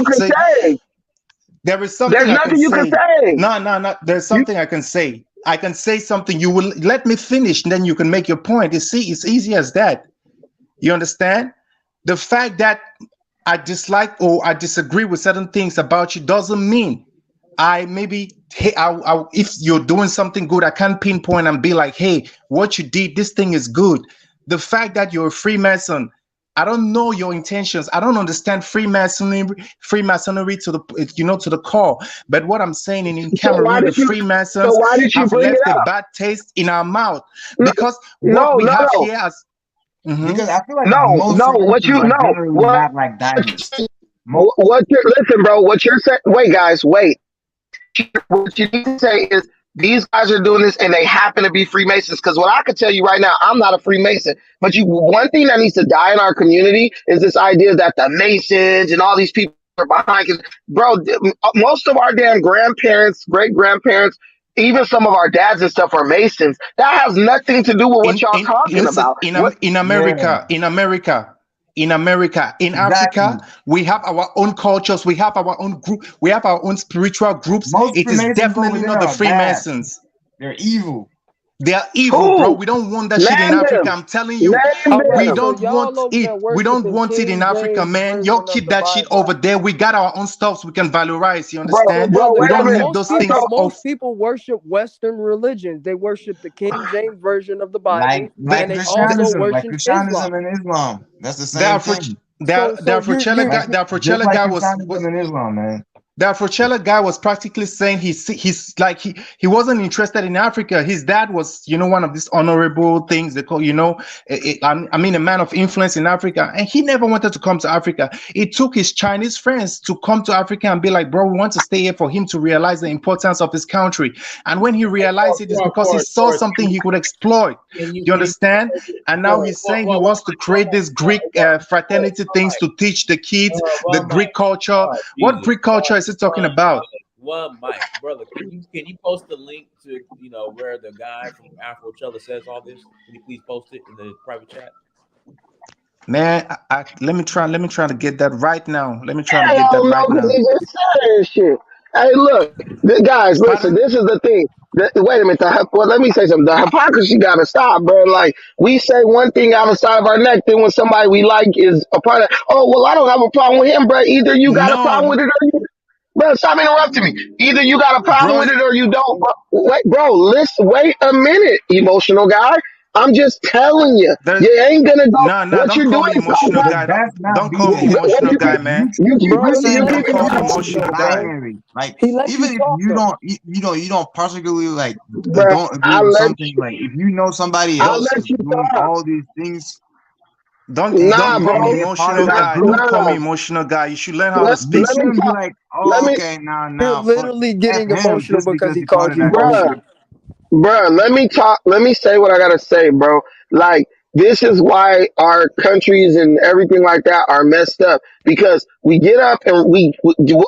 There is something I can say. No. There's something I can say. I can say something. You will let me finish, and then you can make your point. You see, it's easy as that. You understand? The fact that I dislike or I disagree with certain things about you doesn't mean if you're doing something good, I can't pinpoint and be like, hey, what you did, this thing is good. The fact that you're a Freemason, I don't know your intentions. I don't understand Freemasonry to the core. But what I'm saying in Cameroon, the Freemasons have left a bad taste in our mouth because what we have here as because I feel like not like Dynasty. Listen, bro. What you're saying? Wait, guys, wait. What you need to say is these guys are doing this and they happen to be Freemasons. Because what I could tell you right now, I'm not a Freemason. But one thing that needs to die in our community is this idea that the Masons and all these people are behind. Bro, most of our damn grandparents, great-grandparents, even some of our dads and stuff are Masons. That has nothing to do with what y'all talking about. In America, in Africa, we have our own cultures, we have our own group, we have our own spiritual groups. It is definitely not the Freemasons. They're evil. They are evil, bro. We don't want that shit in Africa. I'm telling you, we don't want it. We don't want it in Africa, man. Y'all keep that shit over there. We got our own stuff we can valorize. You understand? We don't need those things. Most people worship Western religions. They worship the King James version of the Bible, and they also worship Christianism and Islam. That's the same thing. The Afrochella guy was in Islam, man. The Afrochella guy was practically saying he wasn't interested in Africa. His dad was, one of these honorable things they call, a man of influence in Africa, and he never wanted to come to Africa. It took his Chinese friends to come to Africa and be like, bro, we want to stay here, for him to realize the importance of his country. And when he realized it, is because he saw something he could exploit. You understand? And now he's saying he wants to create this Greek fraternity things to teach the kids the Greek culture. What Greek culture is he talking about? One mic, brother. Can you post the link to where the guy from Afrochella says all this? Can you please post it in the private chat? Man, let me try to get that right now. Let me try to get that right now. Shit. Hey, look, guys, listen. This is the thing. Wait a minute. Well, let me say something. The hypocrisy gotta stop, bro. Like we say one thing out of the side of our neck, then when somebody we like is a part of, oh well, I don't have a problem with him, bro. Either you got a problem with it or you. Bro, stop interrupting me. Either you got a problem bro. with it or you don't. Wait, bro, listen, wait a minute, emotional guy. I'm just telling you, you ain't gonna go. What Don't you're call doing me is emotional not. guy. That's not Don't call being me emotional guy, man. you saying Don't that call me because of emotional the guy. binary. Like He let even you if talk you though. don't particularly like Bro, don't agree I'll with let something, like if you know somebody I'll else let is you doing talk. all these things Nah, Don't bro. call me they're part of emotional that guy. group, Don't call me Nah. emotional guy. You should learn how to you speak. Let me shouldn't be talk. like, Let oh, me, okay, You're fuck literally F getting him emotional just because because he he's part called of you that group. bruh. emotional. Bruh, let me talk. Let me say what I gotta say, bro. Like, this is why our countries and everything like that are messed up because we get up and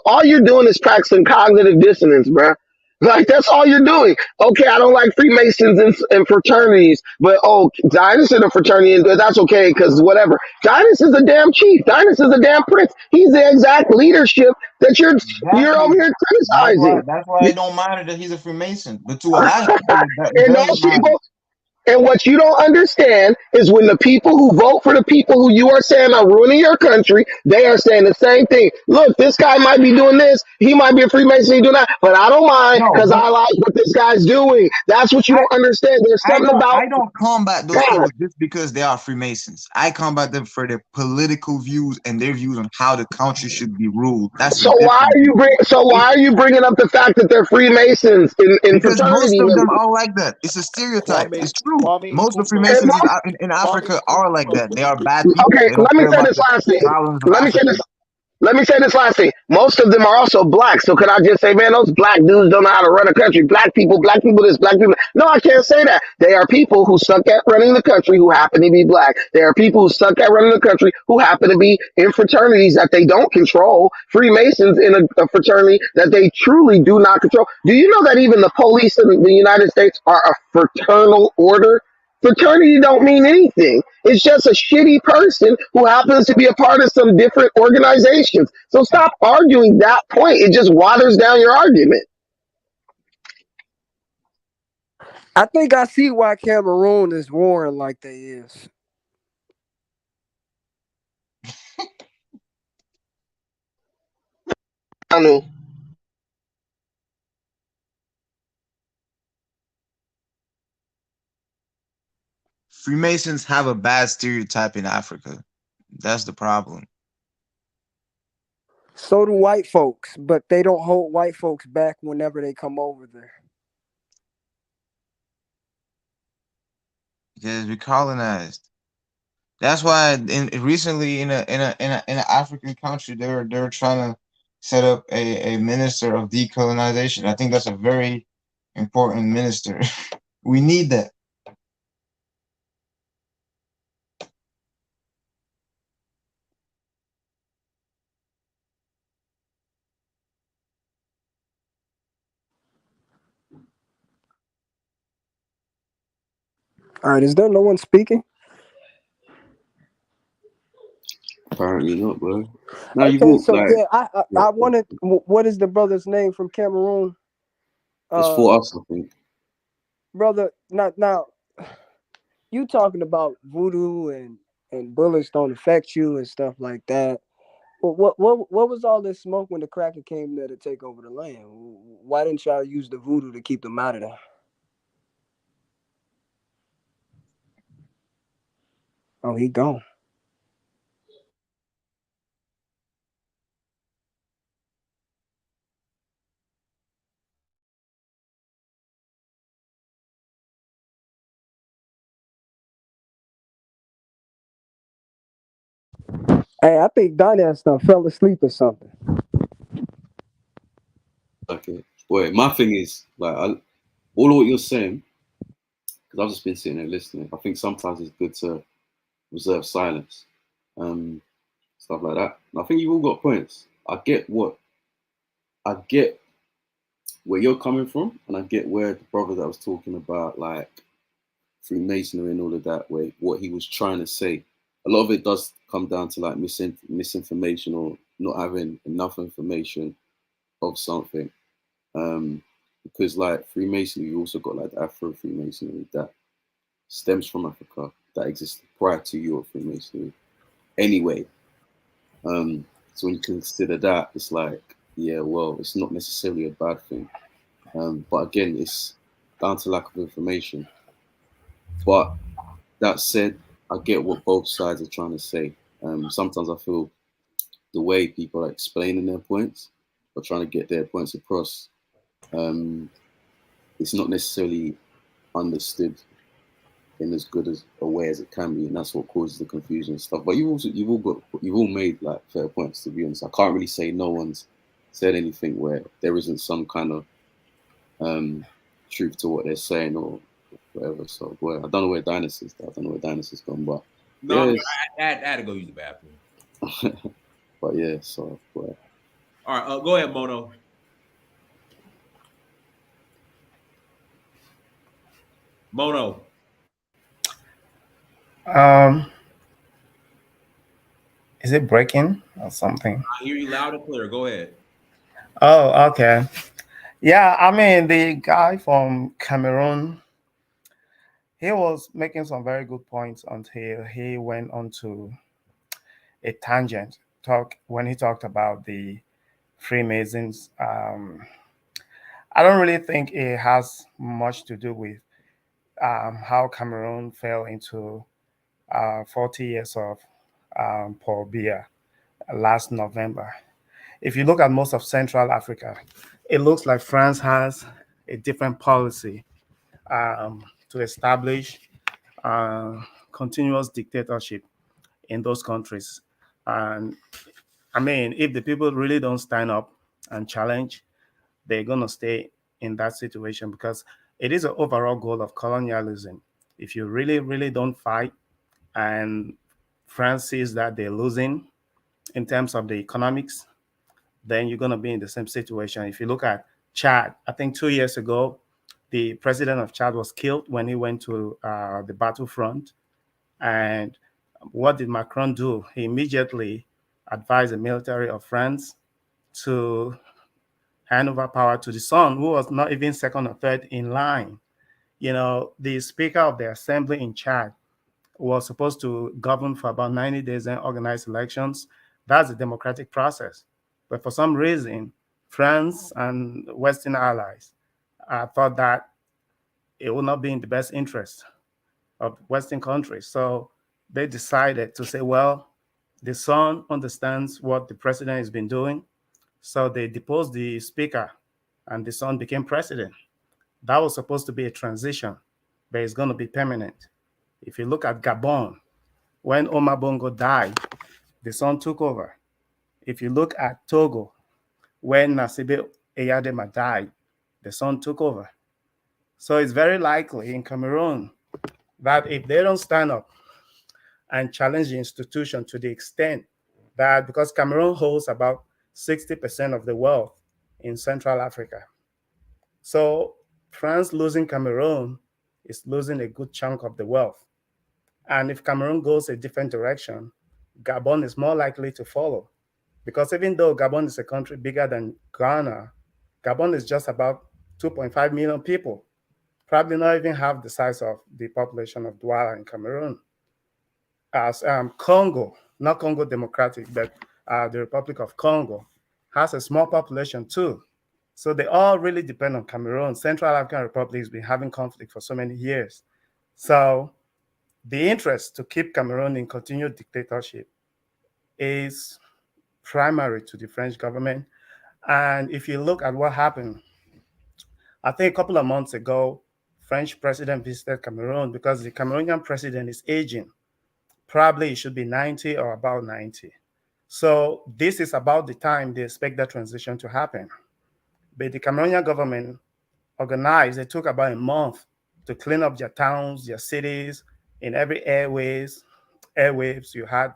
all you're doing is practicing cognitive dissonance, bruh. Like, that's all you're doing. Okay, I don't like Freemasons and fraternities, but oh, Dinas in a fraternity, and that's okay because whatever. Dinas is a damn chief. Dinas is a damn prince. He's the exact leadership that you're over Exactly. here criticizing. That's why it don't matter that he's a Freemason. But to a lot of people, it And does those matter. people, and what you don't understand is when the people who vote for the people who you are saying are ruining your country, they are saying the same thing. Look, this guy might be doing this. He might be a Freemason, he doing that, but I don't mind No, because but I like what this guy's doing. That's what you don't understand. There's something about I don't combat those God. people just because they are Freemasons. I combat them for their political views and their views on how the country should be ruled. That's a So why different are you thing. bringing up the fact that they're Freemasons in Because most fraternity of them members? are like that. It's a stereotype. It's true. Most of the And Freemasons most, in Africa are like that. They are bad people. okay, They don't let me care say about this the last thing. problems of Let me say Africa. this. Let me say this last thing. Most of them are also black. So could I just say, man, those black dudes don't know how to run a country. Black people this, black people. No, I can't say that. They are people who suck at running the country who happen to be black. There are people who suck at running the country who happen to be in fraternities that they don't control. Freemasons in a fraternity that they truly do not control. Do you know that even the police in the United States are a fraternal order? Fraternity don't mean anything. It's just a shitty person who happens to be a part of some different organizations. So stop arguing that point. It just waters down your argument. I think I see why Cameroon is warring like they is. I know. Freemasons have a bad stereotype in Africa. That's the problem. So do white folks, but they don't hold white folks back whenever they come over there. Because we colonized. That's why recently in an African country they're trying to set up a minister of decolonization. I think that's a very important minister. We need that. All right, is there no one speaking? Apparently not, bro. Now you Okay, walk so like yeah, I wanted. What is the brother's name from Cameroon? it's for us, I think. Brother, now you talking about voodoo and bullets don't affect you and stuff like that. What was all this smoke when the cracker came there to take over the land? Why didn't y'all use the voodoo to keep them out of there? Oh, he gone. Hey, I think Dynast fell asleep or something. Okay. Boy, my thing is like all of what you're saying, because I've just been sitting there listening. I think sometimes it's good to reserve silence, stuff like that. And I think you've all got points. I get where you're coming from, and I get where the brother that was talking about like Freemasonry and all of that, where what he was trying to say. A lot of it does come down to like misinformation or not having enough information of something. because like Freemasonry, you also got like the Afro Freemasonry that stems from Africa, that existed prior to your Freemasonry. Anyway, so when you consider that, it's like, yeah, well, it's not necessarily a bad thing. But again, it's down to lack of information. But that said, I get what both sides are trying to say. Sometimes I feel the way people are explaining their points or trying to get their points across, it's not necessarily understood in as good as a way as it can be, and that's what causes the confusion and stuff. But you've all made like fair points, to be honest. I can't really say no one's said anything where there isn't some kind of truth to what they're saying or whatever. So well, I don't know where Dynasty's gone, but no, yeah, I had to go use the bathroom. But yeah, so well. All right, go ahead, Mono. Mono. Is it breaking or something? I hear you loud and clear. Go ahead. Oh, okay. Yeah, I mean, the guy from Cameroon, he was making some very good points until he went on to a tangent when he talked about the Freemasons. I don't really think it has much to do with how Cameroon fell into 40 years of Paul Biya last November. If you look at most of Central Africa, it looks like France has a different policy to establish continuous dictatorship in those countries. And I mean, if the people really don't stand up and challenge, they're going to stay in that situation because it is an overall goal of colonialism. If you really, really don't fight and France sees that they're losing in terms of the economics, then you're going to be in the same situation. If you look at Chad, I think 2 years ago, the president of Chad was killed when he went to the battlefront. And what did Macron do? He immediately advised the military of France to hand over power to the son, who was not even second or third in line. You know, the Speaker of the Assembly in Chad was supposed to govern for about 90 days and organize elections. That's a democratic process. But for some reason, France and Western allies thought that it would not be in the best interest of Western countries. So they decided to say, well, the son understands what the president has been doing. So they deposed the speaker and the son became president. That was supposed to be a transition, but it's going to be permanent. If you look at Gabon, when Omar Bongo died, the son took over. If you look at Togo, when Nasibe Eyadema died, the son took over. So it's very likely in Cameroon that if they don't stand up and challenge the institution to the extent that, because Cameroon holds about 60% of the wealth in Central Africa. So France losing Cameroon is losing a good chunk of the wealth. And if Cameroon goes a different direction, Gabon is more likely to follow. Because even though Gabon is a country bigger than Ghana, Gabon is just about 2.5 million people, probably not even half the size of the population of Douala in Cameroon. As Congo, not Congo Democratic, but the Republic of Congo, has a small population too. So they all really depend on Cameroon. Central African Republic has been having conflict for so many years. So the interest to keep Cameroon in continued dictatorship is primary to the French government. And if you look at what happened, I think a couple of months ago, French president visited Cameroon because the Cameroonian president is aging. Probably it should be 90 or about 90. So this is about the time they expect that transition to happen. But the Cameroonian government organized, it took about a month to clean up their towns, their cities. In every airwaves, you had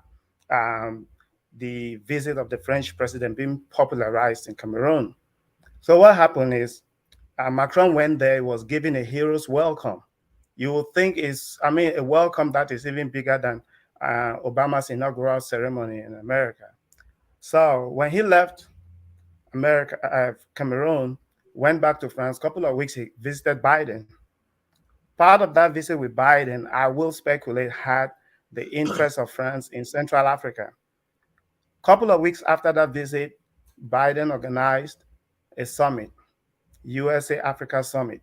the visit of the French president being popularized in Cameroon. So what happened is Macron went there, was given a hero's welcome. You would think a welcome that is even bigger than Obama's inaugural ceremony in America. So when he left Cameroon, went back to France. A couple of weeks, he visited Biden. Part of that visit with Biden, I will speculate, had the interest of France in Central Africa. A couple of weeks after that visit, Biden organized a summit, USA Africa Summit.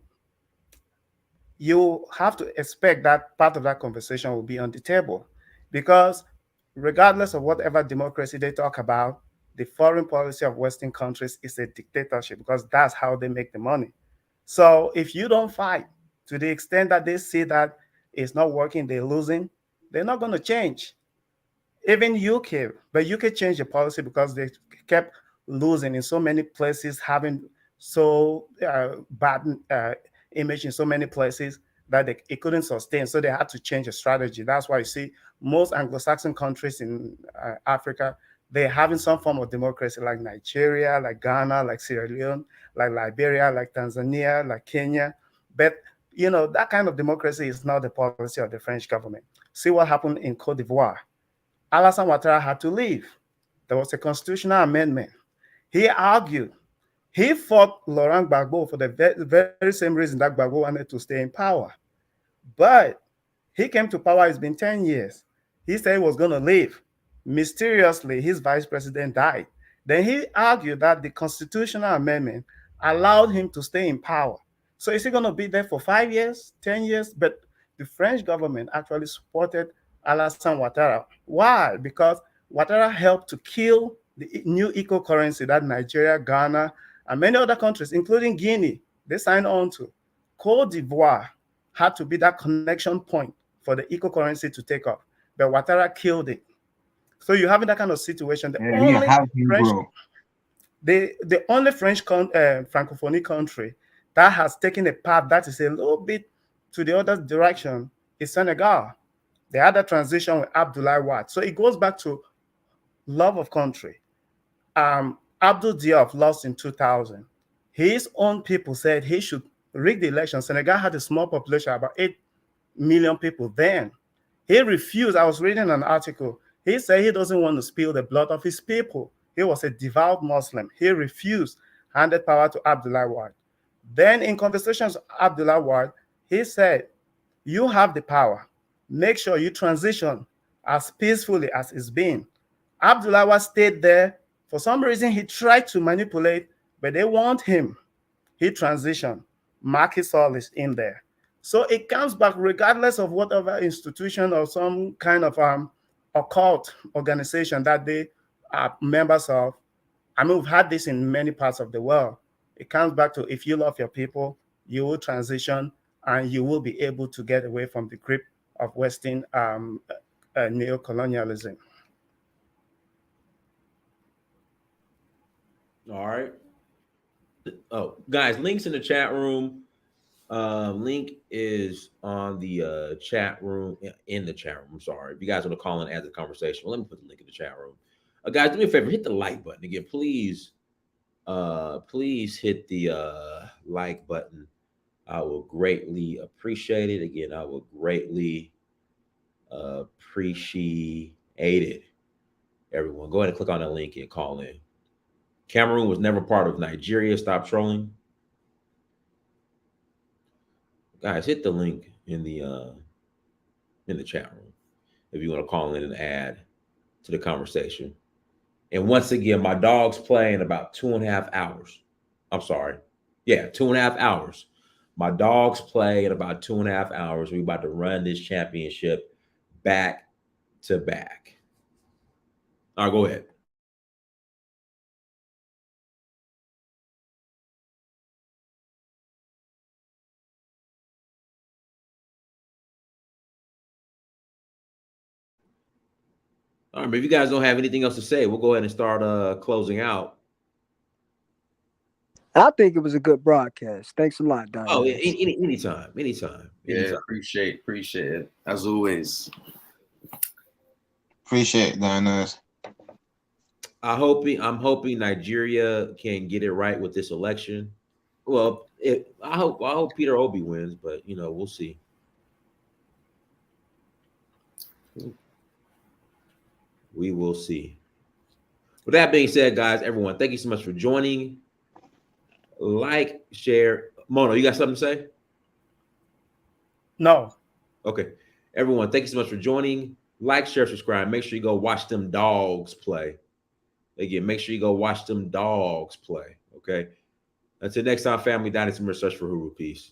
You have to expect that part of that conversation will be on the table, because regardless of whatever democracy they talk about, the foreign policy of Western countries is a dictatorship, because that's how they make the money. So if you don't fight to the extent that they see that it's not working, they're losing, they're not going to change. Even UK, but UK changed the policy because they kept losing in so many places, having so bad image in so many places that it couldn't sustain. So they had to change the strategy. That's why you see most Anglo-Saxon countries in Africa, they're having some form of democracy, like Nigeria, like Ghana, like Sierra Leone, like Liberia, like Tanzania, like Kenya. But you know, that kind of democracy is not the policy of the French government. See what happened in Cote d'Ivoire. Alassane Ouattara had to leave. There was a constitutional amendment. He argued. He fought Laurent Gbagbo for the very same reason that Gbagbo wanted to stay in power. But he came to power, it's been 10 years. He said he was going to leave. Mysteriously, his vice president died. Then he argued that the constitutional amendment allowed him to stay in power. So is he going to be there for 5 years, 10 years? But the French government actually supported Alassane Ouattara. Why? Because Ouattara helped to kill the new eco-currency that Nigeria, Ghana, and many other countries, including Guinea, they signed on to. Cote d'Ivoire had to be that connection point for the eco-currency to take off. But Ouattara killed it. So you're having that kind of situation. The only French Francophonie country that has taken a path that is a little bit to the other direction is Senegal. They had a transition with Abdoulaye Wade. So it goes back to love of country. Abdou Diop lost in 2000. His own people said he should rig the election. Senegal had a small population, about 8 million people then. He refused. I was reading an article. He said he doesn't want to spill the blood of his people. He was a devout Muslim. He refused, handed power to Abdoulaye Wade. Then in conversations with Abdoulaye Wade, he said, you have the power. Make sure you transition as peacefully as it's been. Abdoulaye Wade stayed there. For some reason, he tried to manipulate, but they want him. He transitioned. Macky Sall is in there. So it comes back regardless of whatever institution or some kind of occult organization that they are members of. I mean, we've had this in many parts of the world. It comes back to, if you love your people, you will transition and you will be able to get away from the grip of Western neocolonialism. All right. Oh, guys, links in the chat room. Link is on the chat room, in the chat room. I'm sorry. If you guys want to call in and add the conversation, well, let me put the link in the chat room. Guys, do me a favor, hit the like button again, please. Please hit the like button. I will greatly appreciate it. Again, I will greatly appreciate it. Everyone, go ahead and click on that link and call in. Cameroon was never part of Nigeria. Stop trolling. Guys, hit the link in the chat room if you want to call in and add to the conversation. And once again, my dogs play in about 2.5 hours. I'm sorry. Yeah, 2.5 hours. My dogs play in about 2.5 hours. We're about to run this championship back to back. All right, go ahead. All right, but if you guys don't have anything else to say, we'll go ahead and start closing out. I think it was a good broadcast. Thanks a lot, Don. Oh, anytime. Yeah, appreciate it as always. Appreciate it, Dinas. I'm hoping Nigeria can get it right with this election. Well, I hope Peter Obi wins, but we'll see. We will see. With that being said, guys, everyone, thank you so much for joining like, share. Mono, you got something to say? No. Okay. Everyone, thank you so much for joining. Like, share, subscribe. Make sure you go watch them dogs play. Again, make sure you go watch them dogs play. Okay. Until next time, family, Dynasty Search for Uhuru. Peace.